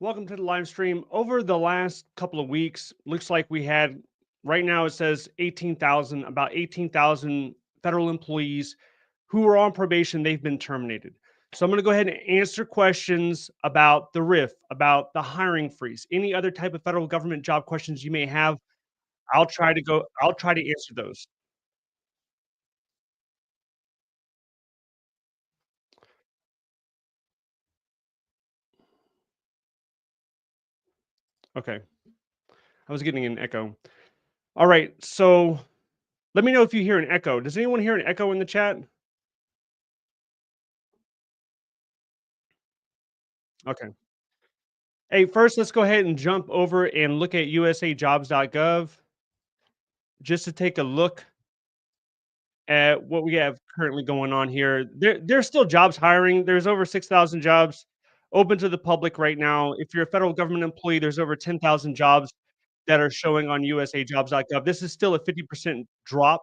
Welcome to the live stream. Over the last couple of weeks, looks like we had, right now it says 18,000, about 18,000 federal employees who are on probation. They've been terminated. So I'm going to go ahead and answer questions about the RIF, about the hiring freeze, any other type of federal government job questions you may have. I'll try to answer those. Okay. I was getting an echo. All right. So let me know if you hear an echo. Does anyone hear an echo in the chat? Okay. Hey, first, let's go ahead and jump over and look at USAJobs.gov just to take a look at what we have currently going on here. There's still jobs hiring. There's over 6,000 jobs open to the public right now. If you're a federal government employee, there's over 10,000 jobs that are showing on USAJobs.gov. This is still a 50% drop.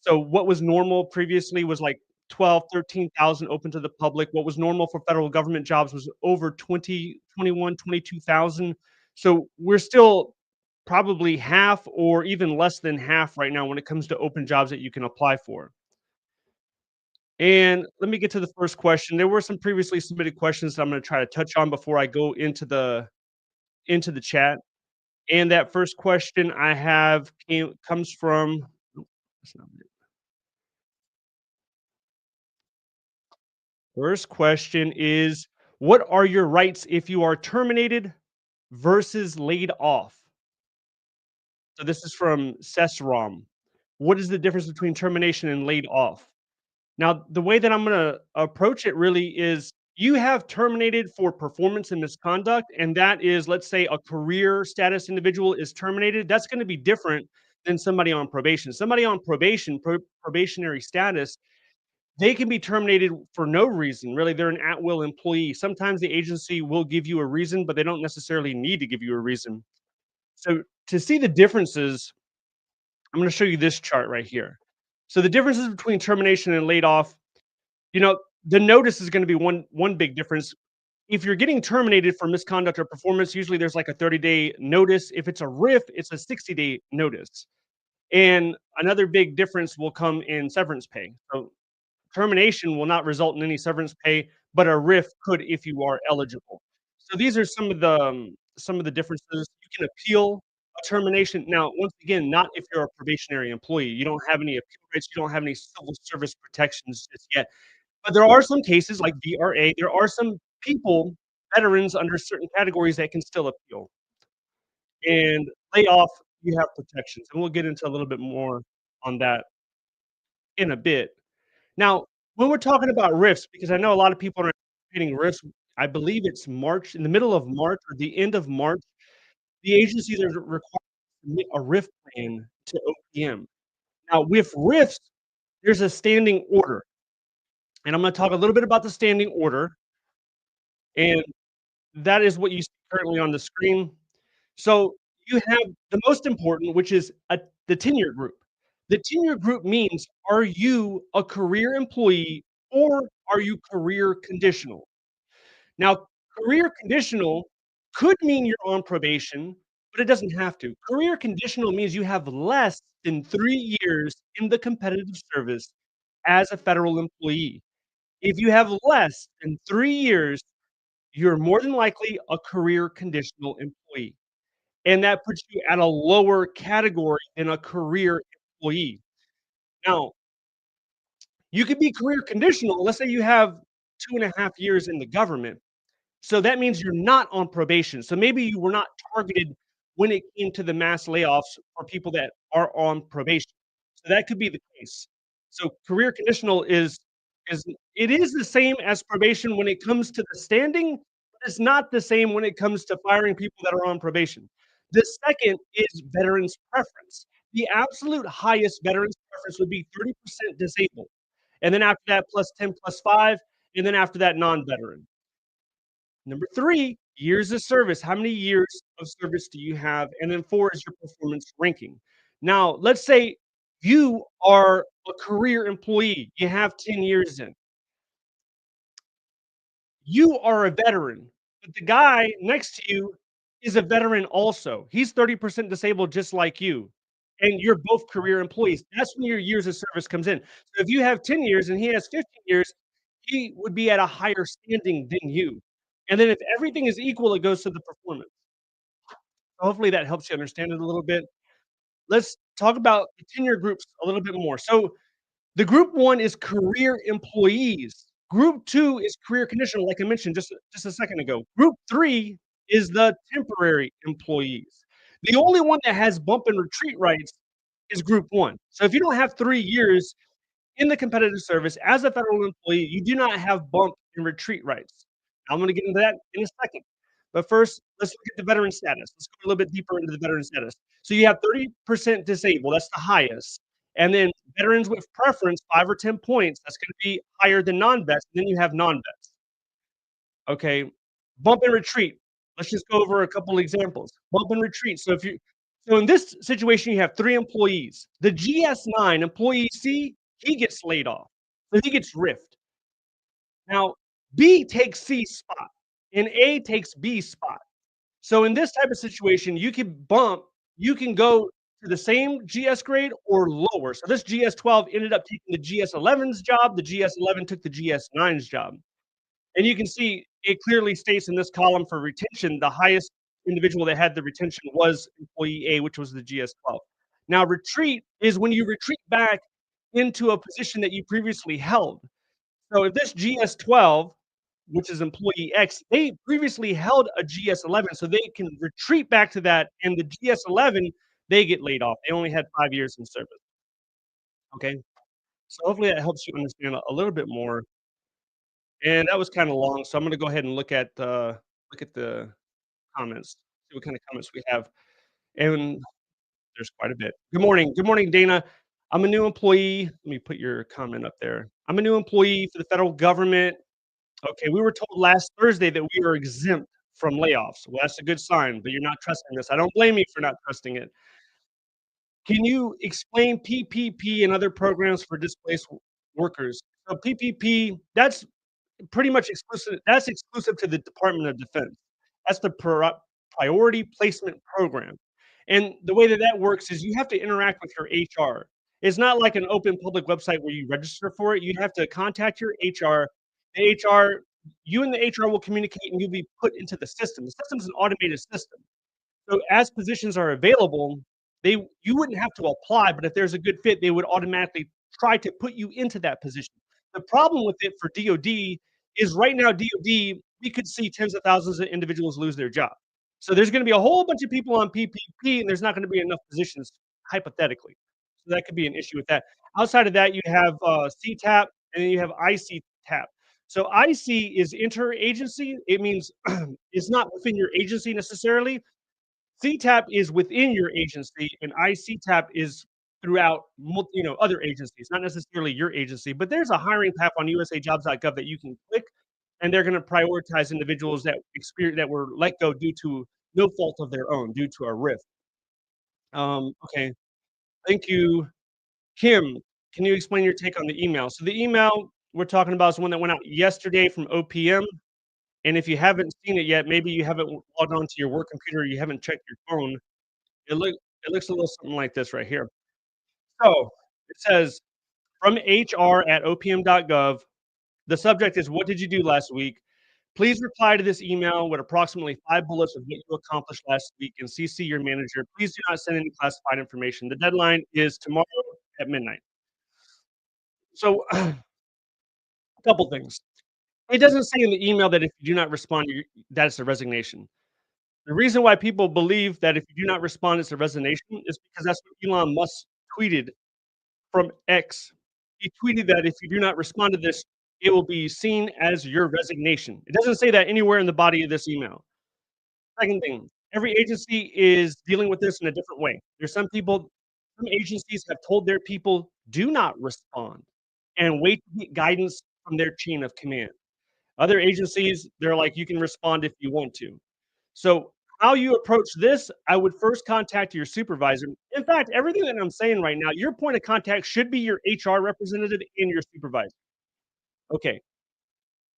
So what was normal previously was like 12, 13,000 open to the public. What was normal for federal government jobs was over 20, 21, 22,000. So we're still probably half or even less than half right now when it comes to open jobs that you can apply for. And let me get to the first question. There were some previously submitted questions that I'm going to try to touch on before I go into the chat. And that first question I have comes from, nope, that's not it. First question is, what are your rights if you are terminated versus laid off? So this is from Sesrom. What is the difference between termination and laid off? Now, the way that I'm going to approach it really is you have terminated for performance and misconduct, and that is, let's say, a career status individual is terminated. That's going to be different than somebody on probation. Somebody on probation, probationary status, they can be terminated for no reason. Really, they're an at will employee. Sometimes the agency will give you a reason, but they don't necessarily need to give you a reason. So, to see the differences, I'm going to show you this chart right here. So, the differences between termination and laid off, you know, the notice is going to be one big difference. If you're getting terminated for misconduct or performance, usually there's like a 30-day notice. If it's a RIF, it's a 60-day notice. And another big difference will come in severance pay. So termination will not result in any severance pay, but a RIF could if you are eligible. So these are some of the differences. You can appeal a termination. Now, once again, not if you're a probationary employee. You don't have any appeal rights. You don't have any civil service protections just yet. But there are some cases like VRA. There are some people, veterans under certain categories that can still appeal. And layoff, you have protections, and we'll get into a little bit more on that in a bit. Now, when we're talking about RIFs, because I know a lot of people are anticipating RIFs, I believe it's March, in the middle of March or the end of March, the agencies are required to submit a RIF plan to OPM. Now, with RIFs, there's a standing order, and I'm gonna talk a little bit about the standing order, and that is what you see currently on the screen. So you have the most important, which is the tenure group. The tenure group means, are you a career employee or are you career conditional? Now, career conditional could mean you're on probation, but it doesn't have to. Career conditional means you have less than 3 years in the competitive service as a federal employee. If you have less than 3 years, you're more than likely a career conditional employee. And that puts you at a lower category than a career employee. Now, you could be career conditional. Let's say you have 2.5 years in the government. So that means you're not on probation. So maybe you were not targeted when it came to the mass layoffs for people that are on probation. So that could be the case. So career conditional is it is the same as probation when it comes to the standing, but it's not the same when it comes to firing people that are on probation. The second is veterans preference. The absolute highest veterans preference would be 30% disabled. And then after that, plus 10 plus 5, and then after that, non-veteran. Number 3, years of service. How many years of service do you have? And then 4 is your performance ranking. Now, let's say you are a career employee, you have 10 years in. You are a veteran, but the guy next to you is a veteran also. He's 30% disabled just like you, and you're both career employees. That's when your years of service comes in. So if you have 10 years and he has 15 years, he would be at a higher standing than you. And then if everything is equal, it goes to the performance. Hopefully that helps you understand it a little bit. Let's talk about the tenure groups a little bit more. So the group 1 is career employees. Group 2 is career conditional, like I mentioned just a second ago. Group 3 is the temporary employees. The only one that has bump and retreat rights is group 1. So if you don't have 3 years in the competitive service as a federal employee, you do not have bump and retreat rights. I'm gonna get into that in a second. But first, let's look at the veteran status. Let's go a little bit deeper into the veteran status. So you have 30% disabled, that's the highest. And then veterans with preference, 5 or 10 points, that's gonna be higher than non-vets, and then you have non-vets. Okay, bump and retreat. Let's just go over a couple examples. Bump and retreat. So in this situation, you have 3 employees. The GS9 employee C, he gets laid off. So he gets riffed. Now, B takes C's spot, and A takes B's spot. So in this type of situation, you can go to the same GS grade or lower. So this GS12 ended up taking the GS11's job, the GS11 took the GS9's job. And you can see it clearly states in this column for retention, the highest individual that had the retention was employee A, which was the GS12. Now, retreat is when you retreat back into a position that you previously held. So if this GS12, which is employee X, they previously held a GS11, so they can retreat back to that, and the GS11, they get laid off. They only had 5 years in service. Okay? So hopefully that helps you understand a little bit more. And that was kinda long, so I'm gonna go ahead and look at the comments, see what kind of comments we have, and there's quite a bit. Good morning. Good morning, Dana. I'm a new employee. Let me put your comment up there. I'm a new employee for the federal government. Okay, we were told last Thursday that we are exempt from layoffs. Well, that's a good sign, but you're not trusting this. I don't blame you for not trusting it. Can you explain PPP and other programs for displaced workers? So PPP, that's pretty much exclusive to the Department of Defense. That's the Priority Placement Program, and the way that that works is you have to interact with your HR. It's not like an open public website where you register for it. You have to contact your HR. The HR You and the HR will communicate, and you'll be put into the system. The system is an automated system. So as positions are available, you wouldn't have to apply, but if there's a good fit, they would automatically try to put you into that position. The problem with it for DoD is right now DoD, we could see tens of thousands of individuals lose their job. So there's gonna be a whole bunch of people on PPP, and there's not gonna be enough positions hypothetically. So that could be an issue with that. Outside of that, you have CTAP, and then you have ICTAP. So IC is interagency. It means it's not within your agency necessarily. CTAP is within your agency, and ICTAP is throughout other agencies, not necessarily your agency. But there's a hiring path on USAJobs.gov that you can click, and they're gonna prioritize individuals that were let go due to no fault of their own, due to a RIF. Okay, thank you. Kim, can you explain your take on the email? So the email we're talking about is the one that went out yesterday from OPM. And if you haven't seen it yet, maybe you haven't logged on to your work computer, you haven't checked your phone. It looks a little something like this right here. So, it says, "From HR@opm.gov, the subject is, 'What did you do last week?' Please reply to this email with approximately 5 bullets of what you accomplished last week and CC your manager. Please do not send any classified information. The deadline is tomorrow at midnight." So, a couple things. It doesn't say in the email that if you do not respond, that's a resignation. The reason why people believe that if you do not respond, it's a resignation is because that's what Elon Musk tweeted from X. He tweeted that if you do not respond to this, it will be seen as your resignation. It doesn't say that anywhere in the body of this email. Second thing, every agency is dealing with this in a different way. Some agencies have told their people, "Do not respond," and wait to get guidance from their chain of command. Other agencies, they're like, "You can respond if you want to." So, how you approach this, I would first contact your supervisor. In fact, everything that I'm saying right now, your point of contact should be your HR representative and your supervisor. Okay.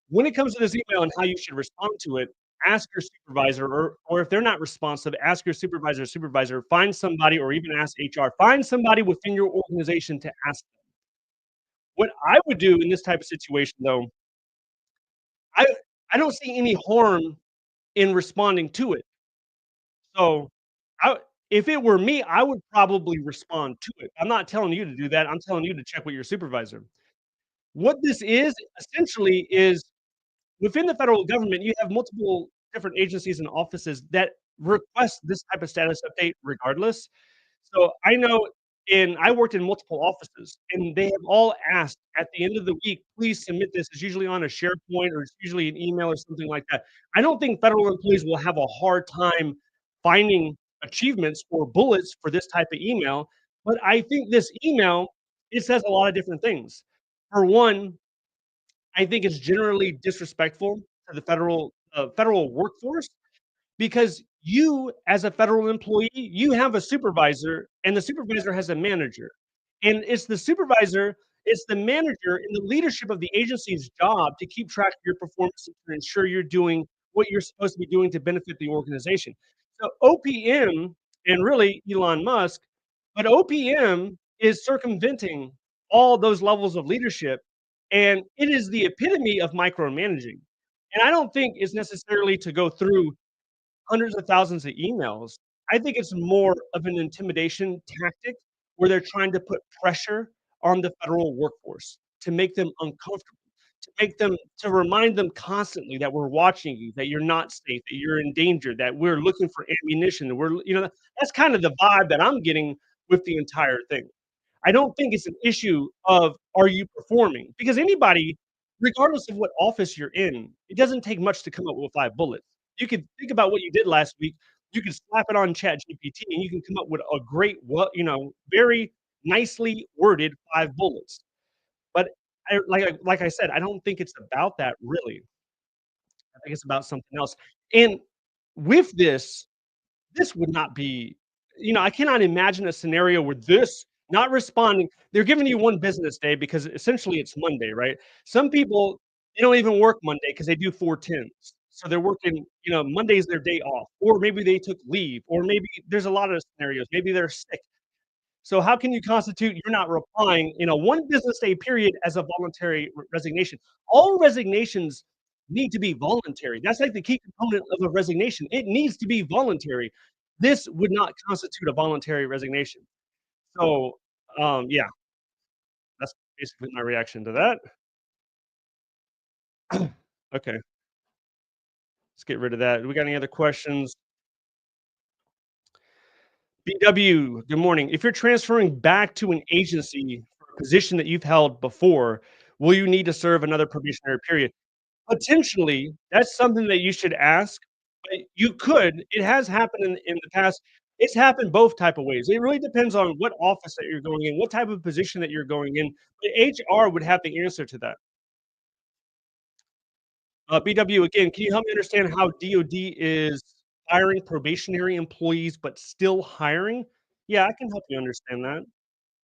When it comes to this email and how you should respond to it, ask your supervisor, or if they're not responsive, ask your supervisor, find somebody, or even ask HR, find somebody within your organization to ask them. What I would do in this type of situation, though, I I don't see any harm in responding to it. So, I if it were me, I would probably respond to it. I'm not telling you to do that, I'm telling you to check with your supervisor. What this is, essentially, is within the federal government, you have multiple different agencies and offices that request this type of status update regardless. So I worked in multiple offices, and they have all asked at the end of the week, "Please submit this." It's usually on a SharePoint, or it's usually an email or something like that. I don't think federal employees will have a hard time finding achievements or bullets for this type of email, but I think this email, it says a lot of different things. For one, I think it's generally disrespectful to the federal workforce, because you, as a federal employee, you have a supervisor, and the supervisor has a manager. And it's the manager and the leadership of the agency's job to keep track of your performance and to ensure you're doing what you're supposed to be doing to benefit the organization. So OPM, and really Elon Musk, but OPM is circumventing all those levels of leadership, and it is the epitome of micromanaging. And I don't think it's necessarily to go through hundreds of thousands of emails. I think it's more of an intimidation tactic where they're trying to put pressure on the federal workforce to make them uncomfortable, to remind them constantly that we're watching you, that you're not safe, that you're in danger, that we're looking for ammunition, that's kind of the vibe that I'm getting with the entire thing. I don't think it's an issue of, are you performing? Because anybody, regardless of what office you're in, it doesn't take much to come up with 5 bullets. You could think about what you did last week, you could slap it on ChatGPT, and you can come up with a great, very nicely worded 5 bullets. But like I said, I don't think it's about that really. I think it's about something else. And with this would not be, I cannot imagine a scenario where this not responding, they're giving you 1 business day because essentially it's Monday, right? Some people, they don't even work Monday because they do 4/10s. So they're working, Monday's their day off, or maybe they took leave, or maybe there's a lot of scenarios, maybe they're sick. So how can you constitute you're not replying in a 1 business day period as a voluntary resignation? All resignations need to be voluntary. That's like the key component of a resignation. It needs to be voluntary. This would not constitute a voluntary resignation. So, yeah, that's basically my reaction to that. Okay, let's get rid of that. Do we got any other questions? BW, good morning. If you're transferring back to an agency for a position that you've held before, will you need to serve another probationary period? Potentially, that's something that you should ask, but you could. It has happened in the past. It's happened both type of ways. It really depends on what office that you're going in, what type of position that you're going in. The HR would have the answer to that. BW, again, can you help me understand how DoD is hiring probationary employees but still hiring? Yeah, I can help you understand that.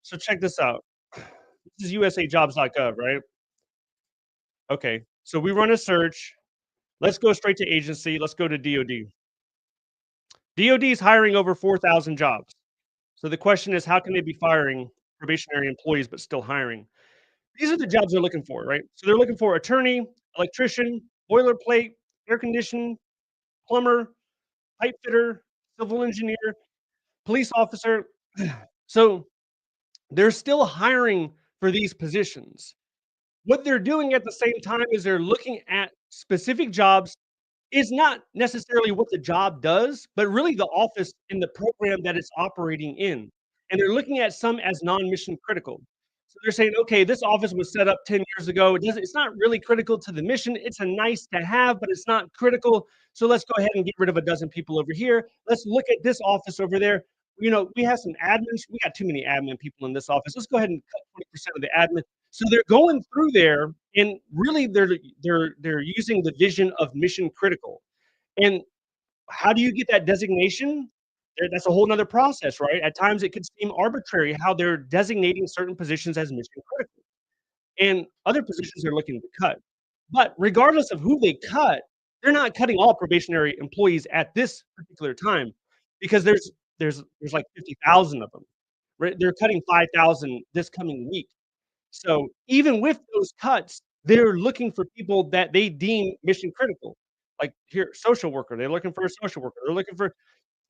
So check this out. This is USAJobs.gov, right? Okay. So we run a search. Let's go straight to agency. Let's go to DoD. DoD is hiring over 4,000 jobs. So the question is, how can they be firing probationary employees but still hiring? These are the jobs they're looking for, right? So they're looking for attorney, electrician, boilerplate, air condition, plumber, pipe fitter, civil engineer, police officer. So they're still hiring for these positions. What they're doing at the same time is they're looking at specific jobs, is not necessarily what the job does, but really the office and the program that it's operating in. And they're looking at some as non-mission critical. So they're saying, okay, this office was set up 10 years ago. It's not really critical to the mission. It's a nice to have, but it's not critical. So let's go ahead and get rid of a dozen people over here. Let's look at this office over there. We have some admins. We got too many admin people in this office. Let's go ahead and cut 20% of the admin. So they're going through there, and really they're using the vision of mission critical. And how do you get that designation? That's a whole nother process, right? At times it could seem arbitrary how they're designating certain positions as mission critical, and other positions they're looking to cut. But regardless of who they cut, they're not cutting all probationary employees at this particular time because there's like 50,000 of them, right? They're cutting 5,000 this coming week. So even with those cuts, they're looking for people that they deem mission critical. Like here, social worker, they're looking for a social worker. They're looking for,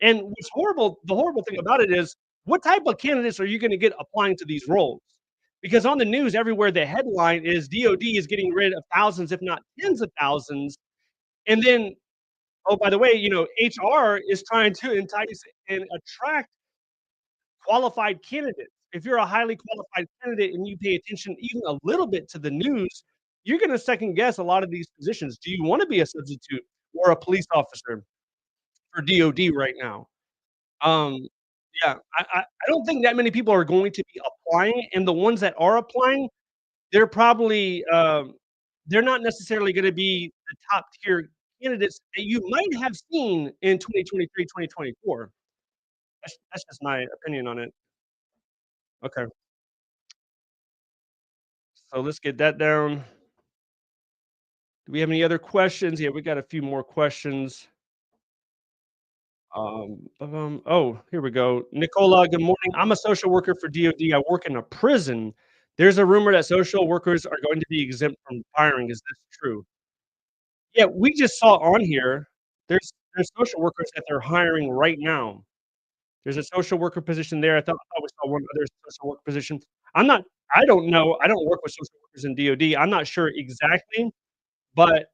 and what's horrible, the horrible thing about it is, what type of candidates are you gonna get applying to these roles? Because on the news everywhere, the headline is DOD is getting rid of thousands, if not tens of thousands, and then, oh, by the way, HR is trying to entice and attract qualified candidates. If you're a highly qualified candidate and you pay attention even a little bit to the news, you're gonna second guess a lot of these positions. Do you wanna be a substitute or a police officer for DOD right now? Um, yeah, I don't think that many people are going to be applying, and the ones that are applying, they're probably, they're not necessarily gonna be the top tier candidates that you might have seen in 2023, 2024. That's just my opinion on it. Okay, so let's get that down. Do we have any other questions? Yeah, we got a few more questions. Oh, here we go. Nicola, good morning. I'm a social worker for DOD. I work in a prison. There's a rumor that social workers are going to be exempt from firing. Is this true? Yeah, we just saw on here, there's social workers that they're hiring right now. There's a social worker position there. I thought we saw one other social work position. I'm not I don't know. I don't work with social workers in DOD. I'm not sure exactly, but,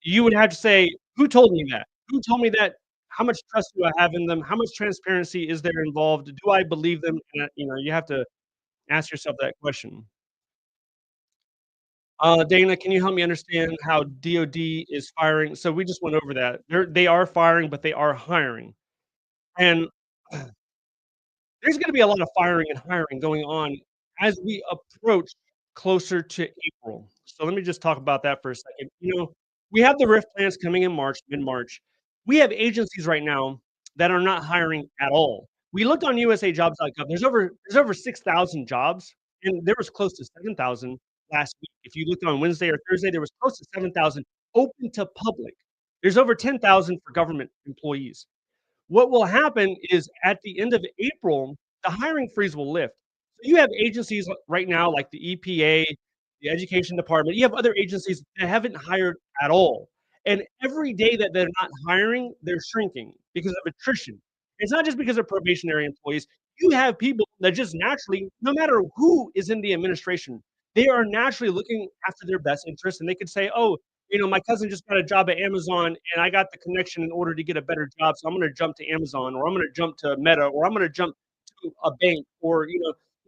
you would have to say, "Who told me that? Who told me that? How much trust do I have in them? How much transparency is there involved? Do I believe them?" And, you have to ask yourself that question. Dana, can you help me understand how DOD is firing? So we just went over that. They are firing, but they are hiring. And there's gonna be a lot of firing and hiring going on as we approach closer to April. So let me just talk about that for a second. We have the RIF plans coming in March, mid-March. We have agencies right now that are not hiring at all. We looked on USAJobs.gov. There's over 6,000 jobs, and there was close to 7,000 last week. If you looked on Wednesday or Thursday, there was close to 7,000 open to public. There's over 10,000 for government employees. What will happen is at the end of April, the hiring freeze will lift. So you have agencies right now like the EPA, the Education Department. You have other agencies that haven't hired at all. And every day that they're not hiring, they're shrinking because of attrition. It's not just because of probationary employees. You have people that just naturally, no matter who is in the administration, they are naturally looking after their best interests. And they could say, oh, my cousin just got a job at Amazon and I got the connection in order to get a better job. So I'm going to jump to Amazon, or I'm going to jump to Meta, or I'm going to jump to a bank, or,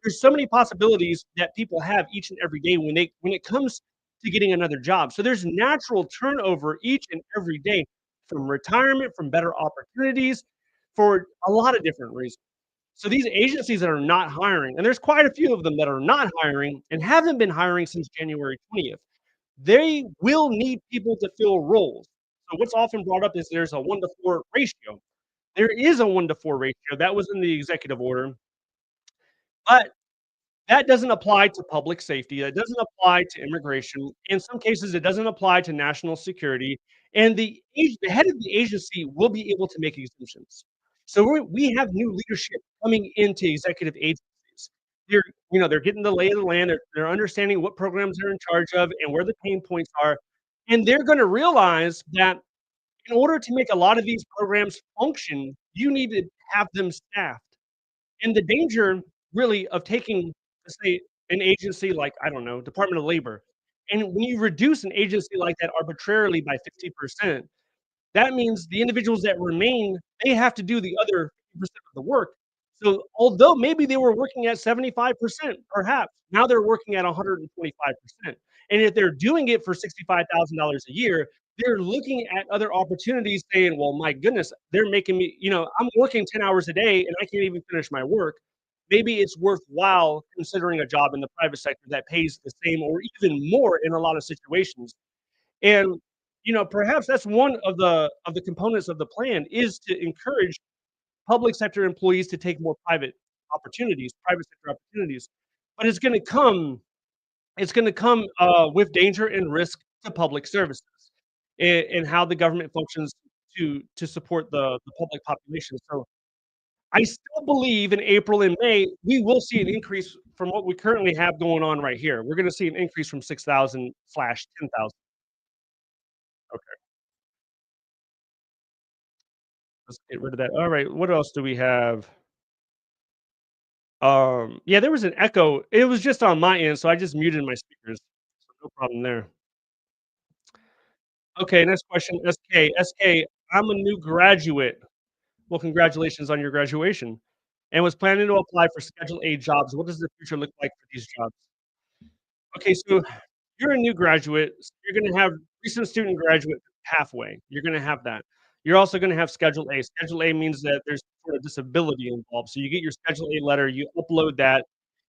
there's so many possibilities that people have each and every day when it comes to getting another job. So there's natural turnover each and every day, from retirement, from better opportunities, for a lot of different reasons. So these agencies that are not hiring, and there's quite a few of them that are not hiring and haven't been hiring since January 20th, they will need people to fill roles. So what's often brought up is there's a 1-to-4 ratio. There is a 1-to-4 ratio. That was in the executive order, but that doesn't apply to public safety. That doesn't apply to immigration. In some cases, it doesn't apply to national security. And the head of the agency will be able to make exemptions. So we have new leadership coming into executive agencies. They're they're getting the lay of the land. They're understanding what programs they're in charge of and where the pain points are, and they're going to realize that in order to make a lot of these programs function, you need to have them staffed. And the danger really of taking, let's say, an agency like, I don't know, Department of Labor, and when you reduce an agency like that arbitrarily by 50%, that means the individuals that remain, they have to do the other 50% of the work. So although maybe they were working at 75%, perhaps now they're working at 125%. And if they're doing it for $65,000 a year, they're looking at other opportunities saying, well, my goodness, they're making me, I'm working 10 hours a day and I can't even finish my work. Maybe it's worthwhile considering a job in the private sector that pays the same or even more in a lot of situations. And, perhaps that's one of the components of the plan, is to encourage public sector employees to take more private sector opportunities. But it's gonna come with danger and risk to public services. and how the government functions to support the public population. So I still believe in April and May, we will see an increase from what we currently have going on right here. We're gonna see an increase from 6,000 slash 10,000. Okay, let's get rid of that. All right, what else do we have? Yeah, there was an echo. It was just on my end, so I just muted my speakers. So no problem there. Okay, next question, SK. SK, I'm a new graduate. Well, congratulations on your graduation. And was planning to apply for Schedule A jobs. What does the future look like for these jobs? Okay, so you're a new graduate, so you're gonna have recent student graduate pathway. You're gonna have that. You're also gonna have Schedule A. Schedule A means that there's sort of disability involved. So you get your Schedule A letter, you upload that.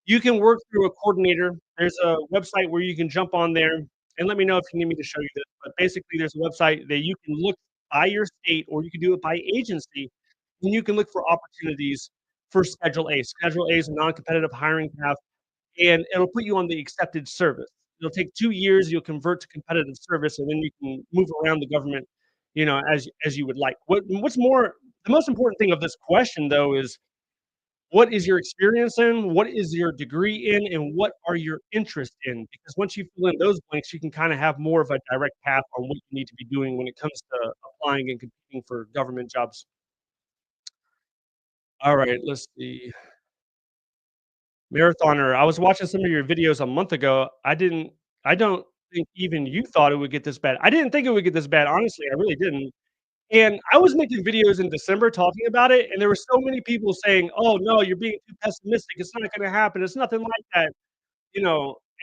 You can work through a coordinator. There's a website where you can jump on there and let me know if you need me to show you this. But basically, there's a website that you can look by your state or you can do it by agency, and you can look for opportunities for Schedule A. Schedule A is a non-competitive hiring path and it'll put you on the accepted service. It'll take 2 years, you'll convert to competitive service, and then you can move around the government, as you would like. What's more the most important thing of this question, though, is what is your experience in, what is your degree in, and what are your interests in? Because once you fill in those blanks, you can kinda have more of a direct path on what you need to be doing when it comes to applying and competing for government jobs. Alright, let's see. Marathoner, I was watching some of your videos a month ago. I don't think even you thought it would get this bad. I didn't think it would get this bad, honestly, I really didn't. And I was making videos in December talking about it, and there were so many people saying, "Oh, no, you're being too pessimistic. It's not gonna happen. It's nothing like that."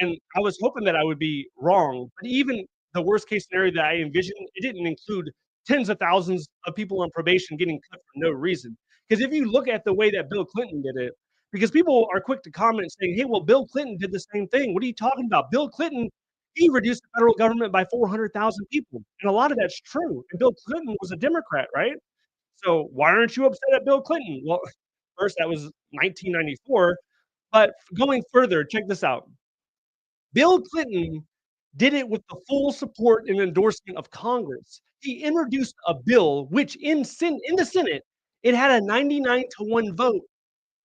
And I was hoping that I would be wrong, but even the worst case scenario that I envisioned, it didn't include tens of thousands of people on probation getting cut for no reason. Because if you look at the way that Bill Clinton did it, because people are quick to comment saying, "Hey, well, Bill Clinton did the same thing. What are you talking about? Bill Clinton, he reduced the federal government by 400,000 people." And a lot of that's true. And Bill Clinton was a Democrat, right? So why aren't you upset at Bill Clinton? Well, first, that was 1994. But going further, check this out. Bill Clinton did it with the full support and endorsement of Congress. He introduced a bill which in the Senate, it had a 99 to 1 vote.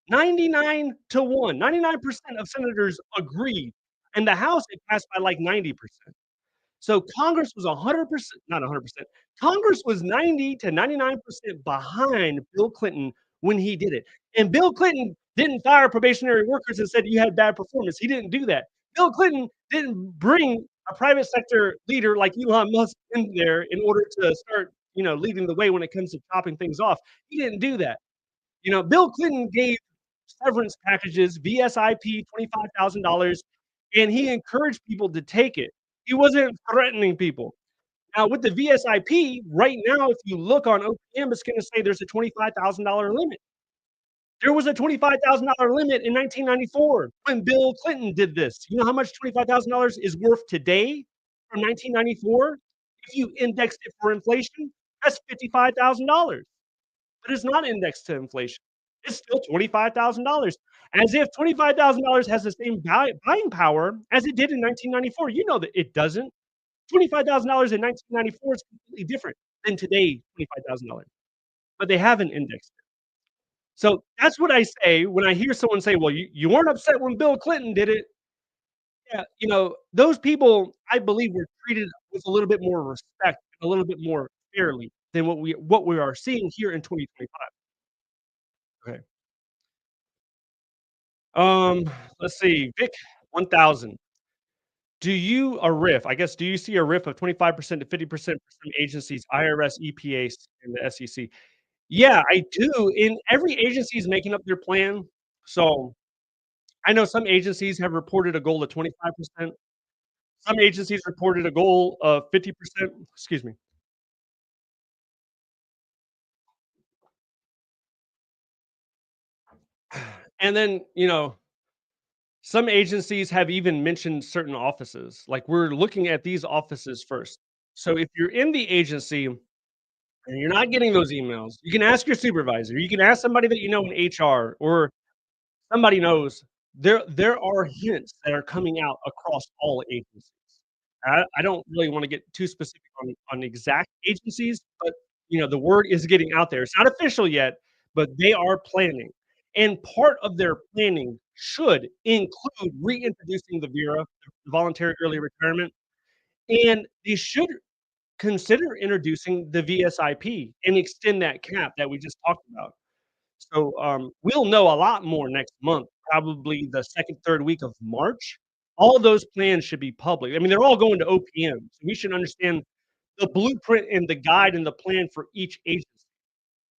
99 to 1. 99% of senators agreed. In the House, it passed by like 90%. So Congress was 100%, not 100%. Congress was 90 to 99% behind Bill Clinton when he did it. And Bill Clinton didn't fire probationary workers and said you had bad performance. He didn't do that. Bill Clinton didn't bring a private sector leader like Elon Musk in there in order to start, leading the way when it comes to chopping things off. He didn't do that. Bill Clinton gave severance packages, VSIP, $25,000, and he encouraged people to take it. He wasn't threatening people. Now, with the VSIP, right now, if you look on OPM, it's gonna say there's a $25,000 limit. There was a $25,000 limit in 1994 when Bill Clinton did this. You know how much $25,000 is worth today from 1994? If you indexed it for inflation, that's $55,000. But it's not indexed to inflation. It's still $25,000. As if $25,000 has the same buying power as it did in 1994. You know that it doesn't. $25,000 in 1994 is completely different than today $25,000, but they haven't indexed it. So that's what I say when I hear someone say, "Well, you weren't upset when Bill Clinton did it." Yeah, those people, I believe, were treated with a little bit more respect, a little bit more fairly than what we are seeing here in 2025. Okay. Um, let's see, Vic 1000. Do you a RIF, I guess, do you see a RIF of 25% to 50% for some agencies, IRS, EPA, and the SEC? Yeah, I do, and every agency is making up their plan. So, I know some agencies have reported a goal of 25%. Some agencies reported a goal of 50%. Excuse me. And then, some agencies have even mentioned certain offices, like, "We're looking at these offices first." So, if you're in the agency and you're not getting those emails, you can ask your supervisor, you can ask somebody that you know in HR or somebody knows. There are hints that are coming out across all agencies. I don't really wanna get too specific on exact agencies, but, the word is getting out there. It's not official yet, but they are planning, and part of their planning should include reintroducing the VERA, the voluntary early retirement, and they should consider introducing the VSIP and extend that cap that we just talked about. So, we'll know a lot more next month, probably the 2nd, 3rd week of March. All those plans should be public. I mean, they're all going to OPM, so we should understand the blueprint and the guide and the plan for each agency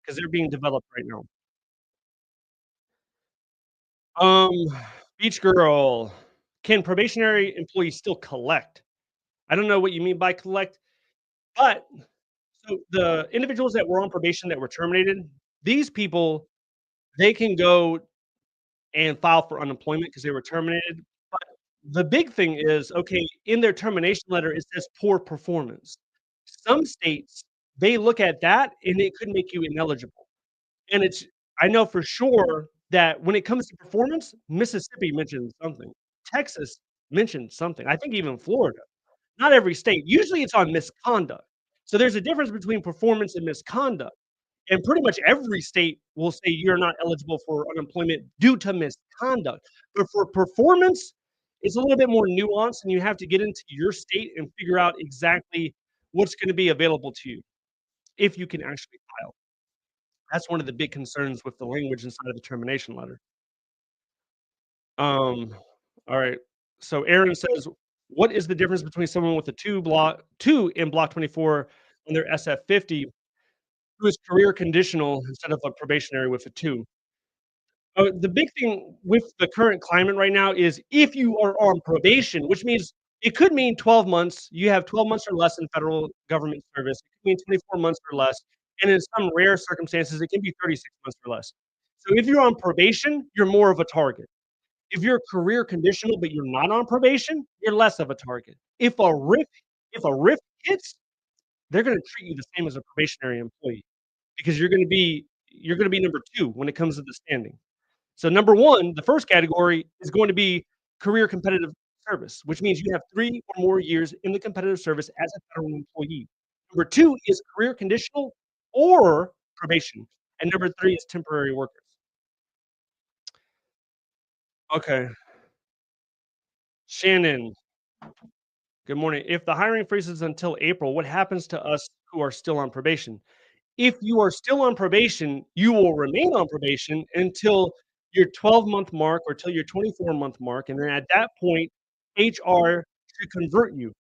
because 'cause they're being developed right now. Um, Beach Girl, can probationary employees still collect? I don't know what you mean by collect, but so the individuals that were on probation that were terminated, these people, they can go and file for unemployment because they were terminated. But the big thing is, okay, in their termination letter, it says poor performance. Some states, they look at that and it could make you ineligible. And I know for sure that when it comes to performance, Mississippi mentioned something. Texas mentioned something. I think even Florida. Not every state. Usually it's on misconduct. So there's a difference between performance and misconduct. And pretty much every state will say you're not eligible for unemployment due to misconduct. But for performance, it's a little bit more nuanced, and you have to get into your state and figure out exactly what's gonna be available to you if you can actually file. That's one of the big concerns with the language inside of the termination letter. Um, alright. So Aaron says, "What is the difference between someone with a 2 in Block 24 and their SF50 who is career conditional instead of a probationary with a 2?" The big thing with the current climate right now is if you are on probation, which means it could mean 12 months, you have 12 months or less in federal government service. It could mean 24 months or less, and in some rare circumstances, it can be 36 months or less. So if you're on probation, you're more of a target. If you're career conditional, but you're not on probation, you're less of a target. If a RIF hits, they're gonna treat you the same as a probationary employee because you're gonna be number 2 when it comes to the standing. So number 1, the first category is going to be career competitive service, which means you have 3 or more years in the competitive service as a federal employee. Number 2 is career conditional or probation, and number 3 is temporary workers. Okay. Shannon, good morning. If the hiring freezes until April, what happens to us who are still on probation? If you are still on probation, you will remain on probation until your 12-month mark or till your 24-month mark, and then at that point, HR should convert you,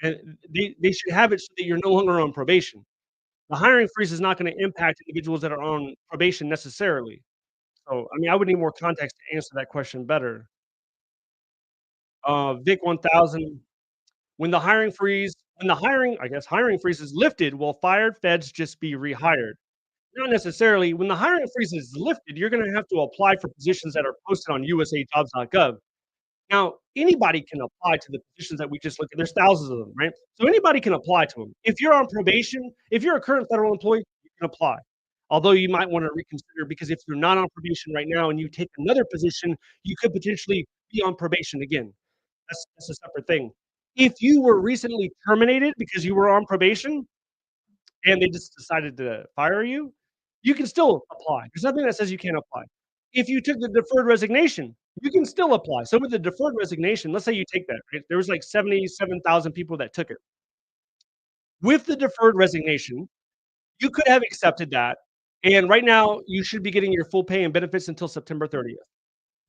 and they should have it so that you're no longer on probation. The hiring freeze is not gonna impact individuals that are on probation necessarily. So, I mean, I would need more context to answer that question better. Vic 1000, hiring freeze is lifted, will fired feds just be rehired? Not necessarily. When the hiring freeze is lifted, you're gonna have to apply for positions that are posted on USAJobs.gov. Now, anybody can apply to the positions that we just looked at. There's thousands of them, right? So anybody can apply to them. If you're on probation, if you're a current federal employee, you can apply. Although you might wanna reconsider because if you're not on probation right now and you take another position, you could potentially be on probation again. That's a separate thing. If you were recently terminated because you were on probation, and they just decided to fire you, you can still apply. There's nothing that says you can't apply. If you took the deferred resignation, you can still apply. So with the deferred resignation, let's say you take that, right? There was like 77,000 people that took it. With the deferred resignation, you could have accepted that, and right now, you should be getting your full pay and benefits until September 30th.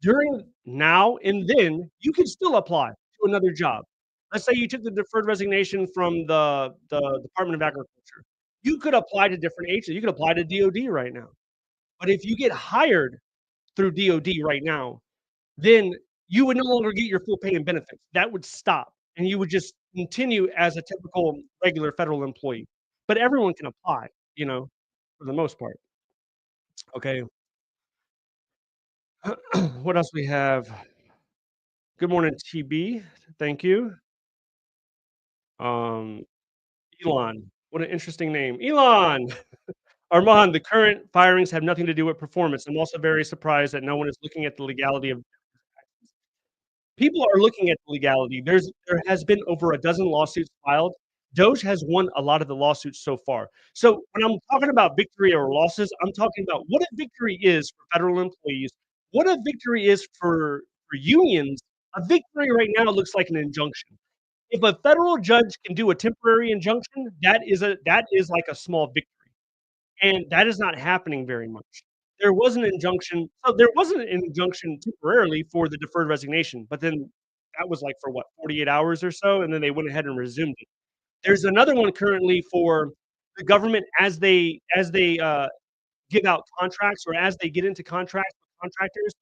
During now and then, you can still apply to another job. Let's say you took the deferred resignation from the Department of Agriculture. You could apply to different agencies. You could apply to DOD right now. But if you get hired through DOD right now, then you would no longer get your full pay and benefits. That would stop, and you would just continue as a typical regular federal employee. But everyone can apply, for the most part. Okay. What else we have? Good morning, TB. Thank you. Um, Elon. What an interesting name. Elon! Armand, the current firings have nothing to do with performance. I'm also very surprised that no one is looking at the legality of People are looking at the legality. There has been over a dozen lawsuits filed. DOGE has won a lot of the lawsuits so far. So when I'm talking about victory or losses, I'm talking about what a victory is for federal employees, what a victory is for unions. A victory right now looks like an injunction. If a federal judge can do a temporary injunction, that is like a small victory. And that is not happening very much. There wasn't an injunction temporarily for the deferred resignation, but then that was, like, for what, 48 hours or so, and then they went ahead and resumed it. There's another one currently for the government as they give out contracts or as they get into contracts with contractors.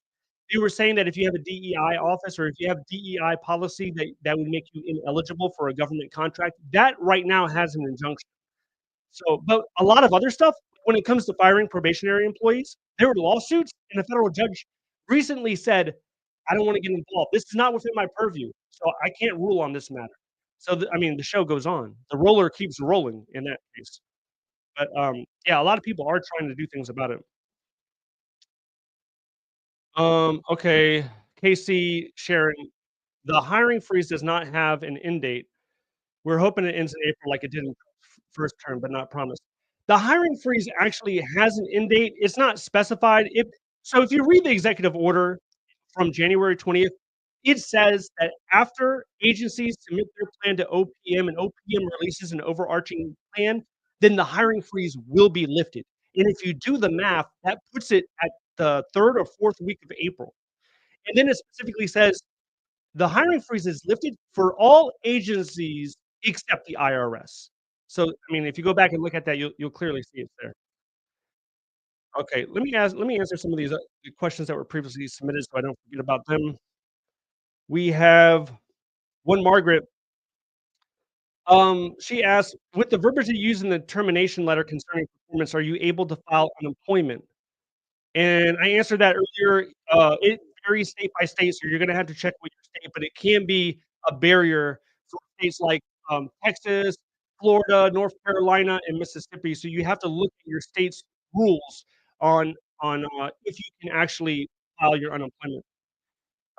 They were saying that if you have a DEI office or if you have DEI policy that would make you ineligible for a government contract, that right now has an injunction. So, but a lot of other stuff, when it comes to firing probationary employees, there were lawsuits, and a federal judge recently said, "I don't wanna get involved. This is not within my purview, so I can't rule on this matter." So, I mean, the show goes on. The roller keeps rolling in that case. But, yeah, a lot of people are trying to do things about it. Okay, Casey Sharon, the hiring freeze does not have an end date. We're hoping it ends in April like it did in first term, but not promised. The hiring freeze actually has an end date. It's not specified. If you read the executive order from January 20th, it says that after agencies submit their plan to OPM and OPM releases an overarching plan, then the hiring freeze will be lifted. And if you do the math, that puts it at the 3rd or 4th week of April. And then it specifically says the hiring freeze is lifted for all agencies except the IRS. So, I mean, if you go back and look at that, you'll clearly see it's there. Okay, let me answer some of these, the questions that were previously submitted so I don't forget about them. We have one Margaret, she asked, "With the verbiage you use in the termination letter concerning performance, are you able to file unemployment?" And I answered that earlier. It varies state by state, so you're gonna have to check with your state, but it can be a barrier for states like, Texas, Florida, North Carolina, and Mississippi, so you have to look at your state's rules on if you can actually file your unemployment.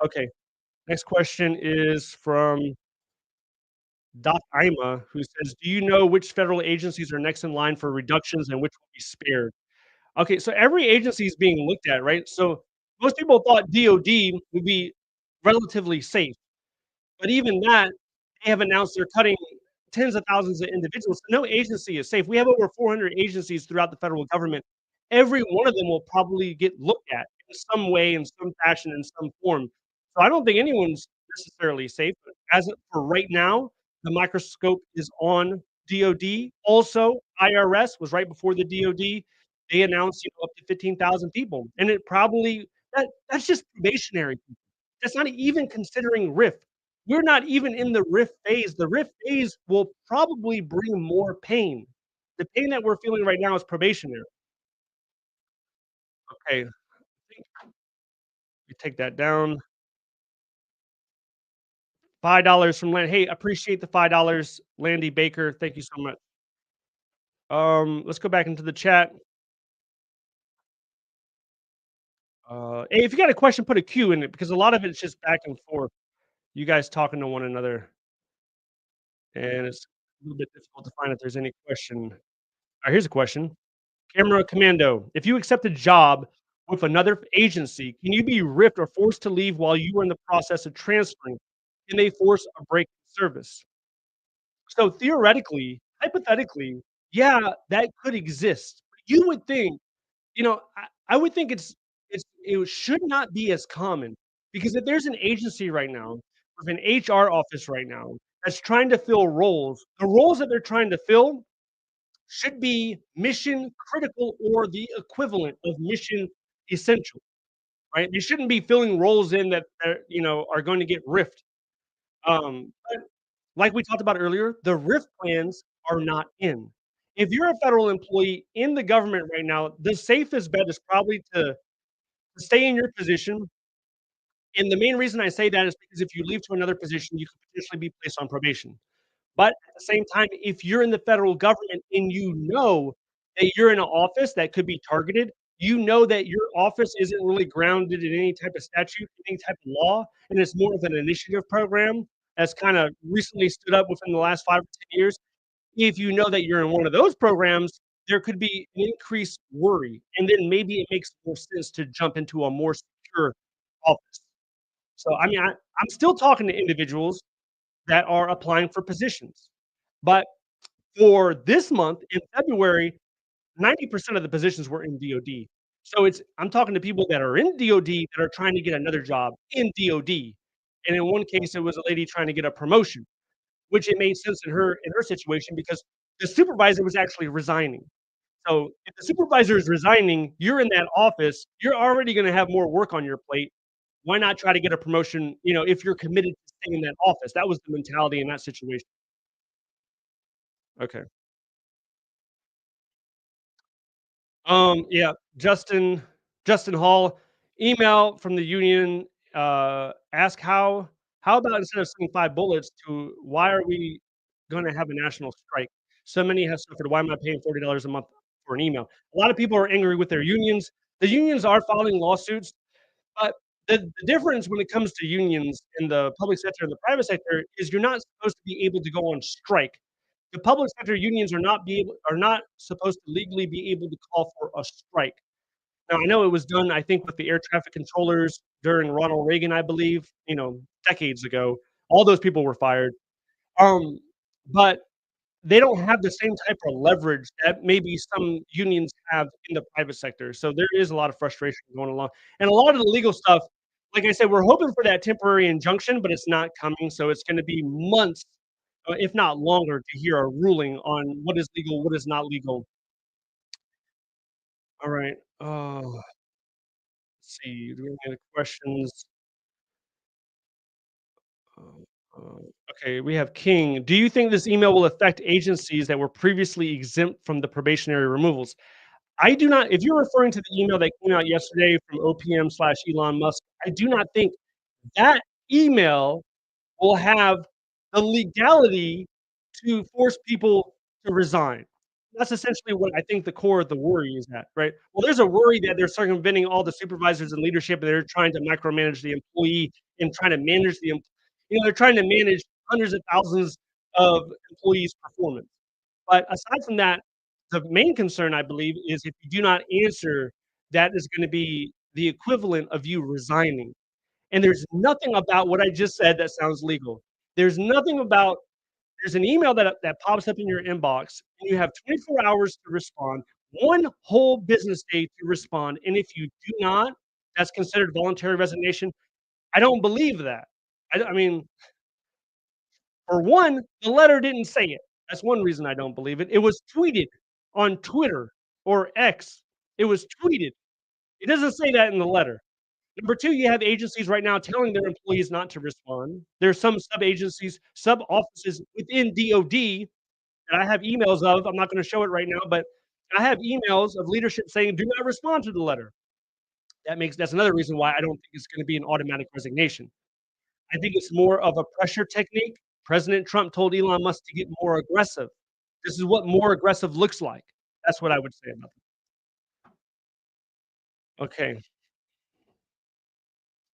Okay, next question is from Doc Ima, who says, "Do you know which federal agencies are next in line for reductions and which will be spared?" Okay, so every agency is being looked at, right? So most people thought DOD would be relatively safe, but even that, they have announced they're cutting tens of thousands of individuals. So no agency is safe. We have over 400 agencies throughout the federal government. Every one of them will probably get looked at in some way, in some fashion, in some form. So I don't think anyone's necessarily safe. But as of for right now, the microscope is on DOD. Also, IRS was right before the DOD. They announced, up to 15,000 people, and it probably that's just probationary. That's not even considering RIF. We're not even in the RIF phase. The RIF phase will probably bring more pain. The pain that we're feeling right now is probationary. Okay, we take that down. $5 from Land. Hey, appreciate the $5, Landy Baker. Thank you so much. Let's go back into the chat. Hey, if you got a question, put a Q in it because a lot of it's just back and forth. You guys talking to one another, and it's a little bit difficult to find if there's any question. All right, here's a question. Camera Commando, if you accept a job with another agency, can you be ripped or forced to leave while you are in the process of transferring? Can they force a break in service? So theoretically, hypothetically, yeah, that could exist. You would think, I would think it should not be as common because if there's an agency right now, with an HR office right now that's trying to fill roles, the roles that they're trying to fill should be mission critical or the equivalent of mission essential, right? They shouldn't be filling roles in that are going to get riffed. But like we talked about earlier, the RIF plans are not in. If you're a federal employee in the government right now, the safest bet is probably to stay in your position. And the main reason I say that is because if you leave to another position, you could potentially be placed on probation. But at the same time, if you're in the federal government and you know that you're in an office that could be targeted, you know that your office isn't really grounded in any type of statute, any type of law, and it's more of an initiative program that's kinda recently stood up within the last 5 or 10 years. If you know that you're in one of those programs, there could be an increased worry, and then maybe it makes more sense to jump into a more secure office. So, I mean, I'm still talking to individuals that are applying for positions, but for this month in February, 90% of the positions were in DoD. So I'm talking to people that are in DoD that are trying to get another job in DoD, and in one case, it was a lady trying to get a promotion, which it made sense in her situation because the supervisor was actually resigning. So if the supervisor is resigning, you're in that office, you're already gonna have more work on your plate. Why not try to get a promotion, if you're committed to staying in that office? That was the mentality in that situation. Okay. Yeah, Justin Hall, email from the union, ask how about instead of sending 5 bullets to why are we gonna have a national strike? So many have suffered. Why am I paying $40 a month for an email? A lot of people are angry with their unions. The unions are filing lawsuits, but the difference when it comes to unions in the public sector and the private sector is you're not supposed to be able to go on strike. The public sector unions are not supposed to legally be able to call for a strike. Now, I know it was done, I think, with the air traffic controllers during Ronald Reagan, I believe, decades ago. All those people were fired. Um, but they don't have the same type of leverage that maybe some unions have in the private sector. So there is a lot of frustration going along. And a lot of the legal stuff, like I said, we're hoping for that temporary injunction, but it's not coming. So it's going to be months, if not longer, to hear a ruling on what is legal, what is not legal. All right. Let's see. Do we have any other questions? Uh, okay, we have King. Do you think this email will affect agencies that were previously exempt from the probationary removals? I do not if you're referring to the email that came out yesterday from OPM/Elon Musk, I do not think that email will have the legality to force people to resign. That's essentially what I think the core of the worry is at, right? Well, there's a worry that they're circumventing all the supervisors and leadership, and they're trying to micromanage the employee and trying to manage they're trying to manage hundreds of thousands of employees' performance. But aside from that, the main concern, I believe, is if you do not answer, that is gonna be the equivalent of you resigning. And there's nothing about what I just said that sounds legal. There's nothing about there's an email that pops up in your inbox, and you have 24 hours to respond, 1 whole business day to respond, and if you do not, that's considered voluntary resignation. I don't believe that. I mean, for one, the letter didn't say it. That's one reason I don't believe it. It was tweeted on Twitter or X. It was tweeted. It doesn't say that in the letter. Number 2, you have agencies right now telling their employees not to respond. There's some sub-agencies, sub-offices within DoD that I have emails of. I'm not gonna show it right now, but I have emails of leadership saying, "Do not respond to the letter." That's another reason why I don't think it's gonna be an automatic resignation. I think it's more of a pressure technique. President Trump told Elon Musk to get more aggressive. This is what more aggressive looks like. That's what I would say about that. Okay,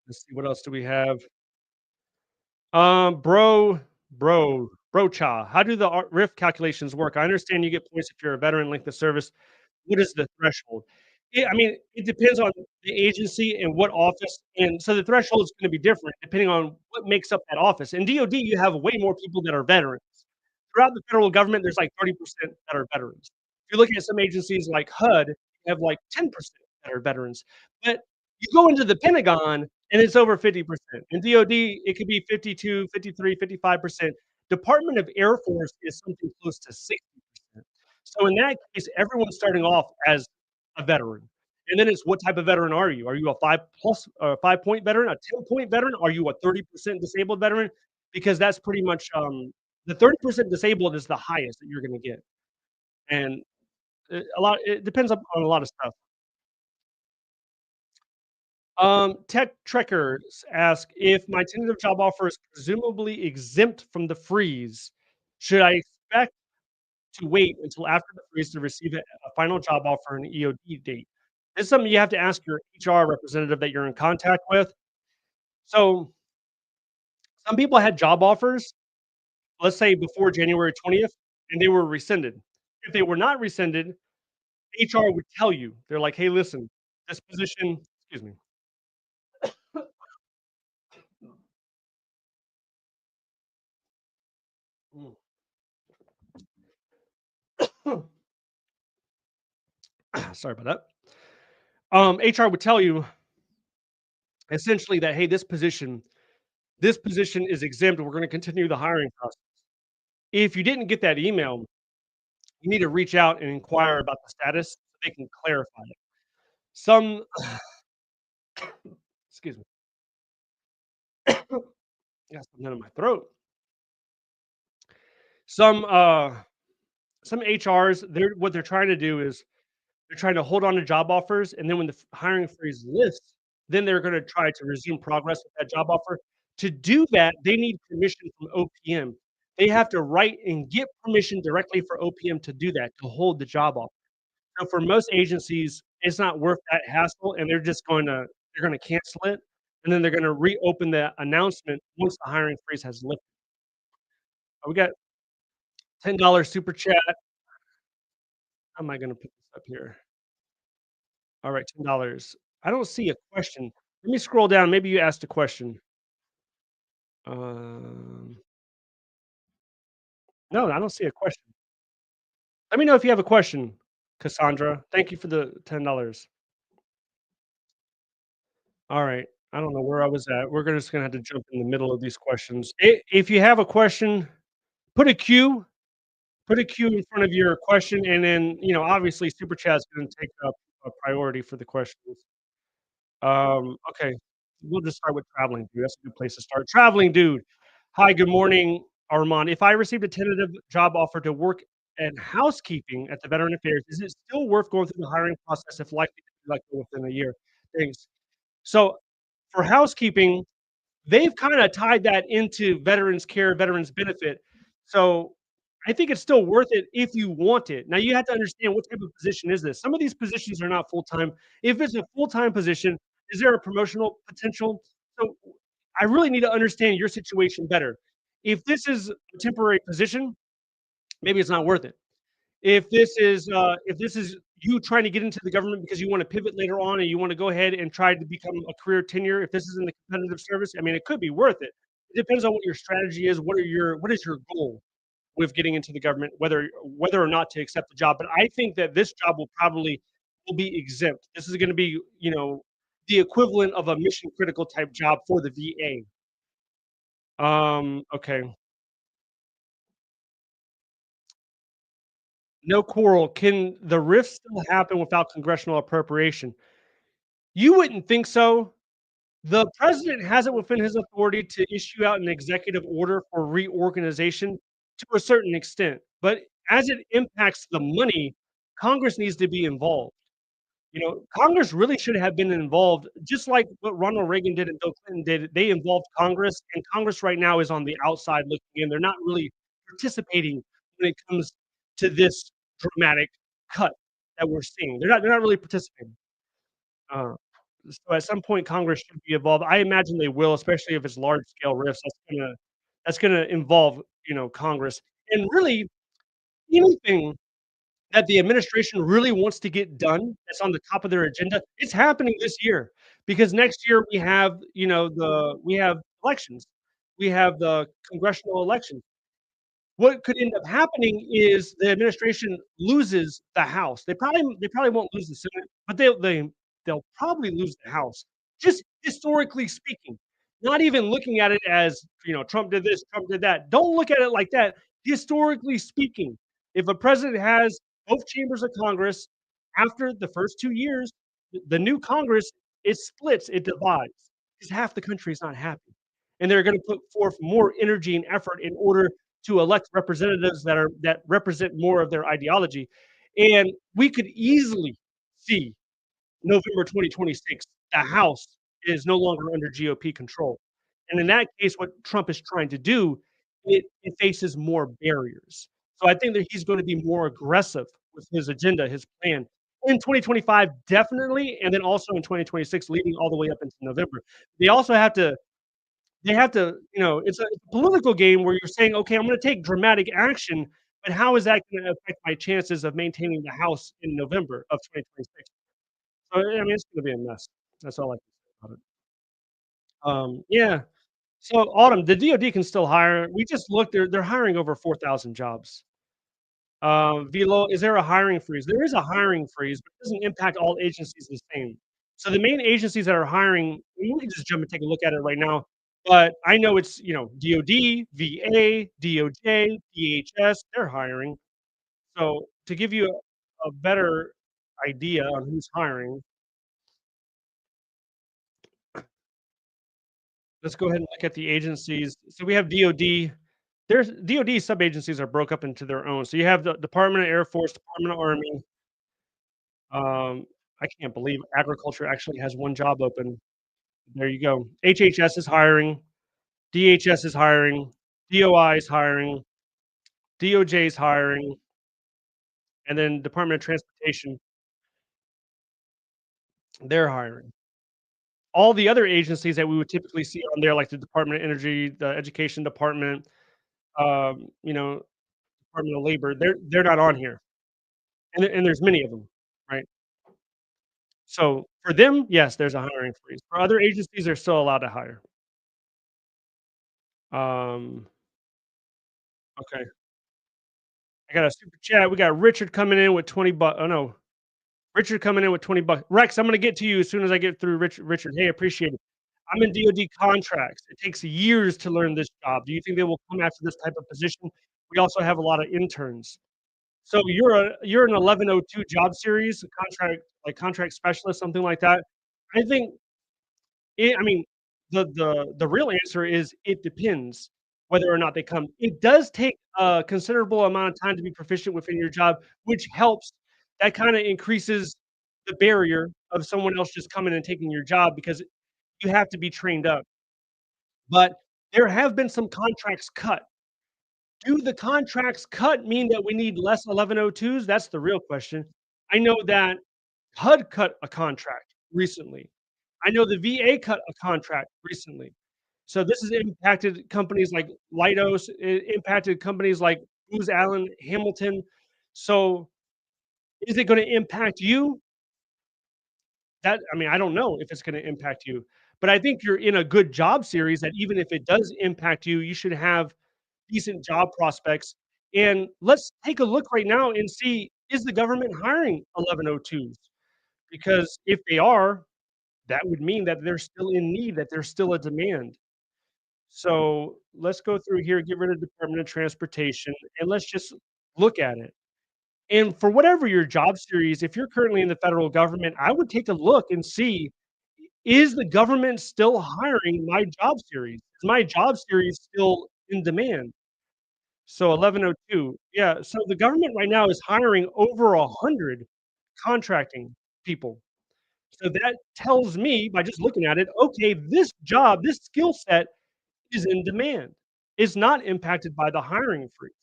let's see, what else do we have? Brocha, how do the RIF calculations work? I understand you get points if you're a veteran length of service. What is the threshold? I mean, it depends on the agency and what office, and so the threshold is gonna be different depending on what makes up that office. In DoD, you have way more people that are veterans. Throughout the federal government, there's like 30% that are veterans. If you're looking at some agencies like HUD, you have like 10% that are veterans. But you go into the Pentagon and it's over 50%. In DoD, it could be 52, 53, 55%. Department of Air Force is something close to 60%. So in that case, everyone's starting off as a veteran. And then it's what type of veteran are you? Are you a 5-point veteran, a 10-point veteran? Are you a 30% disabled veteran? Because that's pretty much the 30% disabled is the highest that you're gonna get. And it depends on a lot of stuff. Tech Trekkers ask, "If my tentative job offer is presumably exempt from the freeze, should I expect to wait until after the freeze to receive a final job offer and EOD date?" This is something you have to ask your HR representative that you're in contact with. So some people had job offers, let's say before January 20th, and they were rescinded. If they were not rescinded, HR would tell you. They're like, "Hey, listen, this position," excuse me. Sorry about that. HR would tell you essentially that, "Hey, this position is exempt. We're gonna continue the hiring process." If you didn't get that email, you need to reach out and inquire about the status so they can clarify it. Some excuse me, got something in my throat. Some, some HRs, what they're trying to do is they're trying to hold on to job offers, and then when the hiring freeze lifts, then they're gonna try to resume progress with that job offer. To do that, they need permission from OPM. They have to write and get permission directly for OPM to do that, to hold the job offer. So for most agencies, it's not worth that hassle, and they're gonna cancel it, and then they're gonna reopen the announcement once the hiring freeze has lifted. We got $10 super chat. How am I gonna put this up here? Alright, $10. I don't see a question. Let me scroll down, maybe you asked a question. Um, no, I don't see a question. Let me know if you have a question, Cassandra. Thank you for the $10. Alright, I don't know where I was at. Just gonna have to jump in the middle of these questions. If you have a question, put a Q put a Q in front of your question, and then, obviously, super chat's gonna take up a priority for the questions. Okay. We'll just start with traveling dude. That's a good place to start. Traveling dude. Hi, good morning, Armand. If I received a tentative job offer to work in housekeeping at the Veteran Affairs, is it still worth going through the hiring process if likely to be elected within a year? Thanks. So for housekeeping, they've kinda tied that into veterans care, veterans benefit. So, I think it's still worth it if you want it. Now you have to understand what type of position is this. Some of these positions are not full-time. If it's a full-time position, is there a promotional potential? So, I really need to understand your situation better. If this is a temporary position, maybe it's not worth it. If this is you trying to get into the government because you wanna pivot later on and you wanna go ahead and try to become a career tenure, if this is in the competitive service, I mean, it could be worth it. It depends on what your strategy is, what is your goal with getting into the government, whether or not to accept the job, but I think that this job will be exempt. This is gonna be, the equivalent of a mission critical type job for the VA. Okay. No quarrel. Can the RIF still happen without congressional appropriation? You wouldn't think so. The president has it within his authority to issue out an executive order for reorganization to a certain extent, but as it impacts the money, Congress needs to be involved. Congress really should have been involved, just like what Ronald Reagan did and Bill Clinton did. They involved Congress, and Congress right now is on the outside looking in. They're not really participating when it comes to this dramatic cut that we're seeing. They're not really participating. Uh, so at some point, Congress should be involved. I imagine they will, especially if it's large scale rifts. That's gonna involve, Congress. And really, anything that the administration really wants to get done that's on the top of their agenda, it's happening this year. Because next year we have elections. We have the congressional elections. What could end up happening is the administration loses the House. They probably won't lose the Senate, but they'll probably lose the House. Just historically speaking, not even looking at it as, Trump did this, Trump did that. Don't look at it like that. Historically speaking, if a president has both chambers of Congress, after the first 2 years, the new Congress, it splits, it divides, because half the country is not happy, and they're gonna put forth more energy and effort in order to elect representatives that represent more of their ideology. And we could easily see November 2026, the House is no longer under GOP control. And in that case, what Trump is trying to do, it faces more barriers. So I think that he's going to be more aggressive with his agenda, his plan. In 2025, definitely, and then also in 2026 leading all the way up into November. They also have to it's a political game where you're saying, "Okay, I'm gonna take dramatic action, but how is that gonna affect my chances of maintaining the House in November of 2026?" So, I mean, it's gonna be a mess. That's all I can say about it. Yeah. So, Autumn, the DoD can still hire. We just looked, they're hiring over 4,000 jobs. Velo, is there a hiring freeze? There is a hiring freeze, but it doesn't impact all agencies the same. So the main agencies that are hiring, we can just jump and take a look at it right now. But I know it's, DoD, VA, DOJ, DHS, they're hiring. So to give you a better idea on who's hiring, let's go ahead and look at the agencies. So we have DoD. There's DoD sub-agencies are broke up into their own. So you have the Department of Air Force, Department of Army. I can't believe agriculture actually has one job open. There you go. HHS is hiring, DHS is hiring, DOI is hiring, DOJ is hiring, and then Department of Transportation, they're hiring. All the other agencies that we would typically see on there, like the Department of Energy, the Education Department, um, you know, Department of Labor, they're not on here, and there's many of them, right? So for them, yes, there's a hiring freeze. For other agencies, they're still allowed to hire. Um, okay. I got a super chat. We got Richard coming in with 20 bucks. Oh no, Richard coming in with 20 bucks. Rex, I'm gonna get to you as soon as I get through Richard. Hey, appreciate it. I'm in DoD contracts. It takes years to learn this job. Do you think they will come after this type of position? We also have a lot of interns. So you're an 1102 job series, a contract like contract specialist, something like that. I think I mean, the real answer is it depends whether or not they come. It does take a considerable amount of time to be proficient within your job, which helps. That kinda increases the barrier of someone else just coming and taking your job because you have to be trained up. But there have been some contracts cut. Do the contracts cut mean that we need less 1102s? That's the real question. I know that HUD cut a contract recently. I know the VA cut a contract recently. So this has impacted companies like Leidos, it impacted companies like Booz Allen Hamilton. So is it gonna impact you? That I mean, I don't know if it's gonna impact you, but I think you're in a good job series that even if it does impact you, you should have decent job prospects. And let's take a look right now and see, is the government hiring 1102s? Because if they are, that would mean that they're still in need, that there's still a demand. So let's go through here, get rid of Department of Transportation, and let's just look at it. And for whatever your job series, if you're currently in the federal government, I would take a look and see, is the government still hiring my job series? Is my job series still in demand? So 1102. Yeah, so the government right now is hiring over 100 contracting people. So that tells me by just looking at it, okay, this job, this skill set is in demand. It's not impacted by the hiring freeze.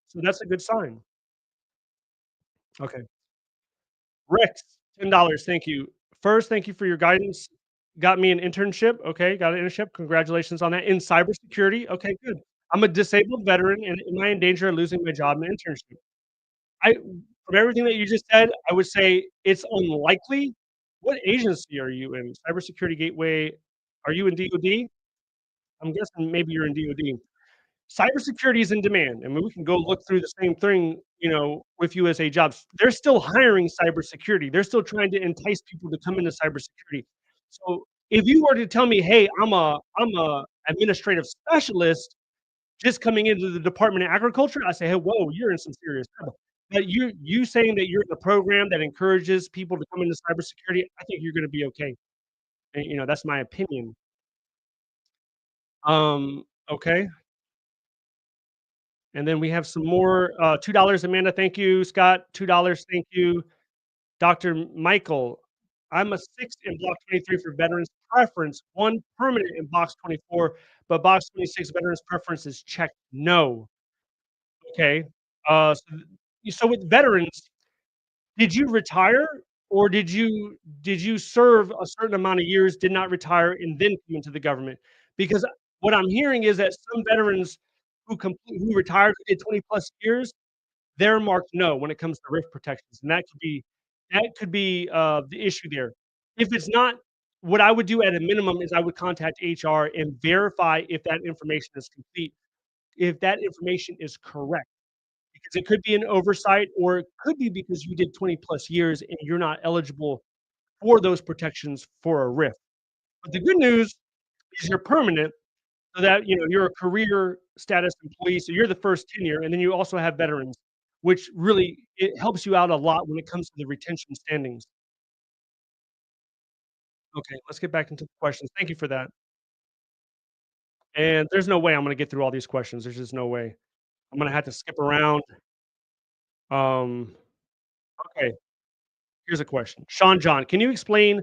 So that's a good sign. Okay. Rex, $10. Thank you. First, thank you for your guidance. Got me an internship. Okay, got an internship. Congratulations on that. In cybersecurity. Okay, good. I'm a disabled veteran and am I in danger of losing my job in internship? I From everything that you just said, I would say it's unlikely. What agency are you in? Cybersecurity Gateway. Are you in DoD? I'm guessing maybe you're in DoD. Cybersecurity is in demand. I mean, we can go look through the same thing, with USAJobs. They're still hiring cybersecurity. They're still trying to entice people to come into cybersecurity. So if you were to tell me, "Hey, I'm a administrative specialist just coming into the Department of Agriculture," I say, "Hey, whoa, you're in some serious trouble." But you saying that you're in a program that encourages people to come into cybersecurity, I think you're gonna be okay. And, that's my opinion. Okay. And then we have some more, $2, Amanda, thank you. Scott, $2, thank you. Dr. Michael, I'm a 6 in Block 23 for veterans preference, 1 permanent in Box 24, but Box 26 veterans preference is checked no. Okay. So with veterans, Did you retire, or did you serve a certain amount of years, did not retire, and then come into the government? Because what I'm hearing is that some veterans who retired, who did 20 plus years, they're marked no when it comes to RIF protections, and that could be the issue there. If it's not, what I would do at a minimum is I would contact HR and verify if that information is complete, if that information is correct. Because it could be an oversight, or it could be because you did 20 plus years and you're not eligible for those protections for a RIF. But the good news is you're permanent, so that, you're a career status employee, so you're the first tenure, and then you also have veterans, which really it helps you out a lot when it comes to the retention standings. Okay, let's get back into the questions. Thank you for that. And there's no way I'm gonna get through all these questions. There's just no way. I'm gonna have to skip around. Um, okay, here's a question. Sean John, can you explain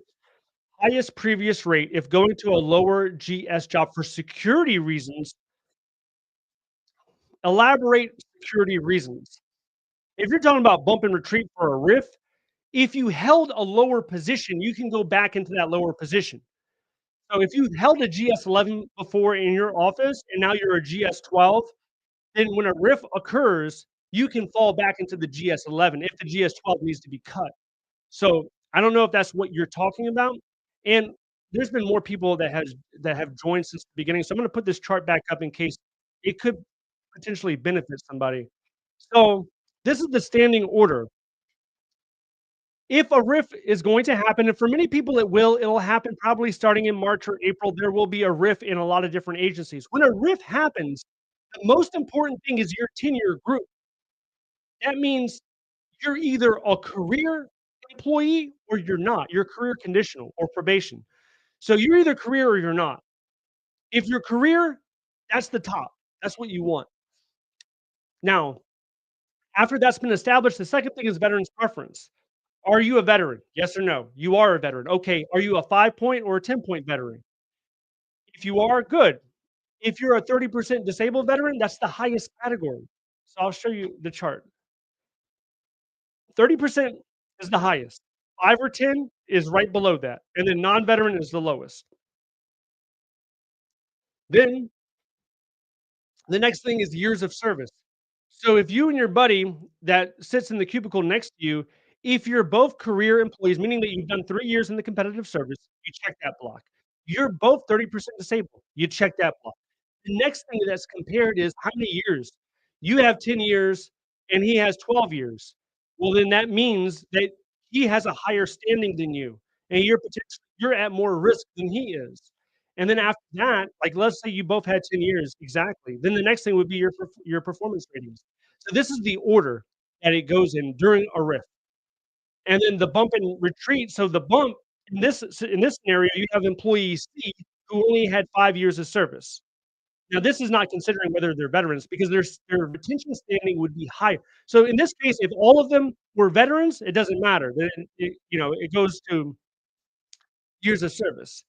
highest previous rate if going to a lower GS job for security reasons? Elaborate security reasons. If you're talking about bump and retreat for a RIF, if you held a lower position, you can go back into that lower position. So if you held a GS11 before in your office and now you're a GS12, then when a RIF occurs, you can fall back into the GS11 if the GS12 needs to be cut. So I don't know if that's what you're talking about. And there's been more people that have joined since the beginning. So I'm going to put this chart back up in case it could potentially benefit somebody. So this is the standing order. If a RIF is going to happen, and for many people it'll happen probably starting in March or April. There will be a RIF in a lot of different agencies. When a RIF happens, the most important thing is your tenure group. That means you're either a career employee or you're not. You're career conditional or probation. So you're either career or you're not. If you're career, that's the top. That's what you want. Now, after that's been established, the second thing is veterans preference. Are you a veteran? Yes or no? You are a veteran. Okay. Are you a 5 point or a 10 point veteran? If you are, good. If you're a 30% disabled veteran, that's the highest category. So I'll show you the chart. 30% is the highest. 5 or 10 is right below that. And then non-veteran is the lowest. Then the next thing is years of service. So if you and your buddy that sits in the cubicle next to you, if you're both career employees, meaning that you've done 3 years in the competitive service, you check that block. You're both 30% disabled, you check that block. The next thing that's compared is how many years. You have 10 years and he has 12 years. Well, then that means that he has a higher standing than you, and you're at more risk than he is. And then after that, like, let's say you both had 10 years exactly, then the next thing would be your performance ratings. So this is the order that it goes in during a RIF. And then the bump and retreat, so the bump in this scenario, you have employee C who only had 5 years of service. Now, this is not considering whether they're veterans because their retention standing would be higher. So in this case, if all of them were veterans, it doesn't matter. Then it goes to years of service.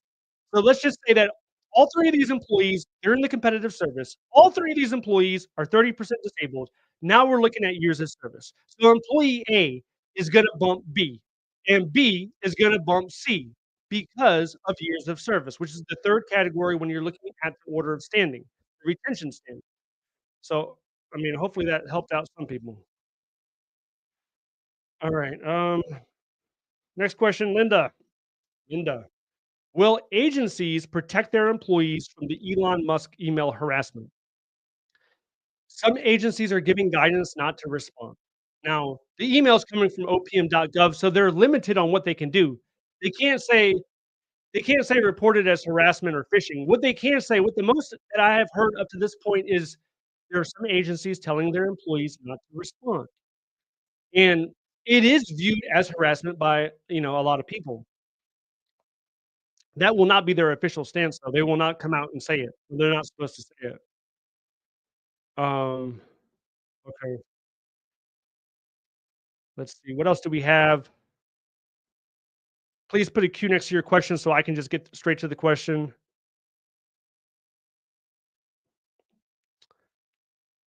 So let's just say that all 3 of these employees, they're in the competitive service. All 3 of these employees are 30% disabled. Now we're looking at years of service. So employee A is gonna bump B, and B is gonna bump C because of years of service, which is the 3rd category when you're looking at the order of standing, the retention standing. So, I mean, hopefully that helped out some people. All right, next question, Linda. Linda. Will agencies protect their employees from the Elon Musk email harassment? Some agencies are giving guidance not to respond. Now, the email is coming from opm.gov, so they're limited on what they can do. They can't say they can't say reported as harassment or phishing. What they can say, what the most that I have heard up to this point is there are some agencies telling their employees not to respond. And it is viewed as harassment by, a lot of people. That will not be their official stance, though. They will not come out and say it. They're not supposed to say it. Um, okay, let's see. What else do we have? Please put a Q next to your question so I can just get straight to the question.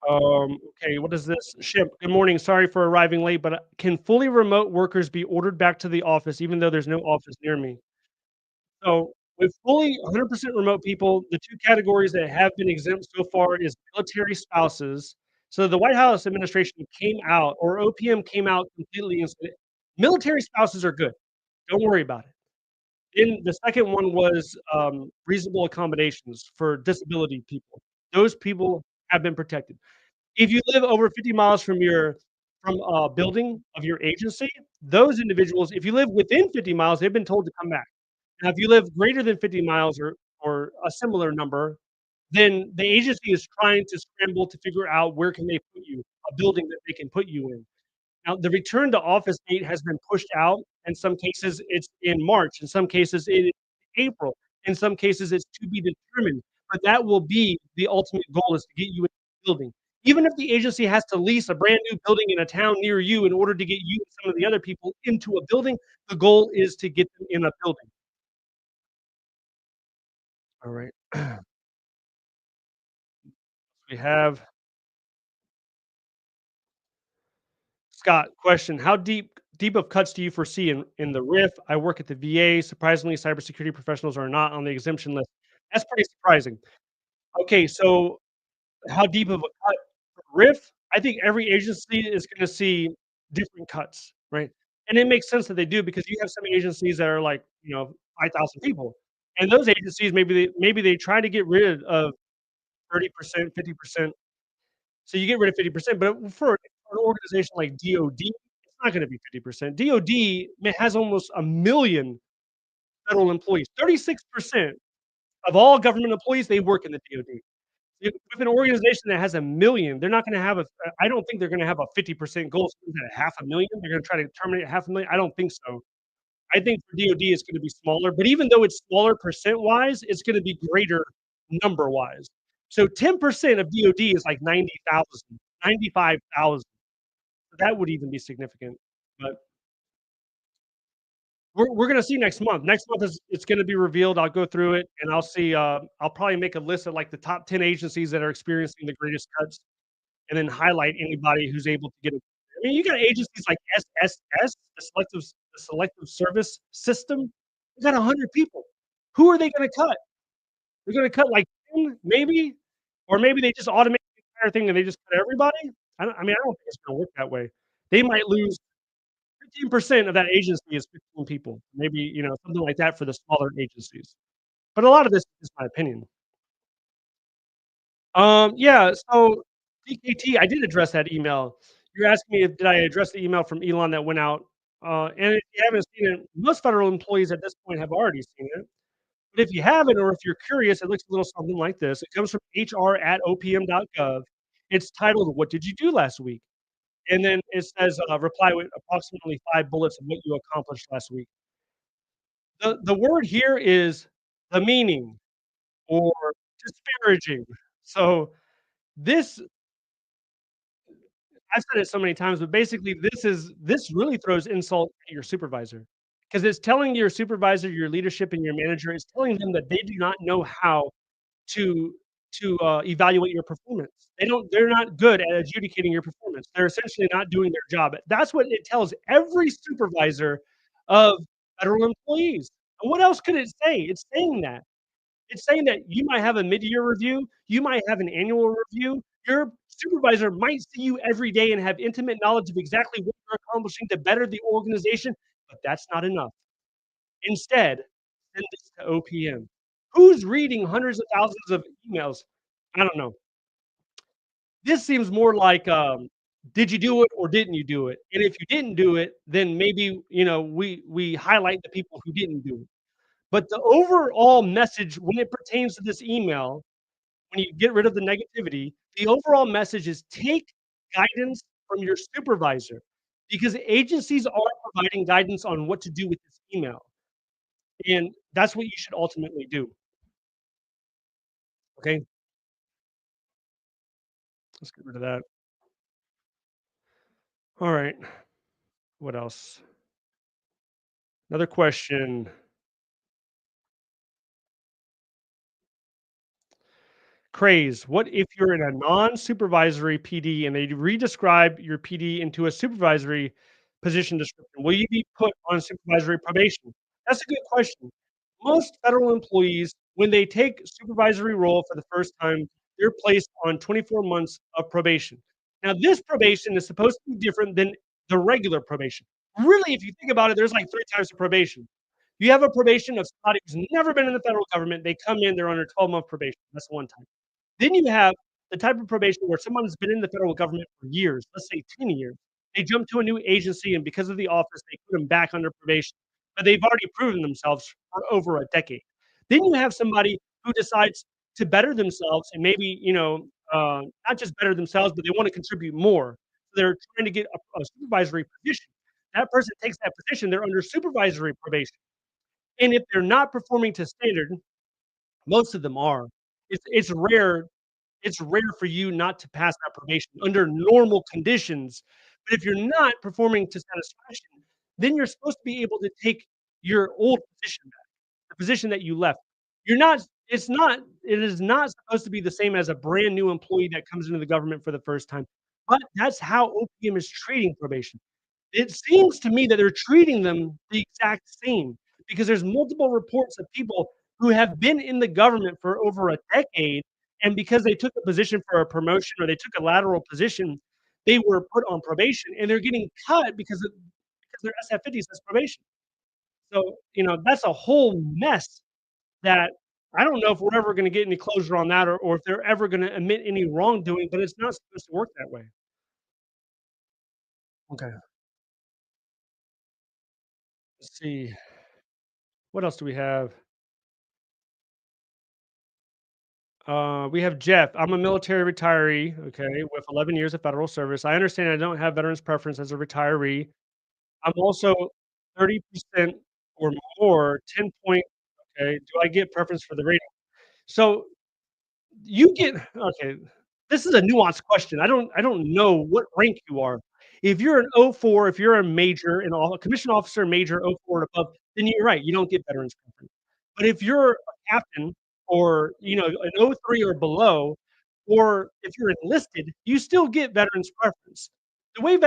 Okay, what is this? Ship, good morning. Sorry for arriving late, but can fully remote workers be ordered back to the office even though there's no office near me? So, with fully 100% remote people, the 2 categories that have been exempt so far is military spouses. So, the White House administration came out, or OPM came out completely and said, "Military spouses are good. Don't worry about it." Then the second one was, reasonable accommodations for disability people. Those people have been protected. If you live over 50 miles from a building of your agency, those individuals, if you live within 50 miles, they've been told to come back. Now, if you live greater than 50 miles or a similar number, then the agency is trying to scramble to figure out where can they put you, a building that they can put you in. Now, the return to office date has been pushed out. In some cases, it's in March. In some cases, it is April. In some cases, it's to be determined. But that will be the ultimate goal is to get you in the building. Even if the agency has to lease a brand new building in a town near you in order to get you and some of the other people into a building, the goal is to get them in a building. All right. We have Scott, question. How deep of cuts do you foresee in the RIF? I work at the VA. Surprisingly, cybersecurity professionals are not on the exemption list. That's pretty surprising. Okay, so how deep of a cut for RIF? I think every agency is gonna see different cuts, right? And it makes sense that they do because you have some agencies that are like, 5,000 people. And those agencies, maybe they try to get rid of 30%, 50%. So you get rid of 50%, but for an organization like DoD, it's not gonna be 50%. DoD has almost 1,000,000 federal employees. 36% of all government employees, they work in the DoD. If with an organization that has 1,000,000, they're not gonna have I don't think they're gonna have a 50% goal. So is that 500,000? They're gonna try to terminate 500,000? I don't think so. I think for DoD, it's gonna be smaller, but even though it's smaller percent-wise, it's gonna be greater number-wise. So 10% of DoD is like 90,000, 95,000. That would even be significant, but we're gonna see next month. Next month is it's gonna be revealed. I'll go through it, and I'll see, I'll probably make a list of, like, the top 10 agencies that are experiencing the greatest cuts, and then highlight anybody who's able to get it. I mean, you got agencies like SSS, the Selective Service System. They got 100 people. Who are they gonna cut? They're gonna cut, like, 10 maybe? Or maybe they just automate the entire thing and they just cut everybody? I don't think it's gonna work that way. They might lose 15% of that agency is 15 people, maybe, something like that for the smaller agencies. But a lot of this is my opinion. Yeah, so DKT, I did address that email. You're asking me if did I address the email from Elon that went out, and if you haven't seen it, most federal employees at this point have already seen it. But if you haven't or if you're curious, it looks a little something like this. It comes from HR@opm.gov. It's titled, "What did you do last week?" And then it says, reply with approximately 5 bullets of what you accomplished last week. The word here is demeaning or disparaging. So this I've said it so many times, but basically this really throws insult at your supervisor because it's telling your supervisor, your leadership, and your manager, it's telling them that they do not know how to evaluate your performance. They're not good at adjudicating your performance. They're essentially not doing their job. That's what it tells every supervisor of federal employees. And what else could it say? It's saying that. It's saying that you might have a mid-year review, you might have an annual review. Your supervisor might see you every day and have intimate knowledge of exactly what you're accomplishing to better the organization, but that's not enough. Instead, send this to OPM. Who's reading hundreds of thousands of emails? I don't know. This seems more like, did you do it or didn't you do it? And if you didn't do it, then maybe, we highlight the people who didn't do it. But the overall message when it pertains to this email, when you get rid of the negativity, the overall message is take guidance from your supervisor because agencies are providing guidance on what to do with this email. And that's what you should ultimately do. Okay, let's get rid of that. All right. What else? Another question. Craze. What if you're in a non-supervisory PD and they redescribe your PD into a supervisory position description? Will you be put on supervisory probation? That's a good question. Most federal employees, when they take supervisory role for the first time, they're placed on 24 months of probation. Now, this probation is supposed to be different than the regular probation. Really, if you think about it, there's like 3 types of probation. You have a probation of somebody who's never been in the federal government. They come in, they're under 12-month probation. That's one type. Then you have the type of probation where someone's been in the federal government for years, let's say 10 years. They jump to a new agency, and because of the office, they put them back under probation, but they've already proven themselves for over a decade. Then you have somebody who decides to better themselves and maybe, not just better themselves, but they wanna contribute more. So they're trying to get a supervisory position. That person takes that position, they're under supervisory probation, and if they're not performing to standard, most of them are. It's rare for you not to pass that probation under normal conditions, but if you're not performing to satisfaction, then you're supposed to be able to take your old position back, the position that you left. You're not it is not supposed to be the same as a brand new employee that comes into the government for the first time, but that's how OPM is treating probation. It seems to me that they're treating them the exact same because there's multiple reports of people who have been in the government for over a decade, and because they took a position for a promotion or they took a lateral position, they were put on probation, and they're getting cut because their SF-50 says probation. So, that's a whole mess that I don't know if we're ever gonna get any closure on that or if they're ever gonna admit any wrongdoing, but it's not supposed to work that way. Okay, let's see. What else do we have? We have Jeff. I'm a military retiree, okay, with 11 years of federal service. I understand I don't have veterans preference as a retiree. I'm also 30% or more, 10 point, okay. Do I get preference for the rating? So you get okay, this is a nuanced question. I don't know what rank you are. If you're an O 04, if you're a major and all commissioned officer, major O 04 and above, then you're right, you don't get veterans preference. But if you're a captain or, an O 03 or below, or if you're enlisted, you still get veterans preference. The way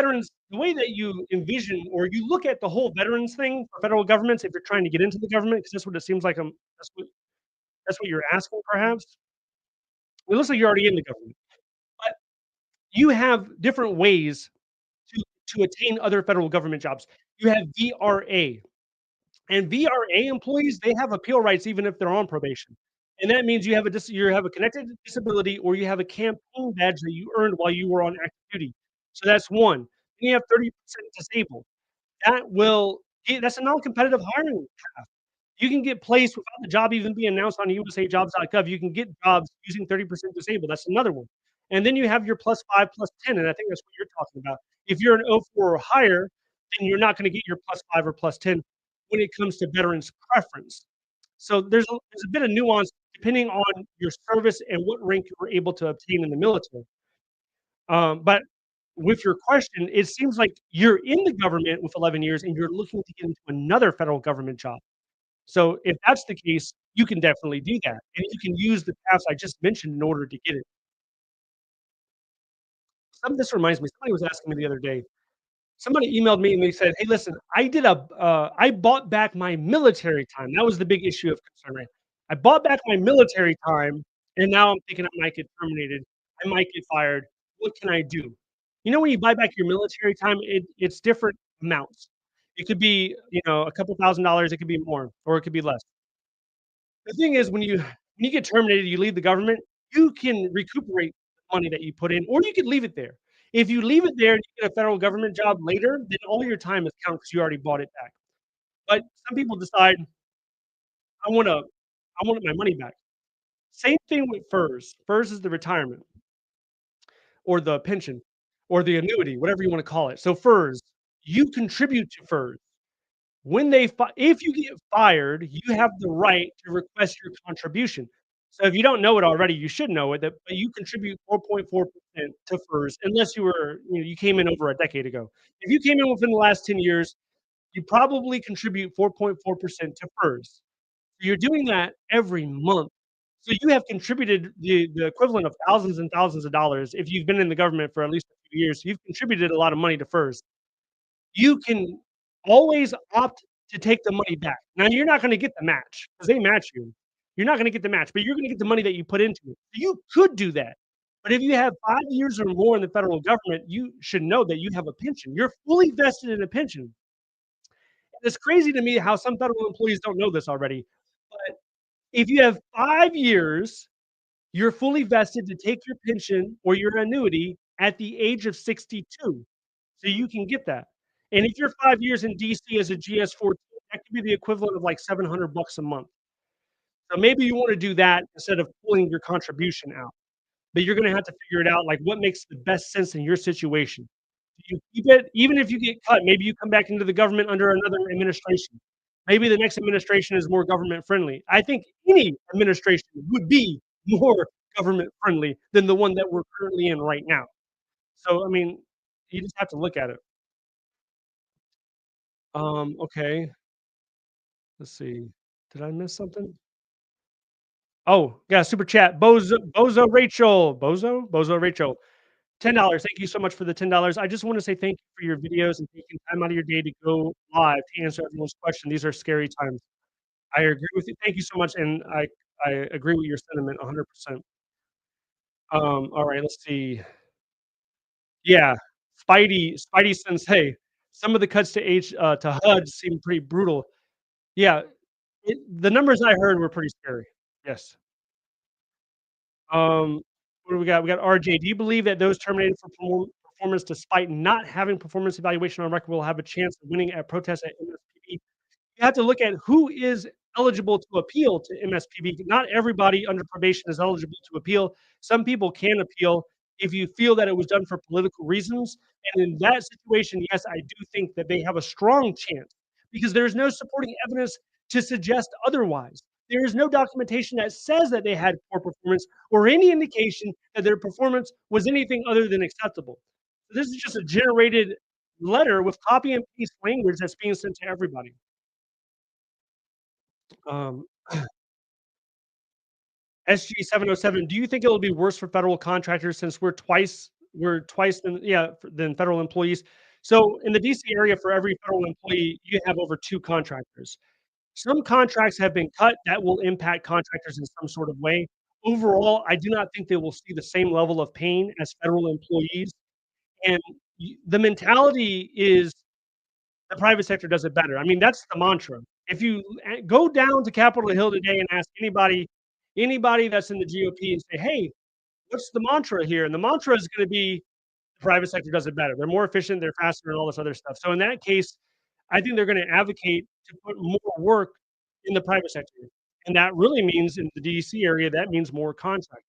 that you envision or you look at the whole veterans thing for federal governments, if you're trying to get into the government, because that's what it seems like, that's what you're asking perhaps. It looks like you're already in the government, but you have different ways to attain other federal government jobs. You have VRA, and VRA employees, they have appeal rights even if they're on probation, and that means you have a connected disability or you have a campaign badge that you earned while you were on active duty. So that's one. Then you have 30% disabled. That's a non-competitive hiring path. You can get placed without the job even being announced on USAJobs.gov. You can get jobs using 30% disabled. That's another one. And then you have your +5, +10, and I think that's what you're talking about. If you're an O 04 or higher, then you're not gonna get your +5 or +10 when it comes to veterans preference. So there's a bit of nuance depending on your service and what rank you were able to obtain in the military. But with your question, it seems like you're in the government with 11 years and you're looking to get into another federal government job. So if that's the case, you can definitely do that, and you can use the paths I just mentioned in order to get it. This reminds me, somebody was asking me the other day, somebody emailed me and they said, "Hey, listen, I bought back my military time." That was the big issue of concern, right? "I bought back my military time, and now I'm thinking I might get terminated. I might get fired. What can I do?" When you buy back your military time, it's different amounts. It could be, a couple $1,000, it could be more, or it could be less. The thing is, when you get terminated, you leave the government, you can recuperate the money that you put in, or you could leave it there. If you leave it there and you get a federal government job later, then all your time is counted because you already bought it back. But some people decide, I want my money back. Same thing with FERS. FERS is the retirement or the pension or the annuity, whatever you wanna call it. So FERS, you contribute to FERS. If you get fired, you have the right to request your contribution. So if you don't know it already, you should know it, but you contribute 4.4% to FERS unless you came in over a decade ago. If you came in within the last 10 years, you probably contribute 4.4% to FERS. You're doing that every month. So you have contributed the equivalent of thousands and thousands of dollars if you've been in the government for at least a few years. You've contributed a lot of money to FERS. You can always opt to take the money back. Now you're not gonna get the match because they match you. You're not gonna get the match, but you're gonna get the money that you put into it. You could do that. But if you have 5 years or more in the federal government, you should know that you have a pension. You're fully vested in a pension. It's crazy to me how some federal employees don't know this already. But if you have 5 years, you're fully vested to take your pension or your annuity at the age of 62. So you can get that. And if you're 5 years in DC as a GS-14, that could be the equivalent of like 700 bucks a month. So maybe you wanna do that instead of pulling your contribution out. But you're gonna have to figure it out, like, what makes the best sense in your situation. Do you keep it even if you get cut, maybe you come back into the government under another administration. Maybe the next administration is more government friendly. I think any administration would be more government friendly than the one that we're currently in right now. So, I mean, you just have to look at it. Okay, let's see. Did I miss something? Oh, yeah, super chat. Bozo Rachel. Bozo Rachel. $10. Thank you so much for the $10. I just wanna say thank you for your videos and taking time out of your day to go live to answer everyone's question. These are scary times. I agree with you. Thank you so much, and I agree with your sentiment 100%. Alright, let's see. Yeah, Spidey Sensei. Some of the cuts to HUD seem pretty brutal. Yeah, the numbers I heard were pretty scary. Yes. Um, what do we got? We got RJ. Do you believe that those terminated for performance despite not having performance evaluation on record will have a chance of winning at protests at MSPB? You have to look at who is eligible to appeal to MSPB. Not everybody under probation is eligible to appeal. Some people can appeal if you feel that it was done for political reasons. And in that situation, yes, I do think that they have a strong chance because there's no supporting evidence to suggest otherwise. There is no documentation that says that they had poor performance or any indication that their performance was anything other than acceptable. This is just a generated letter with copy and paste language that's being sent to everybody. Um, SG707, do you think it'll be worse for federal contractors since we're twice than federal employees? So in the DC area, for every federal employee, you have over 2 contractors. Some contracts have been cut that will impact contractors in some sort of way. Overall, I do not think they will see the same level of pain as federal employees, and the mentality is the private sector does it better. I mean, that's the mantra. If you go down to Capitol Hill today and ask anybody that's in the GOP and say, "Hey, what's the mantra here?" And the mantra is gonna be the private sector does it better. They're more efficient, they're faster, and all this other stuff. So in that case, I think they're gonna advocate to put more work in the private sector. And that really means in the DC area, that means more contracts.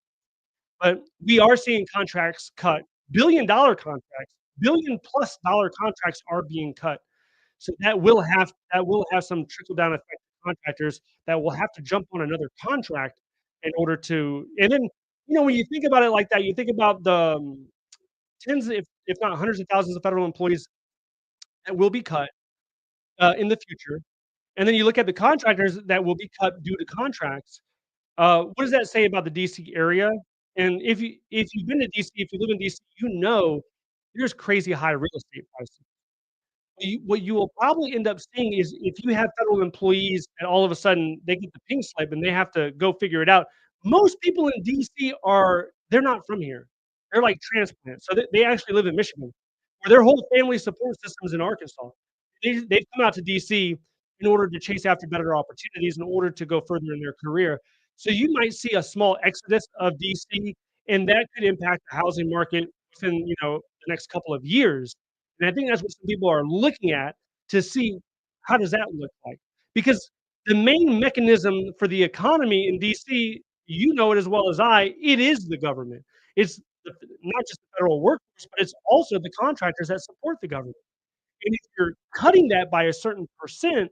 But we are seeing contracts cut, billion-dollar contracts, billion plus dollar contracts are being cut. So that will have some trickle down effect to contractors that will have to jump on another contract in order to and then, when you think about it like that, you think about the, tens if not hundreds of thousands of federal employees that will be cut, in the future, and then you look at the contractors that will be cut due to contracts. What does that say about the DC area? And if you've been to DC, if you live in DC, there's crazy high real estate prices. What you will probably end up seeing is if you have federal employees and all of a sudden they get the pink slip and they have to go figure it out, most people in DC they're not from here. They're like transplants. So they actually live in Michigan, or their whole family support system's in Arkansas. They've come out to DC in order to chase after better opportunities, in order to go further in their career. So you might see a small exodus of DC, and that could impact the housing market within, the next couple of years. And I think that's what some people are looking at to see how does that look like? Because the main mechanism for the economy in DC, you know it as well as I, it is the government. It's not just the federal workforce, but it's also the contractors that support the government. And if you're cutting that by a certain percent,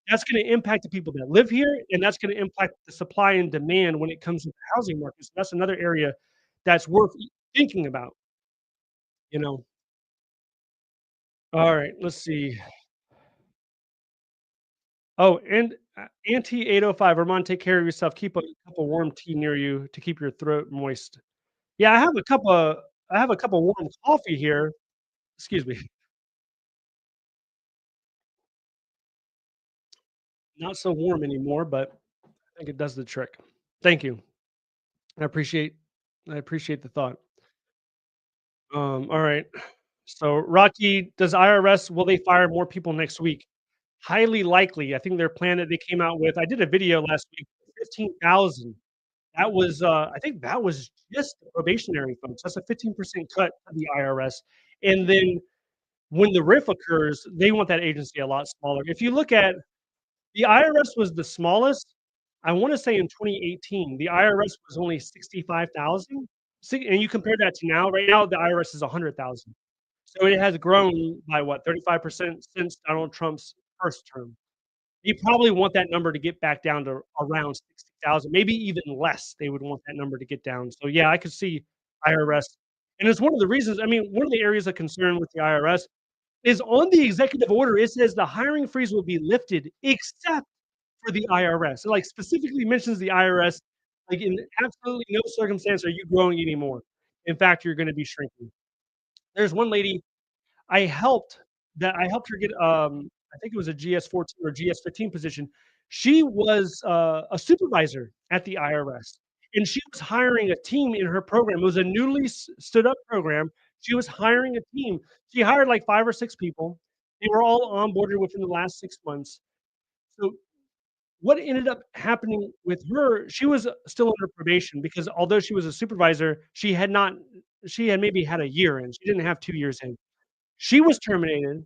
that's gonna impact the people that live here, and that's gonna impact the supply and demand when it comes to the housing market. So that's another area that's worth thinking about, you know? Alright, let's see. Oh, and anti-805, Vermont, take care of yourself. Keep a cup of warm tea near you to keep your throat moist. Yeah, I have a cup of warm coffee here. Excuse me. Not so warm anymore, but I think it does the trick. Thank you. I appreciate I appreciate the thought. All right. So, Rocky, does IRS will they fire more people next week? Highly likely. I think their plan that they came out with, I did a video last week, 15,000. That was, I think that was just the probationary folks. That's a 15% cut to the IRS. And then when the RIF occurs, they want that agency a lot smaller. If you look at the IRS was the smallest, I wanna say in 2018, the IRS was only 65,000. See, and you compare that to now, right now, the IRS is 100,000. So it has grown by what, 35% since Donald Trump's first term. You probably want that number to get back down to around 60,000, maybe even less, they would want that number to get down. So, yeah, I could see IRS, and it's one of the reasons, I mean, one of the areas of concern with the IRS is on the executive order, it says the hiring freeze will be lifted except for the IRS. It, like, specifically mentions the IRS, like, in absolutely no circumstance are you growing anymore. In fact, you're gonna be shrinking. There's one lady I helped her get, I think it was a GS-14 or GS-15 position. She was, a supervisor at the IRS, and she was hiring a team in her program. It was a newly stood up program. She was hiring a team. She hired, like, 5 or 6 people. They were all onboarded within the last 6 months. So, what ended up happening with her, she was, still under probation because although she was a supervisor, she had maybe had a year in. She didn't have 2 years in. She was terminated.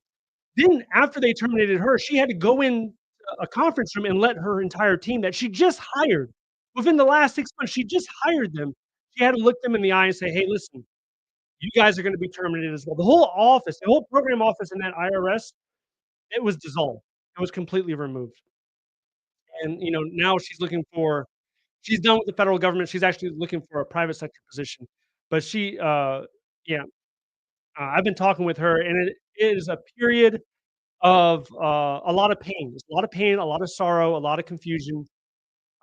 Then after they terminated her, she had to go in a conference room and let her entire team that she just hired, within the last 6 months, she just hired them. She had to look them in the eye and say, "Hey, listen, you guys are gonna be terminated as well." The whole office, the whole program office in that IRS, it was dissolved. It was completely removed. And, now she's done with the federal government, she's actually looking for a private sector position. But yeah, I've been talking with her, and it is a period of, a lot of pain. There's a lot of pain, a lot of sorrow, a lot of confusion.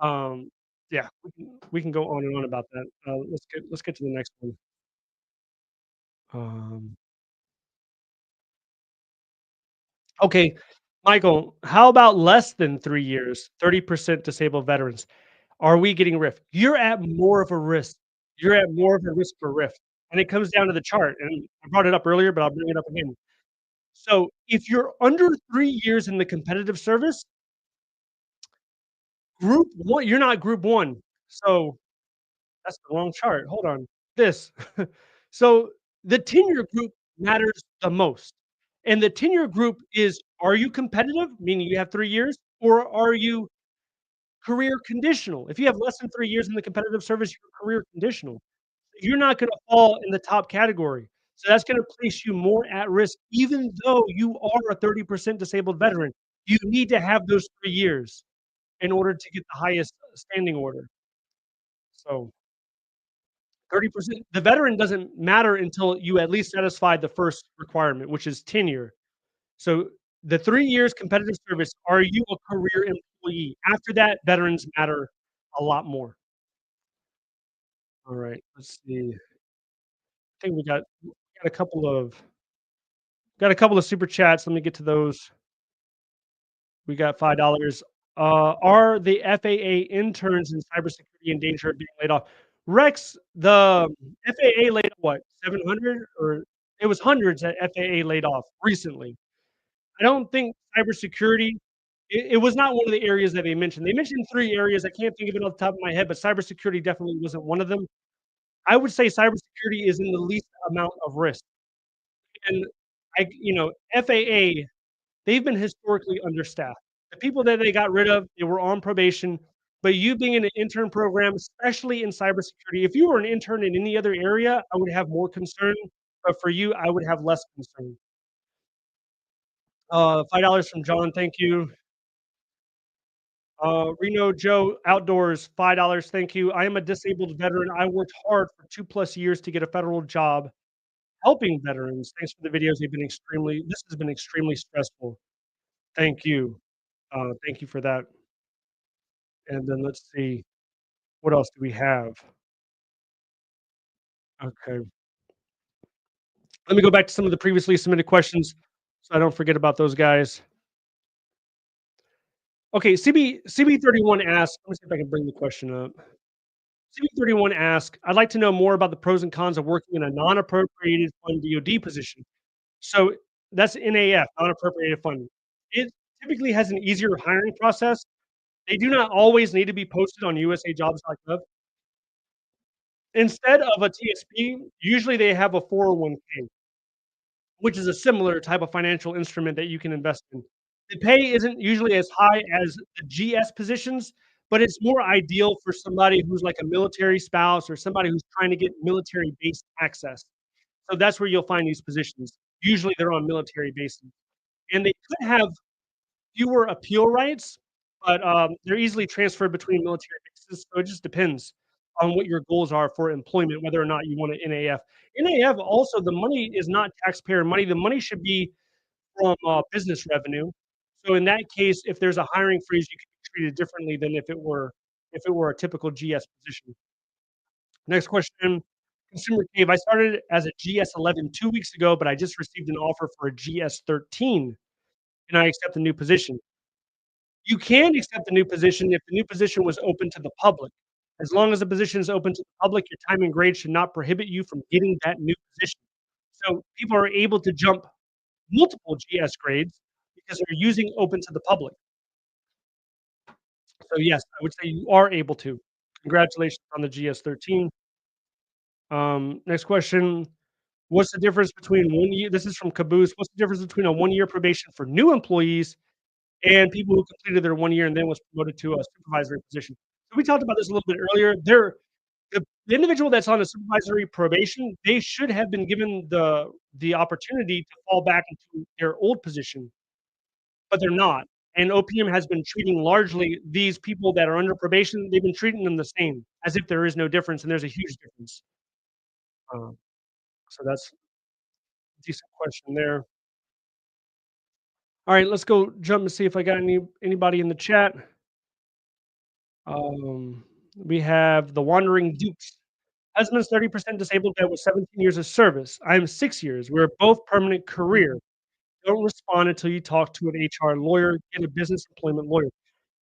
Um, yeah, we can go on and on about that. Let's get to the next one. Um, okay, Michael, how about less than 3 years, 30% disabled veterans? Are we getting RIF? You're at more of a risk. You're at more of a risk for RIF, and it comes down to the chart, and I brought it up earlier, but I'll bring it up again. So, if you're under 3 years in the competitive service, group 1 you're not group 1. So that's the wrong chart. Hold on. This. So the tenure group matters the most. And the tenure group is, are you competitive, meaning you have 3 years, or are you career conditional? If you have less than 3 years in the competitive service, you're career conditional. You're not gonna fall in the top category. So that's gonna place you more at risk even though you are a 30% disabled veteran. You need to have those 3 years in order to get the highest standing order. So 30%, the veteran doesn't matter until you at least satisfy the first requirement, which is tenure. So, the 3 years competitive service, are you a career employee? After that, veterans matter a lot more. Alright, let's see. I think we got a couple of super chats, let me get to those. We got $5. Are the FAA interns in cybersecurity in danger of being laid off? Rex, the FAA laid off what, 700, or it was hundreds that FAA laid off recently. I don't think cybersecurity, it was not one of the areas that they mentioned. They mentioned 3 areas, I can't think of it off the top of my head, but cybersecurity definitely wasn't one of them. I would say cybersecurity is in the least amount of risk. And FAA, they've been historically understaffed. The people that they got rid of, they were on probation, but you being in an intern program, especially in cybersecurity, if you were an intern in any other area, I would have more concern, but for you, I would have less concern. $5 from John, thank you. Reno Joe Outdoors, $5, thank you. I am a disabled veteran. I worked hard for 2 plus years to get a federal job helping veterans. Thanks for the videos. They've been extremely This has been extremely stressful. Thank you. Thank you for that. And then let's see, what else do we have? Okay. Let me go back to some of the previously submitted questions so I don't forget about those guys. Okay, CB31 asks, let me see if I can bring the question up. CB31 asks, I'd like to know more about the pros and cons of working in a non-appropriated fund DoD position. So that's NAF, non-appropriated fund. It typically has an easier hiring process. They do not always need to be posted on USAJobs.gov. Instead of a TSP, usually they have a 401k, which is a similar type of financial instrument that you can invest in. The pay isn't usually as high as the GS positions, but it's more ideal for somebody who's like a military spouse or somebody who's trying to get military-based access. So that's where you'll find these positions. Usually they're on military bases, and they could have fewer appeal rights, but, they're easily transferred between military bases, so it just depends on what your goals are for employment, whether or not you want an NAF. NAF also, the money is not taxpayer money, the money should be from, business revenue. So in that case, if there's a hiring freeze, you could be treated differently than if it were a typical GS position. Next question, Consumer Cave, I started as a GS 11 2 weeks ago, but I just received an offer for a GS 13. Can I accept the new position? You can accept the new position if the new position was open to the public. As long as the position is open to the public, your time and grade should not prohibit you from getting that new position. So people are able to jump multiple GS grades because they're using open to the public. So yes, I would say you are able to. Congratulations on the GS 13. Next question. What's the difference between 1 year? This is from Caboose. What's the difference between a 1 year probation for new employees and people who completed their 1 year and then was promoted to a supervisory position? So we talked about this a little bit earlier. The individual that's on a supervisory probation, they should have been given the opportunity to fall back into their old position, but they're not. And OPM has been treating largely these people that are under probation, they've been treating them the same, as if there is no difference, and there's a huge difference. Um, so that's a decent question there. All right, let's go jump and see if I got anybody in the chat. We have the Wandering Dukes. Husband's 30% disabled vet with 17 years of service. I am 6 years. We're both permanent career. Don't respond until you talk to an HR lawyer, get a business employment lawyer.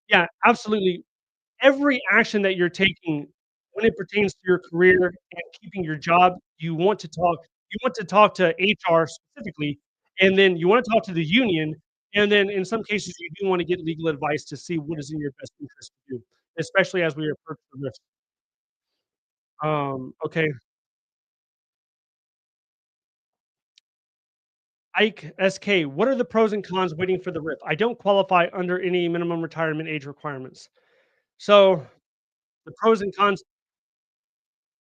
Yeah, absolutely. Every action that you're taking when it pertains to your career and keeping your job, you want to talk to HR specifically, and then you wanna talk to the union, and then in some cases, you do wanna get legal advice to see what is in your best interest to do, especially as we approach the risk. Okay. Ike SK, what are the pros and cons waiting for the RIF? I don't qualify under any minimum retirement age requirements. So, the pros and cons,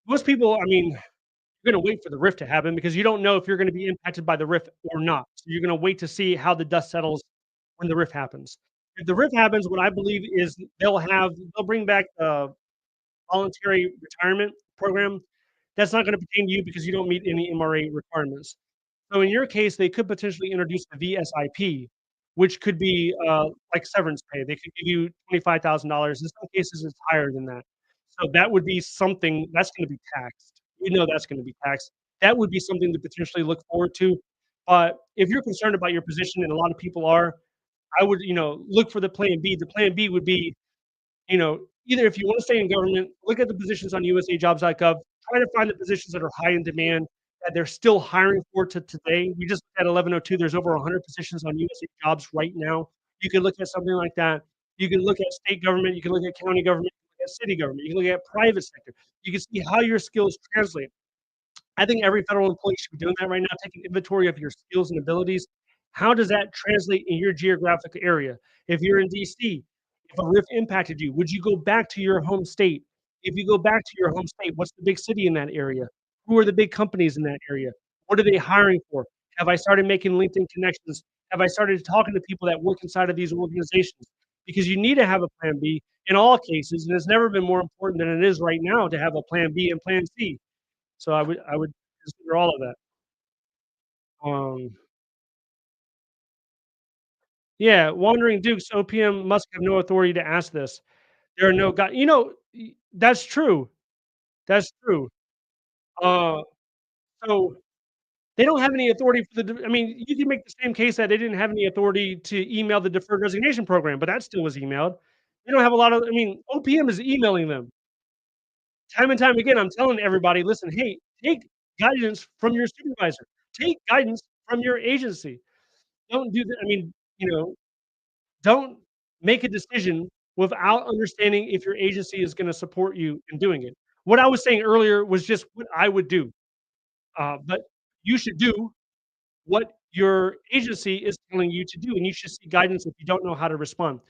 most people, I mean, you're gonna wait for the RIF to happen because you don't know if you're gonna be impacted by the RIF or not. So you're gonna wait to see how the dust settles when the RIF happens. If the RIF happens, what I believe is they'll bring back the voluntary retirement program. That's not gonna pertain to you because you don't meet any MRA requirements. So in your case, they could potentially introduce the VSIP, which could be, like severance pay. They could give you $25,000. In some cases, it's higher than that. So that would be something that's gonna be taxed. You know that's gonna be taxed. That would be something to potentially look forward to. But if you're concerned about your position, and a lot of people are, I would, look for the plan B. The plan B would be, either if you wanna stay in government, look at the positions on USAJobs.gov, try to find the positions that are high in demand, that they're still hiring for to today. We just at 1102, there's over 100 positions on USA Jobs right now. You can look at something like that. You can look at state government, you can look at county government, you can look at city government, you can look at private sector. You can see how your skills translate. I think every federal employee should be doing that right now, taking inventory of your skills and abilities. How does that translate in your geographic area? If you're in DC, if a RIF impacted you, would you go back to your home state? If you go back to your home state, what's the big city in that area? Who are the big companies in that area? What are they hiring for? Have I started making LinkedIn connections? Have I started talking to people that work inside of these organizations? Because you need to have a plan B in all cases, and it's never been more important than it is right now to have a plan B and plan C. So I would consider all of that. Um, Yeah, Wandering Dukes, OPM must have no authority to ask this. There are no that's true. That's true. Uh, so they don't have any authority for I mean, you can make the same case that they didn't have any authority to email the deferred resignation program, but that still was emailed. They don't have a lot of I mean, OPM is emailing them. Time and time again, I'm telling everybody, "Listen, hey, take guidance from your supervisor. Take guidance from your agency. Don't do that." I mean, you know, don't make a decision without understanding if your agency is gonna support you in doing it. What I was saying earlier was just what I would do, but you should do what your agency is telling you to do, and you should seek guidance if you don't know how to respond.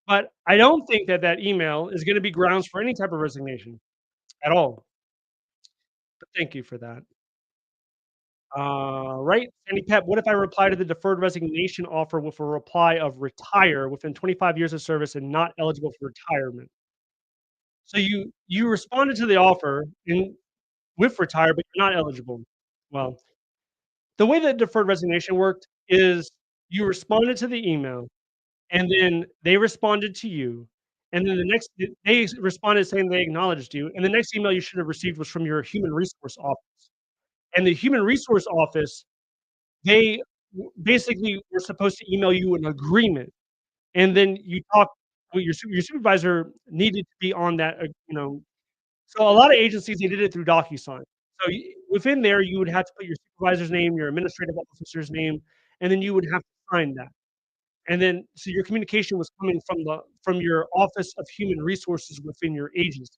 But I don't think that that email is gonna be grounds for any type of resignation at all. But thank you for that. Right, Sandy Pep, what if I reply to the deferred resignation offer with a reply of retire within 25 years of service and not eligible for retirement? So you responded to the offer in with retire, but you're not eligible. Well, the way that deferred resignation worked is you responded to the email, and then they responded to you, and then they responded saying they acknowledged you, and the next email you should have received was from your human resource office. And the human resource office, they basically were supposed to email you an agreement, and then you talk well, your supervisor needed to be on that, so a lot of agencies, they did it through DocuSign. So within there, you would have to put your supervisor's name, your administrative officer's name, and then you would have to sign that. And then so your communication was coming from your Office of Human Resources within your agency.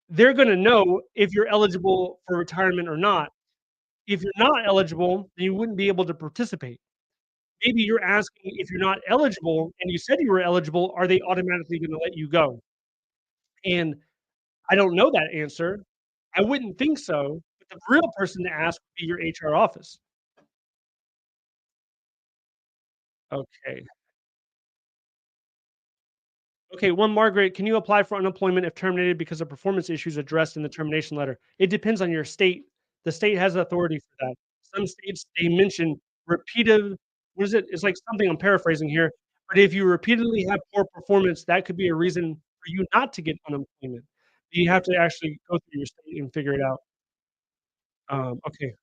They're gonna know if you're eligible for retirement or not. If you're not eligible, then you wouldn't be able to participate. Maybe you're asking if you're not eligible and you said you were eligible, are they automatically gonna let you go? And I don't know that answer. I wouldn't think so, but the real person to ask would be your HR office. Okay. Okay, one Margaret, can you apply for unemployment if terminated because of performance issues addressed in the termination letter? It depends on your state. The state has authority for that. Some states, they mention repeated what is it? It's like something I'm paraphrasing here, but if you repeatedly have poor performance, that could be a reason for you not to get unemployment. You have to actually go through your state and figure it out. Okay,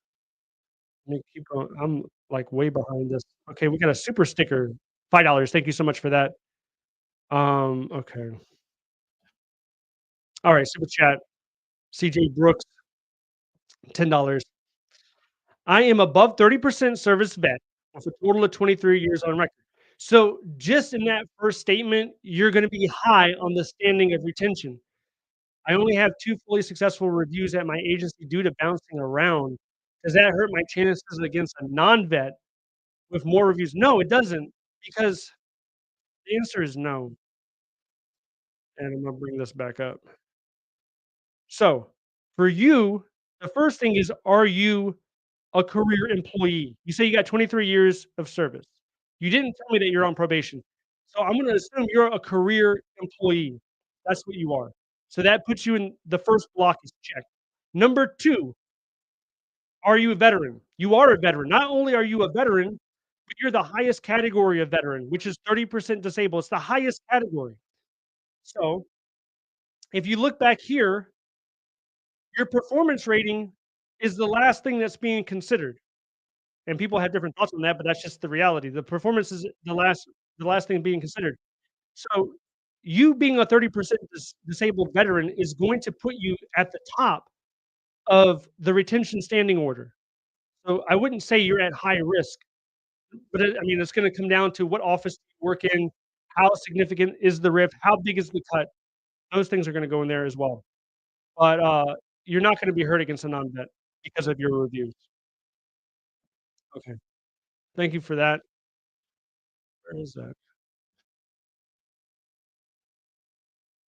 let me keep going. I'm, like, way behind this. Okay, we got a super sticker, $5. Thank you so much for that. Okay. Alright, super chat. CJ Brooks, $10. I am above 30% service vet with a total of 23 years on record. So, just in that first statement, you're gonna be high on the standing of retention. I only have 2 fully successful reviews at my agency due to bouncing around. Does that hurt my chances against a non-vet with more reviews? No, it doesn't, because the answer is no, and I'm gonna bring this back up. So, for you, the first thing is, are you a career employee? You say you got 23 years of service. You didn't tell me that you're on probation. So I'm gonna assume you're a career employee. That's what you are. So that puts you in the first block is checked. Number 2, are you a veteran? You are a veteran. Not only are you a veteran, but you're the highest category of veteran, which is 30% disabled. It's the highest category. So if you look back here, your performance rating is the last thing that's being considered. And people have different thoughts on that, but that's just the reality. The performance is the last thing being considered. So, you being a 30% disabled veteran is going to put you at the top of the retention standing order. So, I wouldn't say you're at high risk, but I mean, it's gonna come down to what office do you work in, how significant is the RIF, how big is the cut? Those things are gonna go in there as well. But, you're not gonna be hurt against a non-vet because of your reviews. Okay. Thank you for that. Where is that?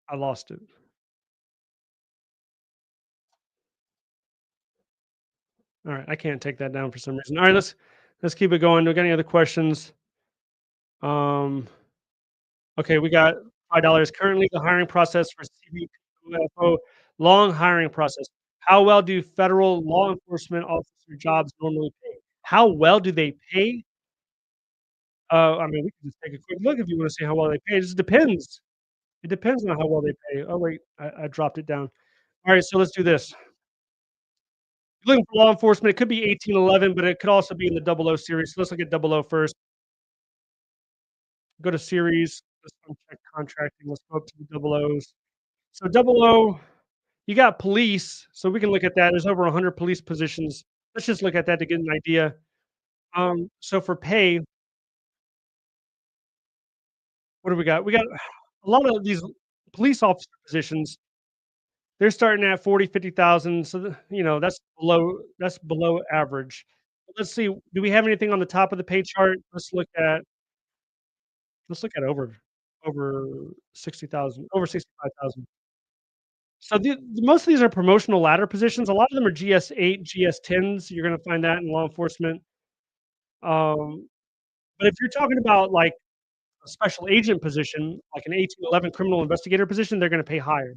I lost it. All right, I can't take that down for some reason. All right, let's keep it going. Do we got any other questions? Um, okay, we got $5. Currently, the hiring process for CBPFO, long hiring process. How well do federal law enforcement officer jobs normally pay? How well do they pay? I mean, we can just take a quick look if you wanna see how well they pay. It just depends. It depends on how well they pay. Oh, wait, I dropped it down. Alright, so let's do this. You're looking for law enforcement, it could be 1811, but it could also be in the double O series. So let's look at double O first. Go to series, let's uncheck contracting, let's go up to the double O's. So double O, you got police, so we can look at that. There's over 100 police positions. Let's just look at that to get an idea. So for pay, what do we got? We got a lot of these police officer positions, they're starting at 40, 50,000. So, that's below average. Let's see, do we have anything on the top of the pay chart? Let's look at over 60,000, over 65,000. So most of these are promotional ladder positions. A lot of them are GS8, GS10s. You're gonna find that in law enforcement. Um, but if you're talking about, like, a special agent position, like an 1811 criminal investigator position, they're gonna pay higher.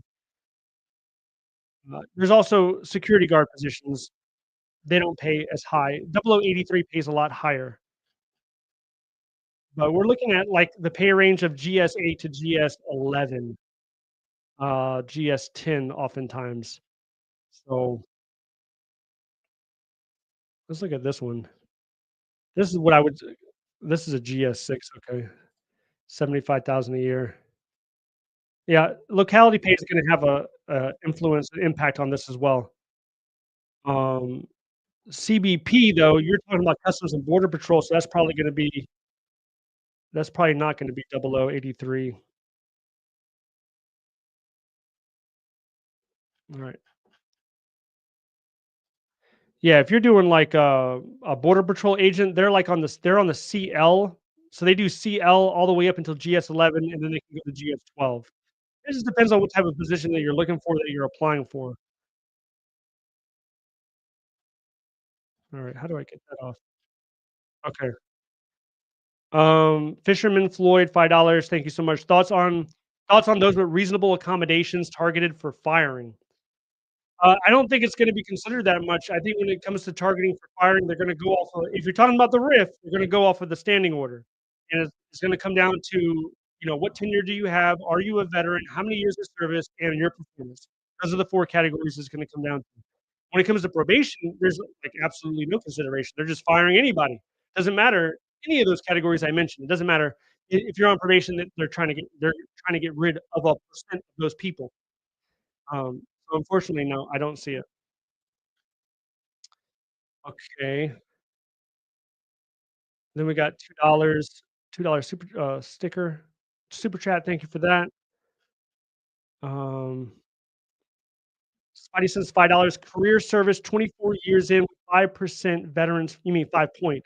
There's also security guard positions. They don't pay as high. 0083 pays a lot higher. But we're looking at, like, the pay range of GS8 to GS11, GS10 oftentimes. So, let's look at this one. This is what I would this is a GS6, okay. 75,000 a year. Yeah, locality pay is gonna have a influence, an impact on this as well. Um, CBP though, you're talking about Customs and Border Patrol, so that's probably not gonna be 0083. Alright. Yeah, if you're doing like a border patrol agent, they're on the CL, so they do CL all the way up until GS11, and then they can go to GS12. It just depends on what type of position that you're looking for, that you're applying for. Alright, how do I get that off? Okay. Fisherman Floyd, $5. Thank you so much. Thoughts on those with reasonable accommodations targeted for firing? I don't think it's gonna be considered that much. I think when it comes to targeting for firing, they're gonna go off of, if you're talking about the RIF, they're gonna go off of the standing order. And it's gonna come down to, what tenure do you have? Are you a veteran? How many years of service? And your performance. Those are the 4 categories it's gonna come down to. When it comes to probation, there's, like, absolutely no consideration. They're just firing anybody. Doesn't matter any of those categories I mentioned. It doesn't matter if you're on probation, that they're trying to get rid of a percent of those people. So unfortunately, no, I don't see it. Okay. Then we got $2 super chat. Thank you for that. Um, Spidey says $5 career service, 24 years in, 5% veterans. You mean 5 point?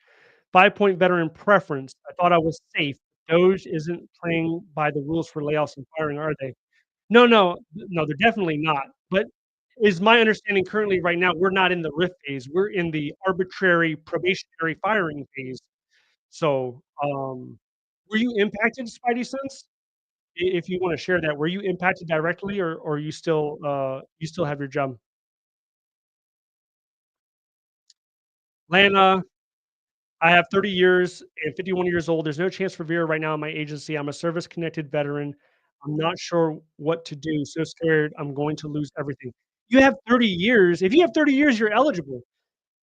5 point veteran preference. I thought I was safe. Doge isn't playing by the rules for layoffs and firing, are they? No, no, no, they're definitely not. But is my understanding currently right now, we're not in the RIF phase. We're in the arbitrary probationary firing phase. So, were you impacted, Spidey sense? If you wanna share that, were you impacted directly, or you still have your job? Lana, I have 30 years and 51 years old. There's no chance for VERA right now in my agency. I'm a service-connected veteran. I'm not sure what to do. So scared I'm going to lose everything. You have 30 years. If you have 30 years, you're eligible.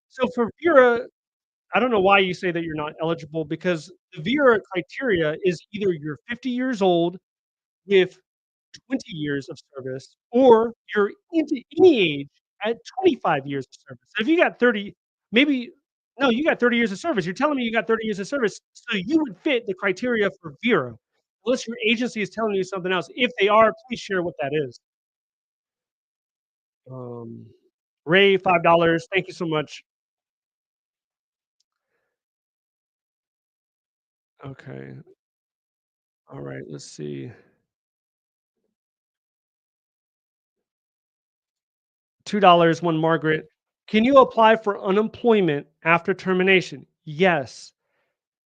So for VERA, I don't know why you say that you're not eligible, because the VERA criteria is either you're 50 years old with 20 years of service, or you're into any age at 25 years of service. So if you got 30, maybe no, you got 30 years of service. You're telling me you got 30 years of service, so you would fit the criteria for VERA, unless your agency is telling you something else. If they are, please share what that is. Um, Ray, $5. Thank you so much. Okay. All right. Let's see. $2. One Margaret. Can you apply for unemployment after termination? Yes.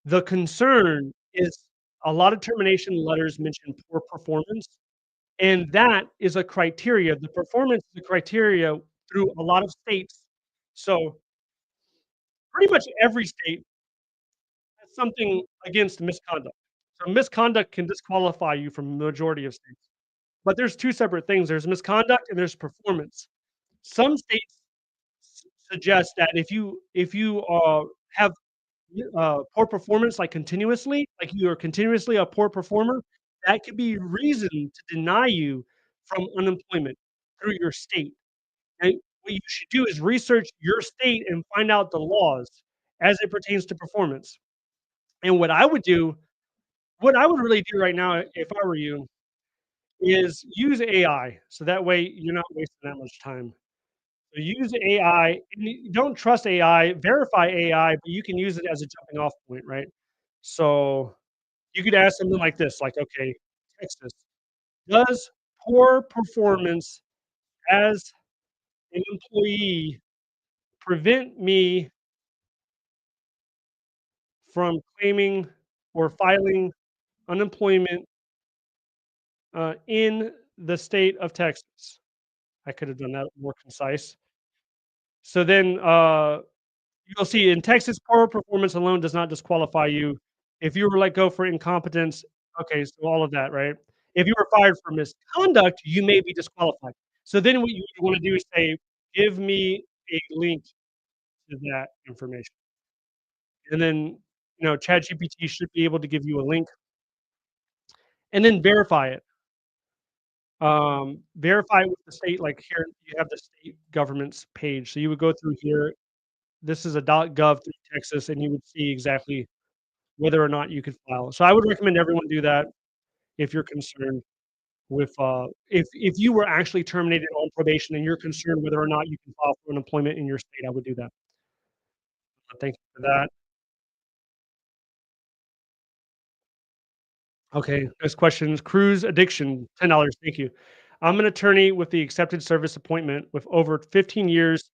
The concern is a lot of termination letters mention poor performance, and that is a criteria. The performance is a criteria through a lot of states. So, pretty much every state has something against misconduct. So misconduct can disqualify you from the majority of states. But there's 2 separate things. There's misconduct and there's performance. Some states suggest that if you have poor performance, like continuously, like you are continuously a poor performer, that could be reason to deny you from unemployment through your state. And what you should do is research your state and find out the laws as it pertains to performance. And what I would really do right now if I were you is use AI, so that way you're not wasting that much time. So use AI, and you don't trust AI, verify AI, but you can use it as a jumping off point, right? So you could ask something like this, like, "Okay, Texas, does poor performance as an employee prevent me from claiming or filing unemployment, in the state of Texas?" I could have done that more concise. So then, you'll see in Texas, poor performance alone does not disqualify you. If you were let go for incompetence, okay, so all of that, right? If you were fired for misconduct, you may be disqualified. So then what you wanna do is say, "Give me a link to that information." And then, ChatGPT should be able to give you a link, and then verify it. Verify with the state, like here, you have the state government's page. So you would go through here. This is a .gov through Texas, and you would see exactly whether or not you could file. So I would recommend everyone do that if you're concerned with, if you were actually terminated on probation and you're concerned whether or not you can file for unemployment in your state, I would do that. Thank you for that. Okay, next question is cruise addiction, $10. Thank you. I'm an attorney with the accepted service appointment with over 15 years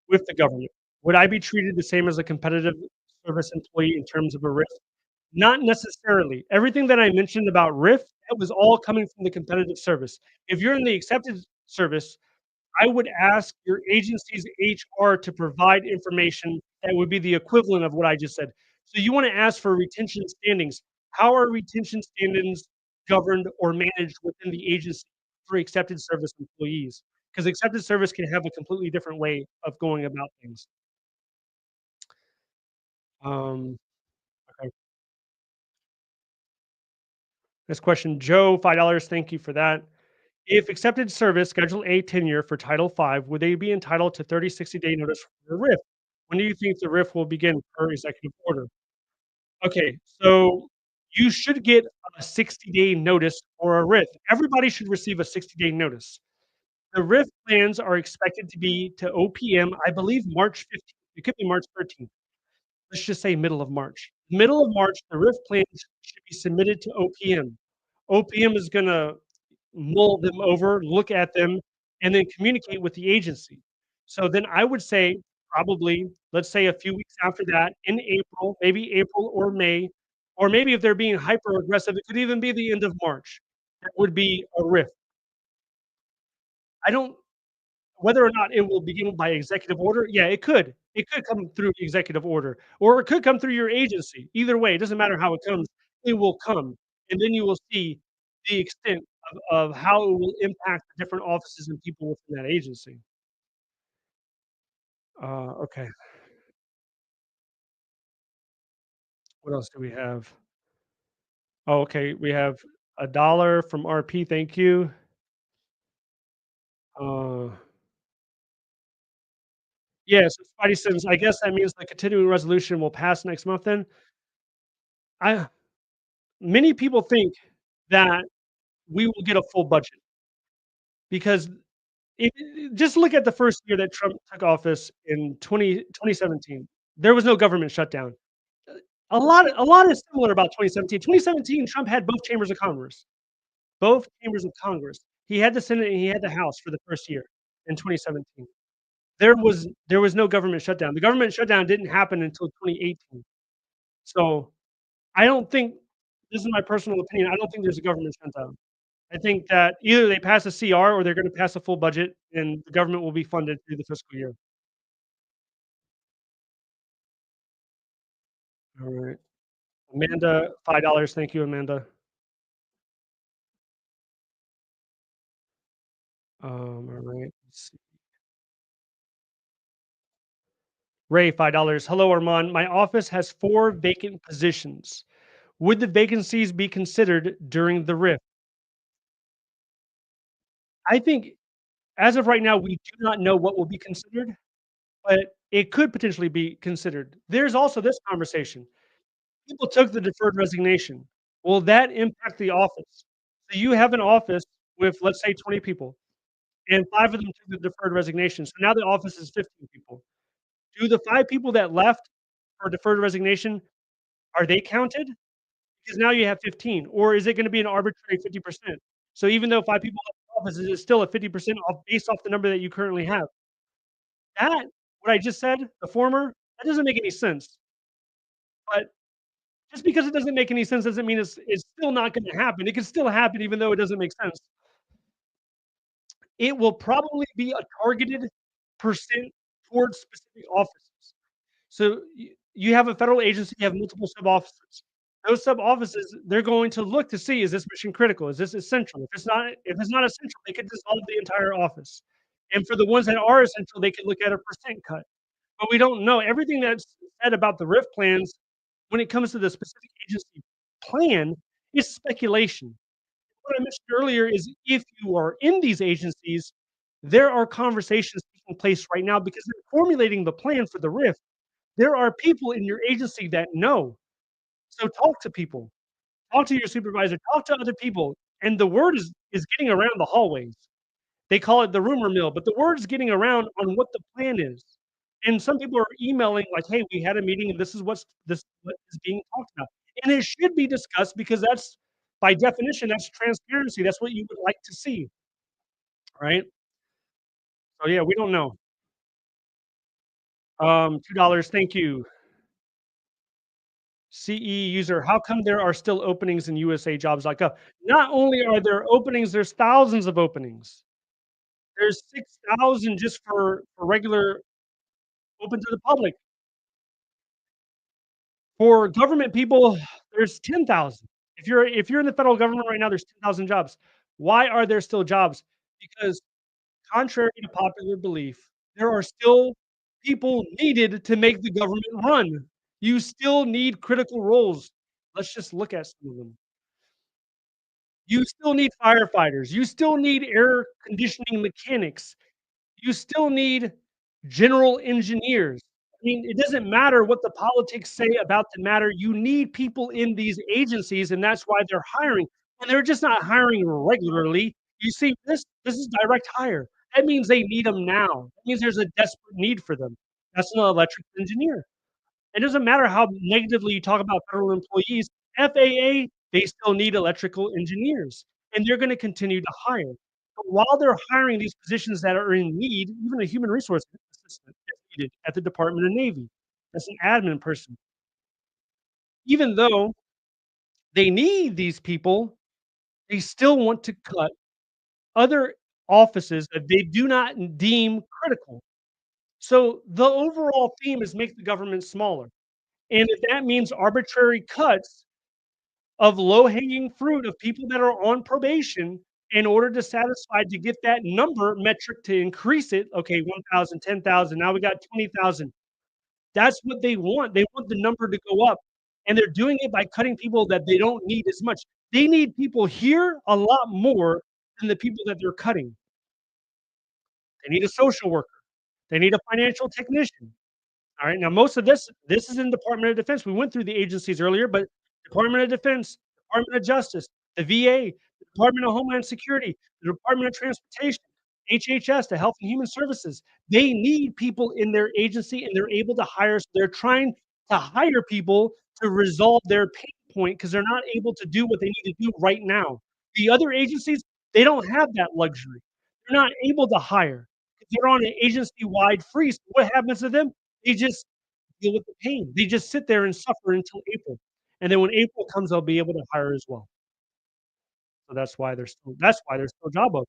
with the government. Would I be treated the same as a competitive service employee in terms of a risk? Not necessarily. Everything that I mentioned about RIF, that was all coming from the competitive service. If you're in the accepted service, I would ask your agency's HR to provide information that would be the equivalent of what I just said. So you wanna ask for retention standings. How are retention standings governed or managed within the agency for accepted service employees? Because accepted service can have a completely different way of going about things. Um, okay. Next question, Joe, $5. Thank you for that. If accepted service Schedule A tenure for Title V, would they be entitled to 30, 60-day notice for a RIF? When do you think the RIF will begin per executive order? Okay, so you should get a 60-day notice for a RIF. Everybody should receive a 60-day notice. The RIF plans are expected to be to OPM, I believe March 15th. It could be March 13th. Let's just say middle of March. Middle of March, the RIF plans should be submitted to OPM. OPM is gonna mull them over, look at them, and then communicate with the agency. So then I would say probably, let's say a few weeks after that, in April, maybe April or May, or maybe if they're being hyper aggressive, it could even be the end of March. That would be a RIF. I don't Whether or not it will begin by executive order, yeah, it could. It could come through executive order, or it could come through your agency. Either way, it doesn't matter how it comes, it will come, and then you will see the extent of how it will impact the different offices and people within that agency. Okay, what else do we have? Oh, okay, we have a dollar from RP, thank you. Uh, yeah, so Spidey says, "I guess that means the continuing resolution will pass next month then?" I Many people think that we will get a full budget because just look at the first year that Trump took office in 2017. There was no government shutdown. A lot is similar about 2017. 2017, Trump had both chambers of Congress. Both chambers of Congress. He had the Senate and he had the House for the first year in 2017. There was no government shutdown. The government shutdown didn't happen until 2018. So, I don't think this is my personal opinion, I don't think there's a government shutdown. I think that either they pass a CR or they're gonna pass a full budget and the government will be funded through the fiscal year. Alright. Amanda, $5. Thank you, Amanda. All right. Let's see. Ray, $5. Hello, Armand. My office has 4 vacant positions. Would the vacancies be considered during the RIF? I think as of right now, we do not know what will be considered, but it could potentially be considered. There's also this conversation. People took the deferred resignation. Will that impact the office? So you have an office with, let's say, 20 people, and 5 of them took the deferred resignation. So now the office is 15 people. Do the 5 people that left for deferred resignation, are they counted? Because now you have 15, or is it gonna be an arbitrary 50%? So even though 5 people left the office, is it still a 50% off based off the number that you currently have? That what I just said, the former, that doesn't make any sense. But just because it doesn't make any sense doesn't mean it's still not gonna happen. It can still happen even though it doesn't make sense. It will probably be a targeted percent towards specific offices. So you have a federal agency, you have multiple sub offices. Those sub offices, they're going to look to see, is this mission critical? Is this essential? If it's not essential, they could dissolve the entire office. And for the ones that are essential, they could look at a percent cut. But we don't know. Everything that's said about the RIF plans when it comes to the specific agency plan is speculation. What I mentioned earlier is if you are in these agencies, there are conversations taking place right now because they're formulating the plan for the RIF. There are people in your agency that know. So talk to people, talk to your supervisor, talk to other people, and the word is getting around the hallways. They call it the rumor mill, but the word is getting around on what the plan is. And some people are emailing like, "Hey, we had a meeting and this is what is being talked about." And it should be discussed because that's by definition, that's transparency. That's what you would like to see, right? So yeah, we don't know. $2, thank you. CE user, how come there are still openings in USAJobs.gov? Not only are there openings, there's thousands of openings. There's 6,000 just for regular open to the public. For government people, there's 10,000. If you're in the federal government right now, there's 10,000 jobs. Why are there still jobs? Because contrary to popular belief, there are still people needed to make the government run. You still need critical roles. Let's just look at some of them. You still need firefighters. You still need air conditioning mechanics. You still need general engineers. I mean, it doesn't matter what the politics say about the matter. You need people in these agencies, and that's why they're hiring. And they're just not hiring regularly. You see, this is direct hire. That means they need them now. That means there's a desperate need for them. That's an electrical engineer. It doesn't matter how negatively you talk about federal employees, FAA, they still need electrical engineers, and they're gonna continue to hire. But while they're hiring these positions that are in need, even a human resource assistant is needed at the Department of Navy. That's an admin person. Even though they need these people, they still want to cut other offices that they do not deem critical. So the overall theme is make the government smaller. And if that means arbitrary cuts of low-hanging fruit of people that are on probation in order to satisfy to get that number metric to increase it, okay, 1,000, 10,000. Now we got 20,000. That's what they want. They want the number to go up, and they're doing it by cutting people that they don't need as much. They need people here a lot more than the people that they're cutting. They need a social worker. They need a financial technician. All right. Now, most of this is in Department of Defense. We went through the agencies earlier, but Department of Defense, Department of Justice, the VA, the Department of Homeland Security, the Department of Transportation, HHS, the Health and Human Services. They need people in their agency, and they're able to hire. So they're trying to hire people to resolve their pain point because they're not able to do what they need to do right now. The other agencies, they don't have that luxury. They're not able to hire. They're on an agency-wide freeze. What happens to them? They just deal with the pain. They just sit there and suffer until April, and then when April comes, they'll be able to hire as well. So that's why there's still job openings.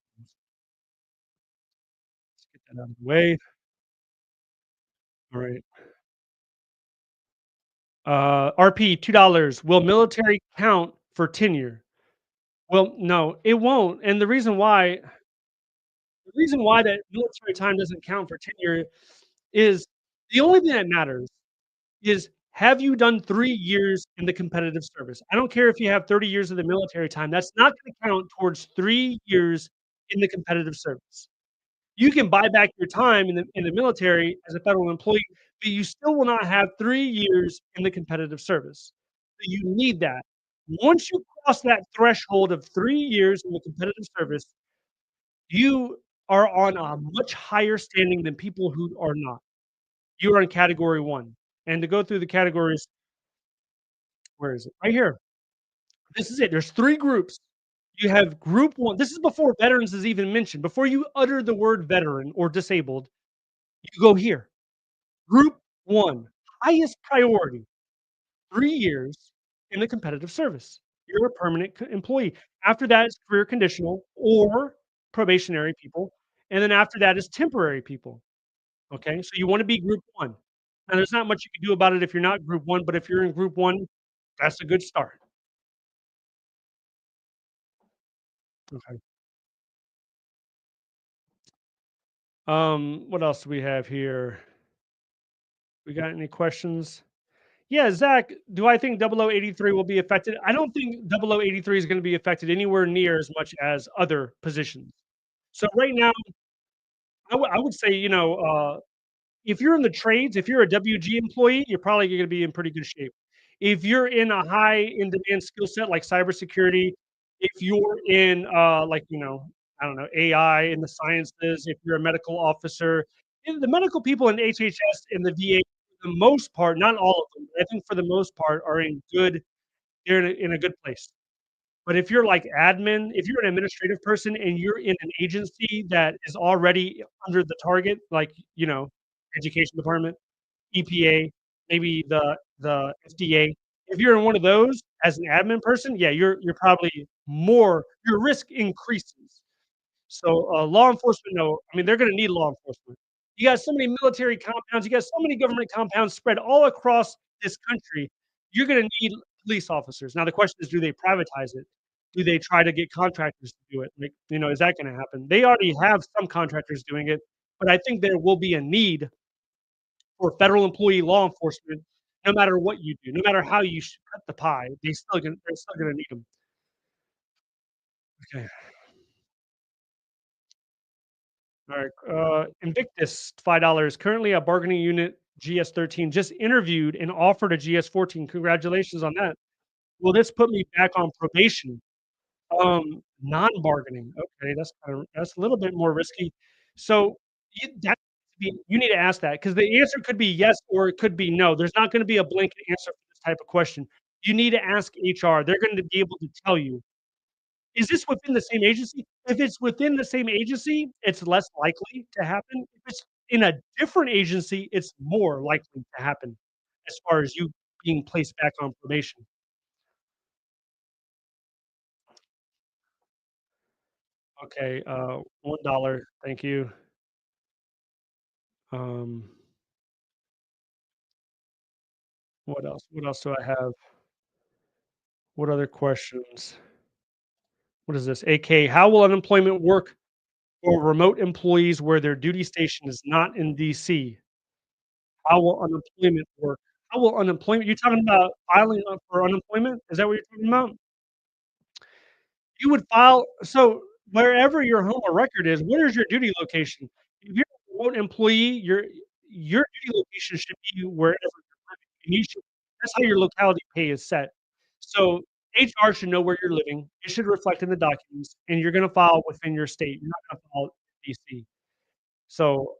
Let's get that out of the way. All right. RP $2. Will military count for tenure? Well, no, it won't. And the reason why that military time doesn't count for tenure is the only thing that matters is, have you done 3 years in the competitive service? I don't care if you have 30 years of the military time, that's not gonna count towards 3 years in the competitive service. You can buy back your time in the military as a federal employee, but you still will not have 3 years in the competitive service. So you need that. Once you cross that threshold of 3 years in the competitive service, you are on a much higher standing than people who are not. You are in category 1. And to go through the categories, where is it? Right here. This is it. There's 3 groups. You have group 1. This is before veterans is even mentioned. Before you utter the word veteran or disabled, you go here. Group 1, highest priority, 3 years in the competitive service. You're a permanent employee. After that is career conditional or probationary people, and then after that is temporary people. Okay, so you wanna be group 1. Now there's not much you can do about it if you're not group 1, but if you're in group 1, that's a good start. Okay. What else do we have here? We got any questions? Yeah, Zach, do I think 0083 will be affected? I don't think 0083 is gonna be affected anywhere near as much as other positions. So right now, I would say, if you're in the trades, if you're a WG employee, you're probably gonna be in pretty good shape. If you're in a high in demand skill set like cybersecurity, if you're in, I don't know, AI in the sciences, if you're a medical officer, and the medical people in HHS and the VA, for the most part, not all of them, but I think for the most part are in good they're in a good place. But if you're like admin, if you're an administrative person and you're in an agency that is already under the target, like, education department, EPA, maybe the FDA, if you're in one of those as an admin person, yeah, you're probably more your risk increases. So, law enforcement, no, I mean, they're gonna need law enforcement. You got so many military compounds, you got so many government compounds spread all across this country, you're gonna need police officers. Now the question is, do they privatize it? Do they try to get contractors to do it? Like, is that gonna happen? They already have some contractors doing it, but I think there will be a need for federal employee law enforcement no matter what you do, no matter how you cut the pie, they're still gonna need them. Okay. Alright, Invictus, $5. Currently a bargaining unit GS-13, just interviewed and offered a GS-14. Congratulations on that. Will this put me back on probation? Non-bargaining. Okay, that's a little bit more risky. So, you need to ask that because the answer could be yes or it could be no. There's not gonna be a blanket answer for this type of question. You need to ask HR. They're gonna be able to tell you. Is this within the same agency? If it's within the same agency, it's less likely to happen. If it's in a different agency, it's more likely to happen as far as you being placed back on probation. Okay, $1, thank you. Um, what else? What else do I have? What other questions? What is this? AK, how will unemployment work for remote employees where their duty station is not in DC? How will unemployment work? How will unemployment you talking about filing up for unemployment? Is that what you're talking about? You would file so wherever your home or record is, where is your duty location? If you're a remote employee, your duty location should be wherever you're living, and you should that's how your locality pay is set. So, HR should know where you're living, it should reflect in the documents, and you're gonna file within your state, you're not gonna file in DC. So,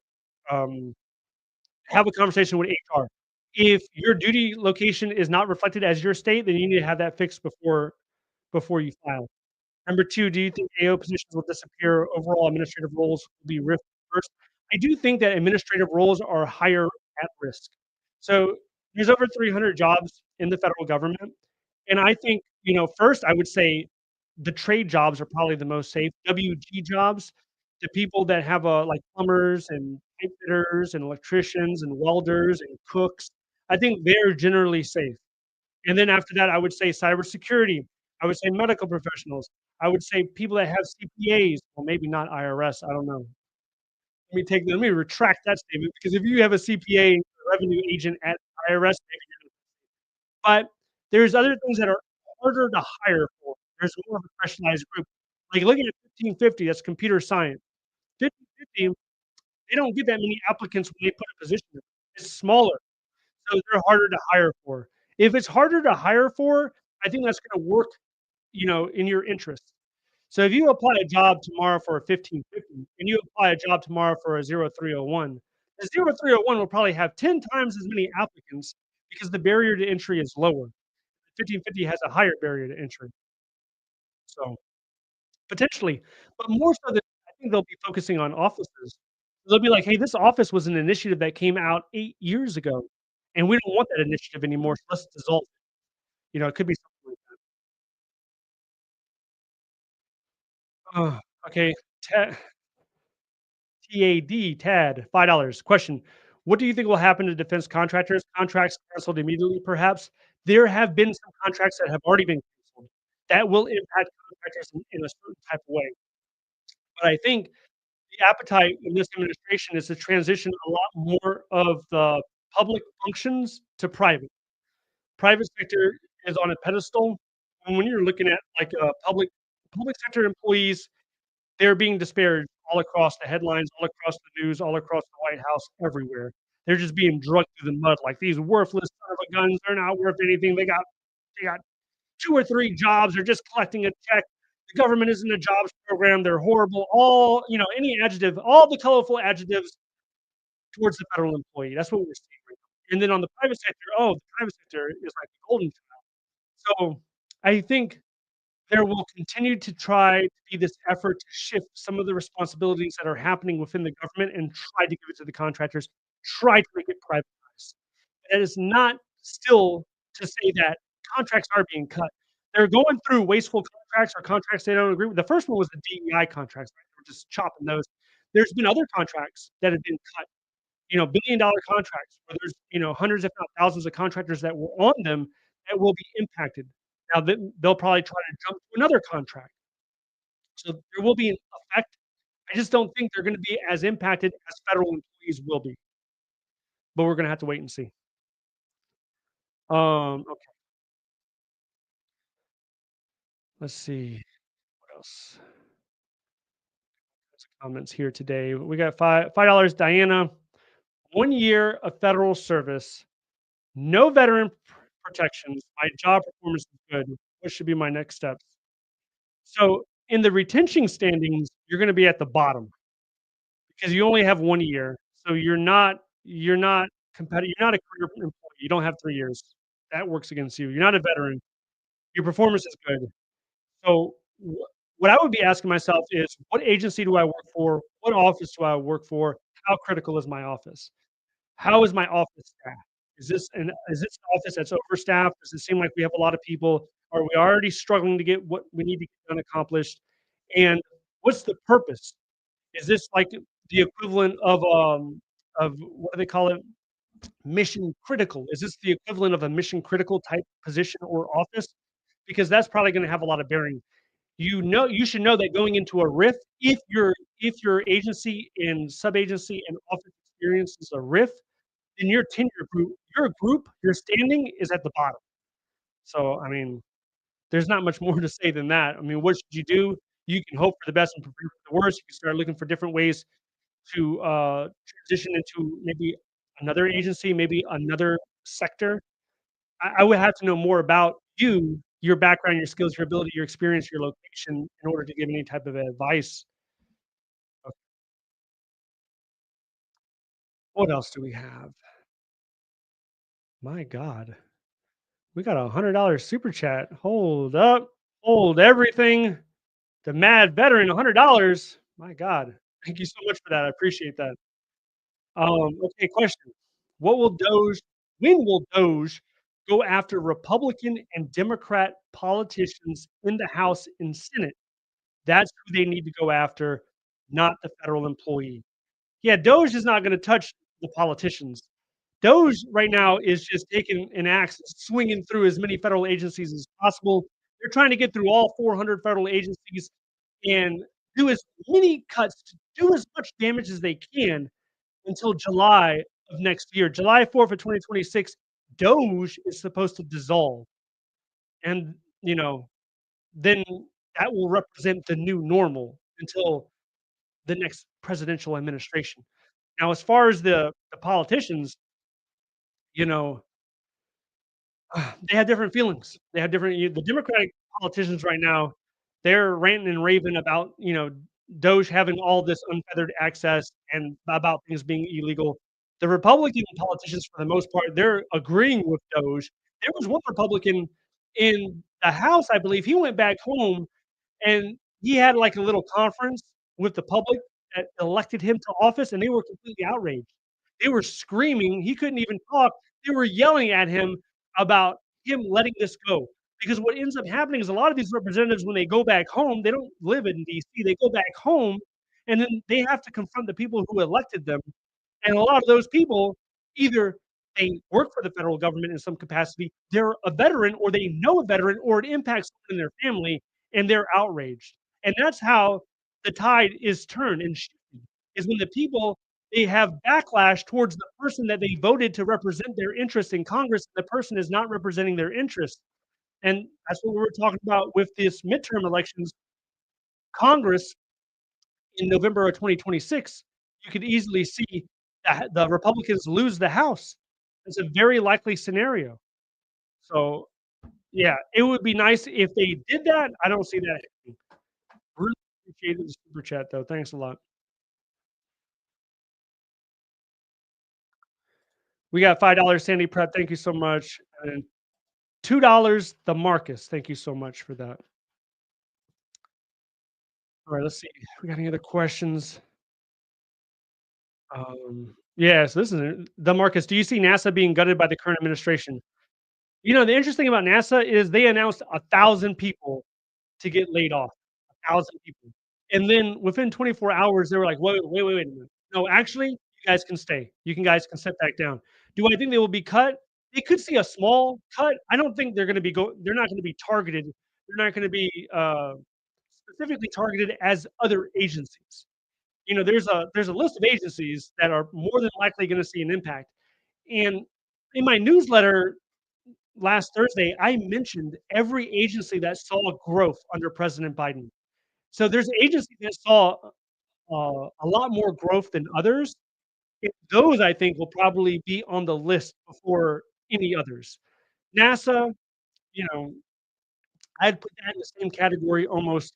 um have a conversation with HR. If your duty location is not reflected as your state, then you need to have that fixed before you file. Number 2, do you think AO positions will disappear? Overall administrative roles will be risk first? I do think that administrative roles are higher at risk. So, there's over 300 jobs in the federal government, and I think, first, I would say the trade jobs are probably the most safe. WG jobs, the people that have, like, plumbers and pipe fitters and electricians and welders and cooks, I think they're generally safe. And then after that, I would say cybersecurity. I would say medical professionals. I would say people that have CPAs. Well, maybe not IRS. I don't know. Let me retract that statement because if you have a CPA, revenue agent at IRS, maybe you're, but there's other things that are harder to hire for. There's more of a specialized group. Like looking at 1550, that's computer science. 1550, they don't get that many applicants when they put a position in. It's smaller, so they're harder to hire for. If it's harder to hire for, I think that's gonna work, in your interest. So if you apply a job tomorrow for a 1550 and you apply a job tomorrow for a 0301, the 0301 will probably have 10 times as many applicants because the barrier to entry is lower. 1550 has a higher barrier to entry. So potentially, but more so than I think they'll be focusing on offices. They'll be like, "Hey, this office was an initiative that came out 8 years ago, and we don't want that initiative anymore, so let's dissolve it." It could be something like that. Okay, ta TAD, $5. Question: What do you think will happen to defense contractors? Contracts canceled immediately, perhaps? There have been some contracts that have already been canceled. That will impact contractors in a certain type of way. But I think the appetite in this administration is to transition a lot more of the public functions to private. Private sector is on a pedestal, and when you're looking at, like, public sector employees, they're being disparaged all across the headlines, all across the news, all across the White House, everywhere. They're just being drugged through the mud like these worthless son of a guns, they're not worth anything, they got 2 or 3 jobs, they're just collecting a check. The government isn't a jobs program, they're horrible. Any adjective, all the colorful adjectives towards the federal employee. That's what we're seeing right now. And then on the private sector, the private sector is like the golden child. So I think there will continue to try to be this effort to shift some of the responsibilities that are happening within the government and try to give it to the contractors, try to make it privatized. That is not still to say that contracts are being cut. They're going through wasteful contracts or contracts they don't agree with. The first one was the DEI contracts, right? They were just chopping those. There's been other contracts that have been cut, billion-dollar contracts where there's, hundreds, if not thousands of contractors that were on them that will be impacted. Now, they'll probably try to jump to another contract. So there will be an effect. I just don't think they're gonna be as impacted as federal employees will be, but we're gonna have to wait and see. Okay, let's see what else. There's comments here today. We got $5. Diana, 1 year of federal service, no veteran protections. My job performance is good. What should be my next steps? So in the retention standings, you're gonna be at the bottom because you only have 1 year. So you're not competitive. You're not a career employee. You don't have 3 years. That works against you. You're not a veteran. Your performance is good. So what I would be asking myself is, what agency do I work for? What office do I work for? How critical is my office? How is my office staffed? Is this an office that's overstaffed? Does it seem like we have a lot of people? Are we already struggling to get what we need to get done accomplished? And what's the purpose? Is this like the equivalent of what do they call it? Mission critical? Is this the equivalent of a mission critical type position or office? Because that's probably gonna have a lot of bearing. You should know that going into a RIF, if your agency and sub-agency and office experience is a RIF, then your standing is at the bottom. So, I mean, there's not much more to say than that. I mean, what should you do? You can hope for the best and prepare for the worst. You can start looking for different ways to, transition into maybe another agency, maybe another sector. I would have to know more about you, your background, your skills, your ability, your experience, your location in order to give any type of advice. Okay, what else do we have? My god. We got a $100 super chat. Hold up. Hold everything. The mad veteran, $100. My god. Thank you so much for that. I appreciate that. Okay, question. What will Doge when will Doge go after Republican and Democrat politicians in the House and Senate? That's who they need to go after, not the federal employee. Yeah, Doge is not gonna touch the politicians. DOGE right now is just taking an axe, swinging through as many federal agencies as possible. They're trying to get through all 400 federal agencies and do as many cuts, to do as much damage as they can until July of next year. July 4th of 2026, DOGE is supposed to dissolve. And, then that will represent the new normal until the next presidential administration. Now, as far as the politicians, you know, they have different feelings. They have different the Democratic politicians right now, they're ranting and raving about, DOGE having all this unfeathered access and about things being illegal. The Republican politicians, for the most part, they're agreeing with DOGE. There was one Republican in the House, I believe, he went back home and he had, like, a little conference with the public that elected him to office, and they were completely outraged. They were screaming, he couldn't even talk. They were yelling at him about him letting this go. Because what ends up happening is a lot of these representatives, when they go back home, they don't live in DC, they go back home, and then they have to confront the people who elected them, and a lot of those people, either they work for the federal government in some capacity, they're a veteran, or they know a veteran, or it impacts someone in their family, and they're outraged. And that's how the tide is turned and shifted, is when the people, they have backlash towards the person that they voted to represent their interests in Congress, the person is not representing their interests. And that's what we were talking about with this midterm elections. Congress in November of 2026, you could easily see that the Republicans lose the House. It's a very likely scenario. So, yeah, it would be nice if they did that. I don't see that happening. Really appreciated the super chat, though. Thanks a lot. We got $5 Sandy Prep. Thank you so much. And $2 the Marcus. Thank you so much for that. All right, let's see. We got any other questions? Yes, this is the Marcus. Do you see NASA being gutted by the current administration? The interesting about NASA is they announced 1,000 people to get laid off, 1,000 people. And then within 24 hours, they were like, wait a minute. No, actually, you guys can stay. Guys can sit back down. Do I think they will be cut? They could see a small cut. I don't think they're not gonna be targeted. They're not gonna be specifically targeted as other agencies. There's a list of agencies that are more than likely gonna see an impact. And in my newsletter last Thursday, I mentioned every agency that saw growth under President Biden. So there's agencies that saw a lot more growth than others. And those, I think, will probably be on the list before any others. NASA, you know, I'd put that in the same category almost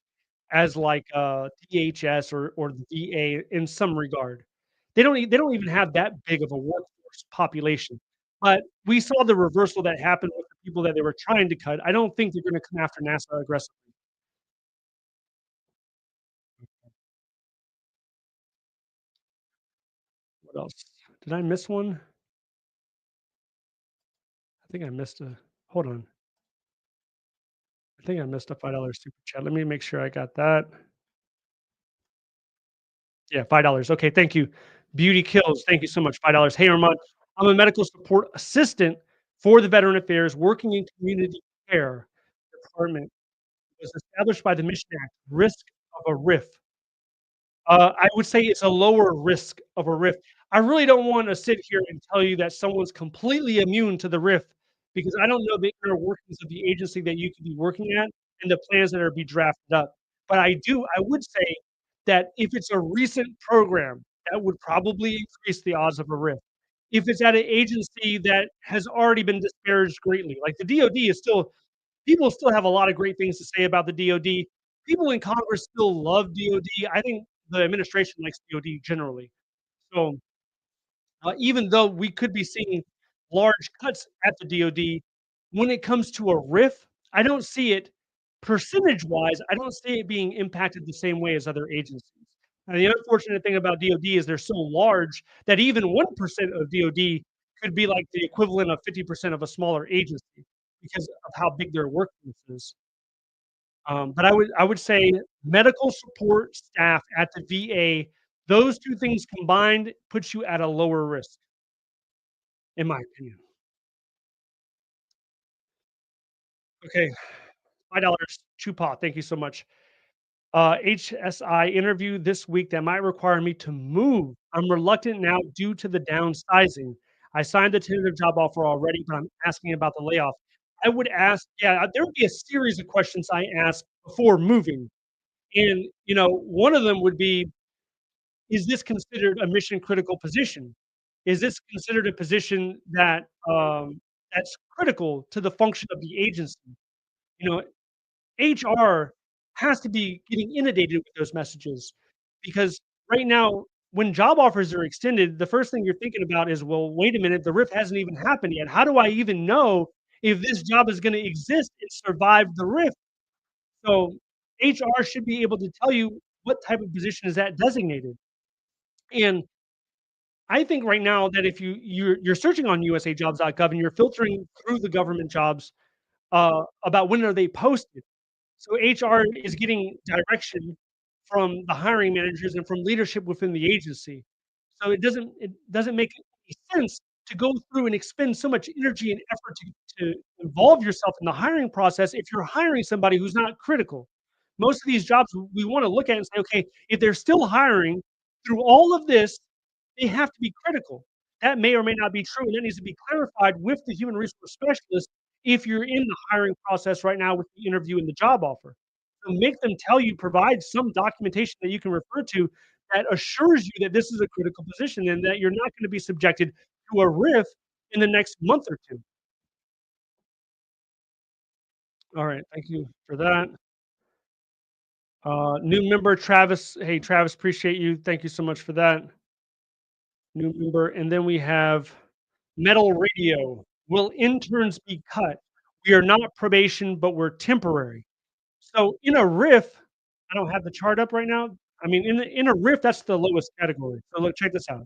as like DHS or the VA in some regard. They don't even have that big of a workforce population. But we saw the reversal that happened with the people that they were trying to cut. I don't think they're gonna come after NASA aggressively. What else? Did I miss one? I think I missed a hold on. I think I missed a $5 super chat. Let me make sure I got that. Yeah, $5. Okay, thank you. Beauty Kills, thank you so much, $5. Hey, Armand, I'm a medical support assistant for the Veteran Affairs working in community care department. It was established by the Mission Act. Risk of a RIF. I would say it's a lower risk of a RIF. I really don't wanna sit here and tell you that someone's completely immune to the RIF because I don't know the inner workings of the agency that you could be working at and the plans that are be drafted up. But I would say that if it's a recent program, that would probably increase the odds of a RIF. If it's at an agency that has already been disparaged greatly, like the DoD is still people still have a lot of great things to say about the DoD. People in Congress still love DoD. I think the administration likes DoD generally. So, even though we could be seeing large cuts at the DoD, when it comes to a RIF, I don't see it percentage-wise, I don't see it being impacted the same way as other agencies. And the unfortunate thing about DoD is they're so large that even 1% of DoD could be like the equivalent of 50% of a smaller agency because of how big their workforce is. But I would say medical support staff at the VA, those 2 things combined puts you at a lower risk. in my opinion. Okay, $5, Chupa, thank you so much. HSI interview this week that might require me to move. I'm reluctant now due to the downsizing. I signed the tentative job offer already, but I'm asking about the layoff. I would ask, yeah, there would be a series of questions I ask before moving. And, one of them would be, is this considered a mission critical position? Is this considered a position that's critical to the function of the agency? You know, HR has to be getting inundated with those messages because right now, when job offers are extended, the first thing you're thinking about is, well, wait a minute, the RIF hasn't even happened yet. How do I even know if this job is going to exist and survive the RIF? So HR should be able to tell you what type of position is that designated. And I think right now that if you're searching on USAJobs.gov and you're filtering through the government jobs about when are they posted. So HR is getting direction from the hiring managers and from leadership within the agency. So it doesn't make any sense to go through and expend so much energy and effort to involve yourself in the hiring process if you're hiring somebody who's not critical. Most of these jobs we want to look at and say, okay, if they're still hiring through all of this, they have to be critical. That may or may not be true, and that needs to be clarified with the human resource specialist if you're in the hiring process right now with the interview and the job offer. So make them tell you, provide some documentation that you can refer to that assures you that this is a critical position and that you're not gonna be subjected to a RIF in the next month or 2. Alright, thank you for that. New member, Travis. Hey, Travis, appreciate you. Thank you so much for that. New member, and then we have Metal Radio. Will interns be cut? We are not probation, but we're temporary. So in a RIF, I don't have the chart up right now. I mean, in a RIF, that's the lowest category. So look, check this out.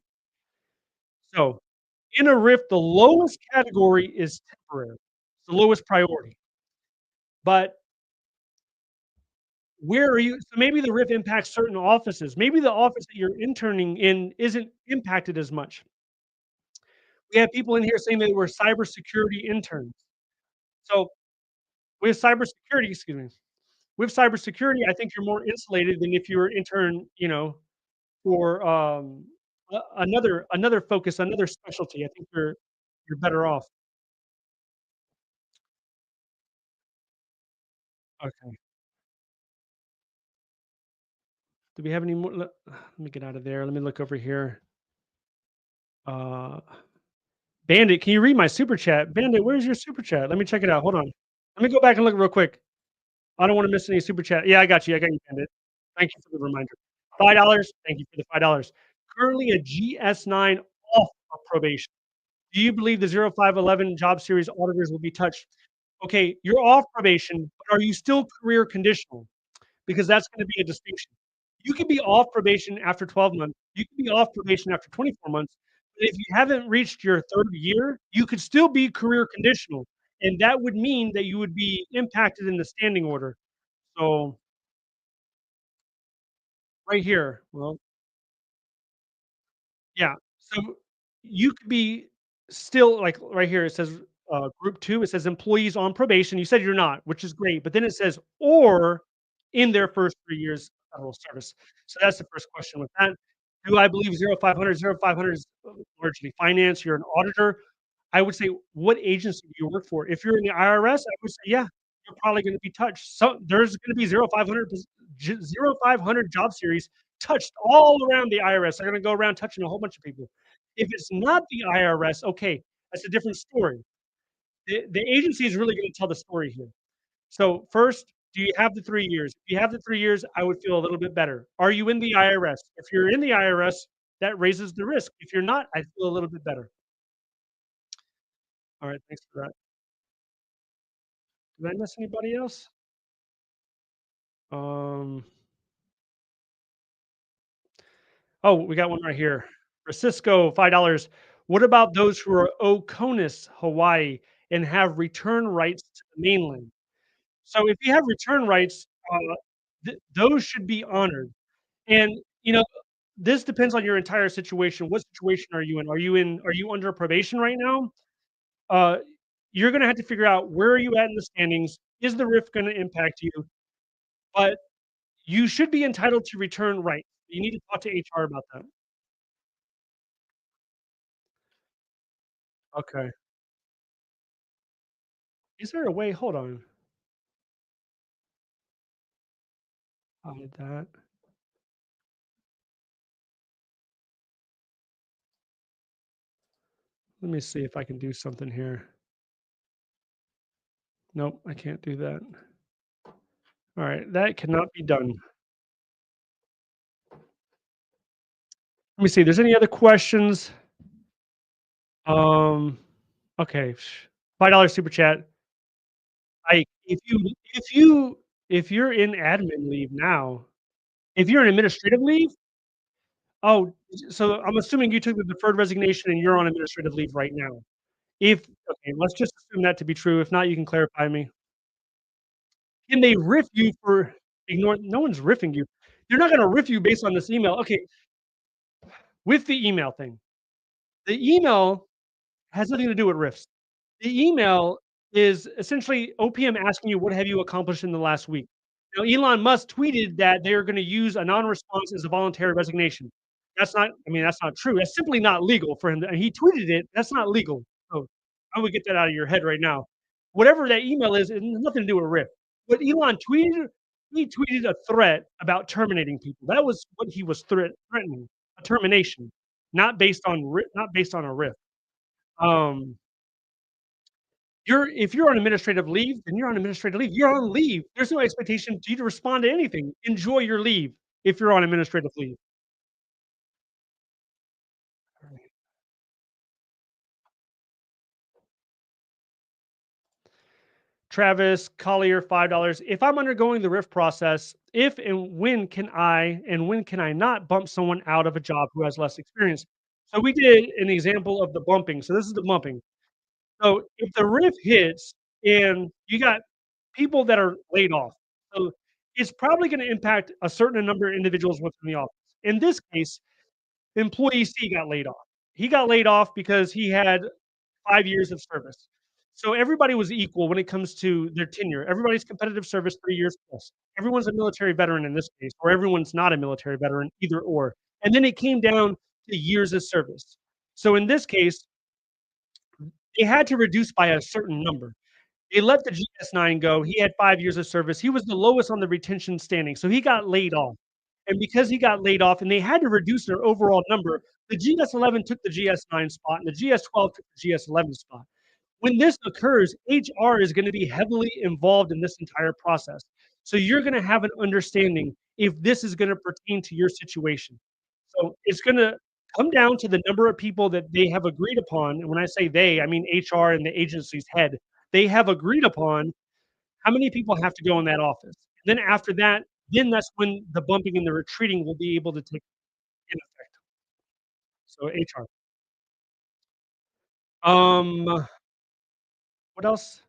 So in a RIF, the lowest category is temporary. It's the lowest priority. But where are you? So maybe the RIF impacts certain offices. Maybe the office that you're interning in isn't impacted as much. We have people in here saying they were cybersecurity interns. So with cybersecurity, excuse me, with cybersecurity, I think you're more insulated than if you were intern, for another focus, another specialty. I think you're better off. Okay. Do we have any more? Let me get out of there. Let me look over here. Uh, Bandit, can you read my super chat? Bandit, where's your super chat? Let me check it out. Hold on. Let me go back and look real quick. I don't want to miss any super chat. Yeah, I got you. I got you, Bandit. Thank you for the reminder. $5. Thank you for the $5. Currently a GS9 off of probation. Do you believe the 0511 job series auditors will be touched? Okay, you're off probation, but are you still career conditional? Because that's gonna be a distinction. You can be off probation after 12 months, you can be off probation after 24 months, but if you haven't reached your 3rd year, you could still be career conditional, and that would mean that you would be impacted in the standing order. So, right here, well, yeah. So you could be still like right here, it says group two, it says employees on probation. You said you're not, which is great. But then it says or in their first 3 years of federal service. So that's the first question with that. Do I believe 0500? 0500 is largely finance. You're an auditor. I would say, what agency do you work for? If you're in the IRS, I would say, yeah, you're probably going to be touched. So there's going to be 0500, 0500 job series touched all around the IRS. They're going to go around touching a whole bunch of people. If it's not the IRS, okay, that's a different story. The agency is really going to tell the story here. So first, do you have the 3 years? If you have the 3 years, I would feel a little bit better. Are you in the IRS? If you're in the IRS, that raises the risk. If you're not, I feel a little bit better. All right, thanks for that. Did I miss anybody else? Um, oh, we got one right here. Francisco, $5. What about those who are Oconus, Hawaii, and have return rights to the mainland? So if you have return rights, those should be honored. And, this depends on your entire situation. What situation are you in? Are you under probation right now? Uh, you're gonna have to figure out where are you at in the standings? Is the RIF gonna impact you? But you should be entitled to return rights. You need to talk to HR about that. Okay. Is there a way hold on. Hide that. Let me see if I can do something here. Nope, I can't do that. Alright, that cannot be done. Let me see, there's any other questions? Um, okay. $5 super chat. I if you're in admin leave now, if you're in administrative leave oh, so I'm assuming you took the deferred resignation and you're on administrative leave right now. If okay, let's just assume that to be true. If not, you can clarify me. Can they RIF you for ignore no one's riffing you. They're not gonna RIF you based on this email. Okay, with the email thing. The email has nothing to do with RIFs. The email is essentially OPM asking you, "What have you accomplished in the last week?" Now, Elon Musk tweeted that they are gonna use a non-response as a voluntary resignation. That's not I mean, that's not true. That's simply not legal for him to and he tweeted it. That's not legal. So, I would get that out of your head right now. Whatever that email is, it has nothing to do with RIF. What Elon tweeted, he tweeted a threat about terminating people. That was what he was threatening, a termination, not based on a RIF. Um you're if you're on administrative leave, then you're on administrative leave. You're on leave. There's no expectation to you to respond to anything. Enjoy your leave if you're on administrative leave. Travis Collier, $5. If I'm undergoing the RIF process, if and when can I not bump someone out of a job who has less experience? So we did an example of the bumping. So this is the bumping. So if the RIF hits and you got people that are laid off, so it's probably going to impact a certain number of individuals within the office. In this case, employee C got laid off. He got laid off because he had 5 years of service. So everybody was equal when it comes to their tenure. Everybody's competitive service 3 years plus. Everyone's a military veteran in this case, or everyone's not a military veteran, either or. And then it came down to years of service. So in this case, they had to reduce by a certain number. They let the GS9 go. He had 5 years of service. He was the lowest on the retention standing, so he got laid off. And because he got laid off and they had to reduce their overall number, the GS11 took the GS9 spot and the GS12 took the GS11 spot. When this occurs, HR is gonna be heavily involved in this entire process. So you're gonna have an understanding if this is gonna pertain to your situation. So it's gonna come down to the number of people that they have agreed upon, and when I say they, I mean HR and the agency's head. They have agreed upon how many people have to go in that office. Then after that, then that's when the bumping and the retreating will be able to take in effect. So HR. Um, what else?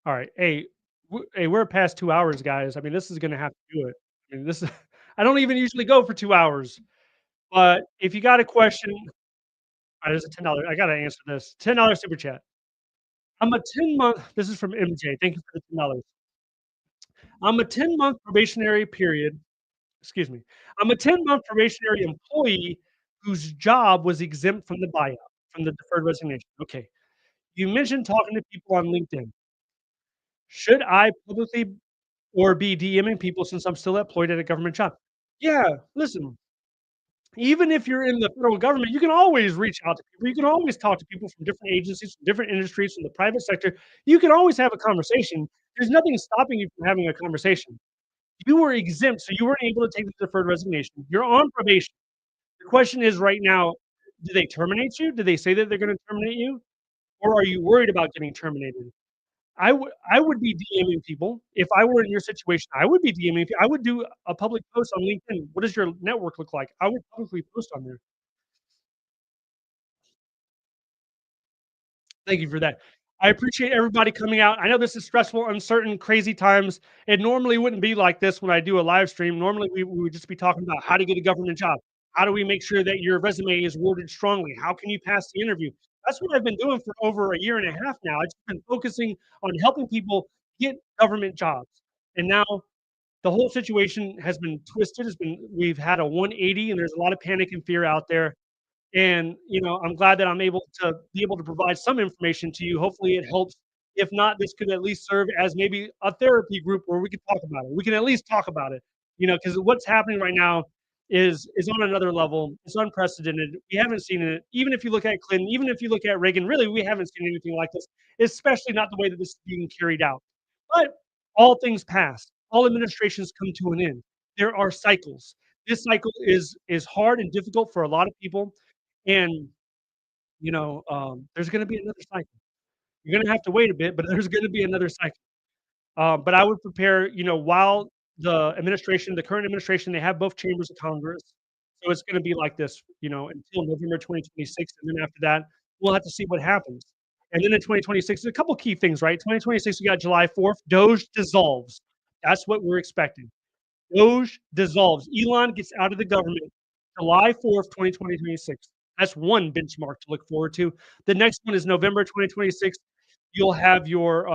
All right. Hey, we're past 2 hours, guys. I mean, this is gonna have to do it. I mean, this is I don't even usually go for 2 hours, but if you got a question there's a $10 I gotta answer this. $10 super chat. I'm a 10-month this is from MJ. Thank you for the $10. I'm a 10-month probationary period excuse me. I'm a 10-month probationary employee whose job was exempt from the buyout, from the deferred resignation. Okay. You mentioned talking to people on LinkedIn. Should I publicly or be DMing people since I'm still employed at a government job? Yeah, listen, even if you're in the federal government, you can always reach out to people. You can always talk to people from different agencies, from different industries, from the private sector. You can always have a conversation. There's nothing stopping you from having a conversation. You were exempt, so you weren't able to take the deferred resignation. You're on probation. The question is right now, do they terminate you? Do they say that they're gonna terminate you? Or are you worried about getting terminated? I would be DMing people. If I were in your situation, I would be DMing I would do a public post on LinkedIn. What does your network look like? I would publicly post on there. Thank you for that. I appreciate everybody coming out. I know this is stressful, uncertain, crazy times. It normally wouldn't be like this when I do a live stream. Normally, we would just be talking about how to get a government job. How do we make sure that your resume is worded strongly? How can you pass the interview? That's what I've been doing for over a year and a half now. I've just been focusing on helping people get government jobs. And now the whole situation has been twisted. We've had a 180, and there's a lot of panic and fear out there. And, I'm glad that I'm able to provide some information to you. Hopefully it helps. If not, this could at least serve as maybe a therapy group where we can talk about it. We can at least talk about it, because what's happening right now is on another level. It's unprecedented. We haven't seen it. Even if you look at Clinton, even if you look at Reagan, really, we haven't seen anything like this, especially not the way that this is being carried out. But all things pass. All administrations come to an end. There are cycles. This cycle is hard and difficult for a lot of people, and, there's gonna be another cycle. You're gonna have to wait a bit, but there's gonna be another cycle. But I would prepare, while the current administration, they have both chambers of Congress, so it's gonna be like this, until November 2026, and then after that, we'll have to see what happens. And then in 2026, there's a couple key things, right? 2026, we got July 4th, DOGE dissolves. That's what we're expecting. DOGE dissolves. Elon gets out of the government July 4th, 2026. That's one benchmark to look forward to. The next one is November 2026. You'll have your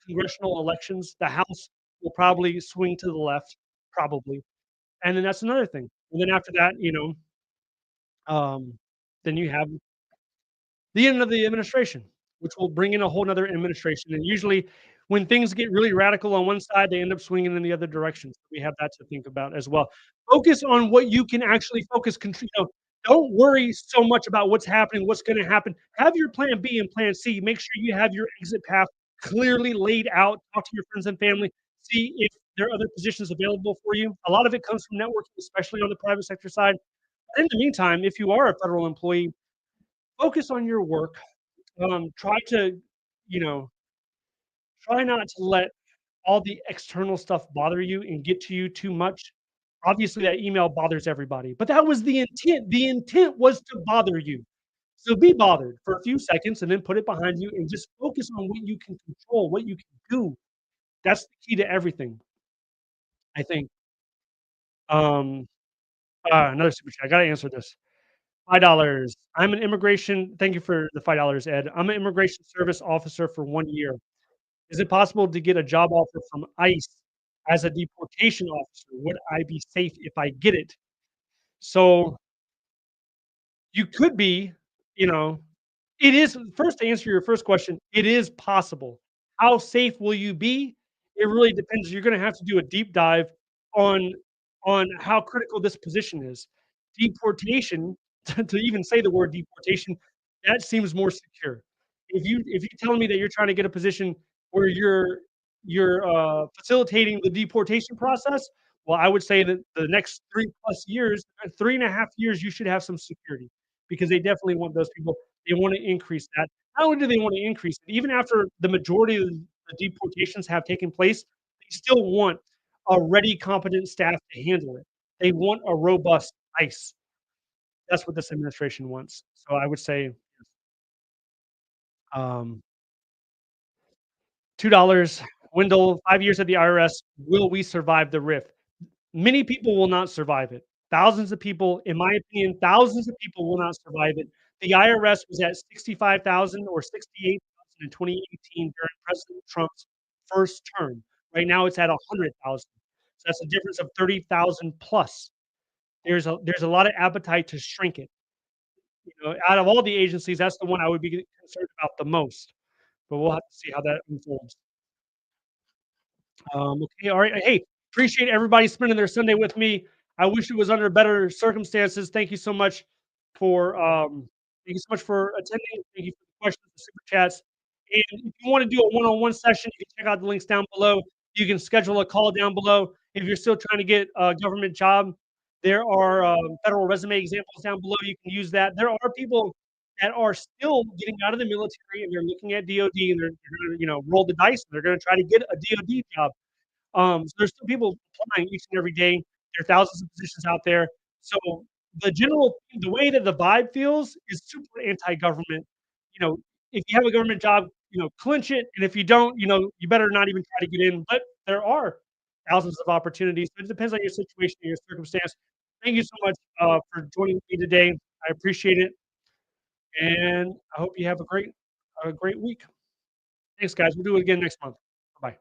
congressional elections. The House will probably swing to the left, probably. And then that's another thing. And then after that, then you have the end of the administration, which will bring in a whole nother administration. And usually, when things get really radical on one side, they end up swinging in the other direction. So we have that to think about as well. Focus on what you can actually focus. Don't worry so much about what's happening, what's going to happen. Have your plan B and plan C. Make sure you have your exit path clearly laid out. Talk to your friends and family. See if there are other positions available for you. A lot of it comes from networking, especially on the private sector side. In the meantime, if you are a federal employee, focus on your work. Try to, you know, try not to let all the external stuff bother you and get to you too much. Obviously, that email bothers everybody, but that was the intent. The intent was to bother you. So be bothered for a few seconds and then put it behind you and just focus on what you can control, what you can do. That's the key to everything, I think. Um, Another super chat. I gotta answer this. $5. I'm an immigration. Thank you for the $5, Ed. I'm an immigration service officer for 1 year. Is it possible to get a job offer from ICE as a deportation officer? Would I be safe if I get it? So you could be, you know, it is first to answer your first question, it is possible. How safe will you be? It really depends. You're gonna have to do a deep dive on how critical this position is. Deportation, to even say the word deportation, that seems more secure. If you tell me that you're trying to get a position where you're facilitating the deportation process, well, I would say that the next 3 plus years, 3.5 years, you should have some security because they definitely want those people. They want to increase that. Not only do they want to increase it, even after the majority of the deportations have taken place, they still want a ready, competent staff to handle it. They want a robust ICE. That's what this administration wants. So I would say, um, $2. Wendell, 5 years at the IRS. Will we survive the RIF? Many people will not survive it. Thousands of people, in my opinion, thousands of people will not survive it. The IRS was at 65,000 or 68,000 in 2018 during President Trump's first term. Right now, it's at 100,000. So that's a difference of 30,000 plus. There's a lot of appetite to shrink it. Out of all the agencies, that's the one I would be concerned about the most. But we'll have to see how that unfolds. Okay, all right. Hey, appreciate everybody spending their Sunday with me. I wish it was under better circumstances. For thank you so much for attending. Thank you for the questions, the super chats. And if you want to do a one-on-one session, you can check out the links down below. You can schedule a call down below. If you're still trying to get a government job, there are federal resume examples down below. You can use that. There are people that are still getting out of the military and they're looking at DoD and they're going to roll the dice and they're going to try to get a DoD job. So there's still people applying each and every day. There are thousands of positions out there. So the way that the vibe feels is super anti-government. You know, if you have a government job, clinch it, and if you don't, you better not even try to get in, but there are thousands of opportunities, but it depends on your situation and your circumstance. Thank you so much, for joining me today. I appreciate it, and I hope you have a great week. Thanks, guys. We'll do it again next month. Bye.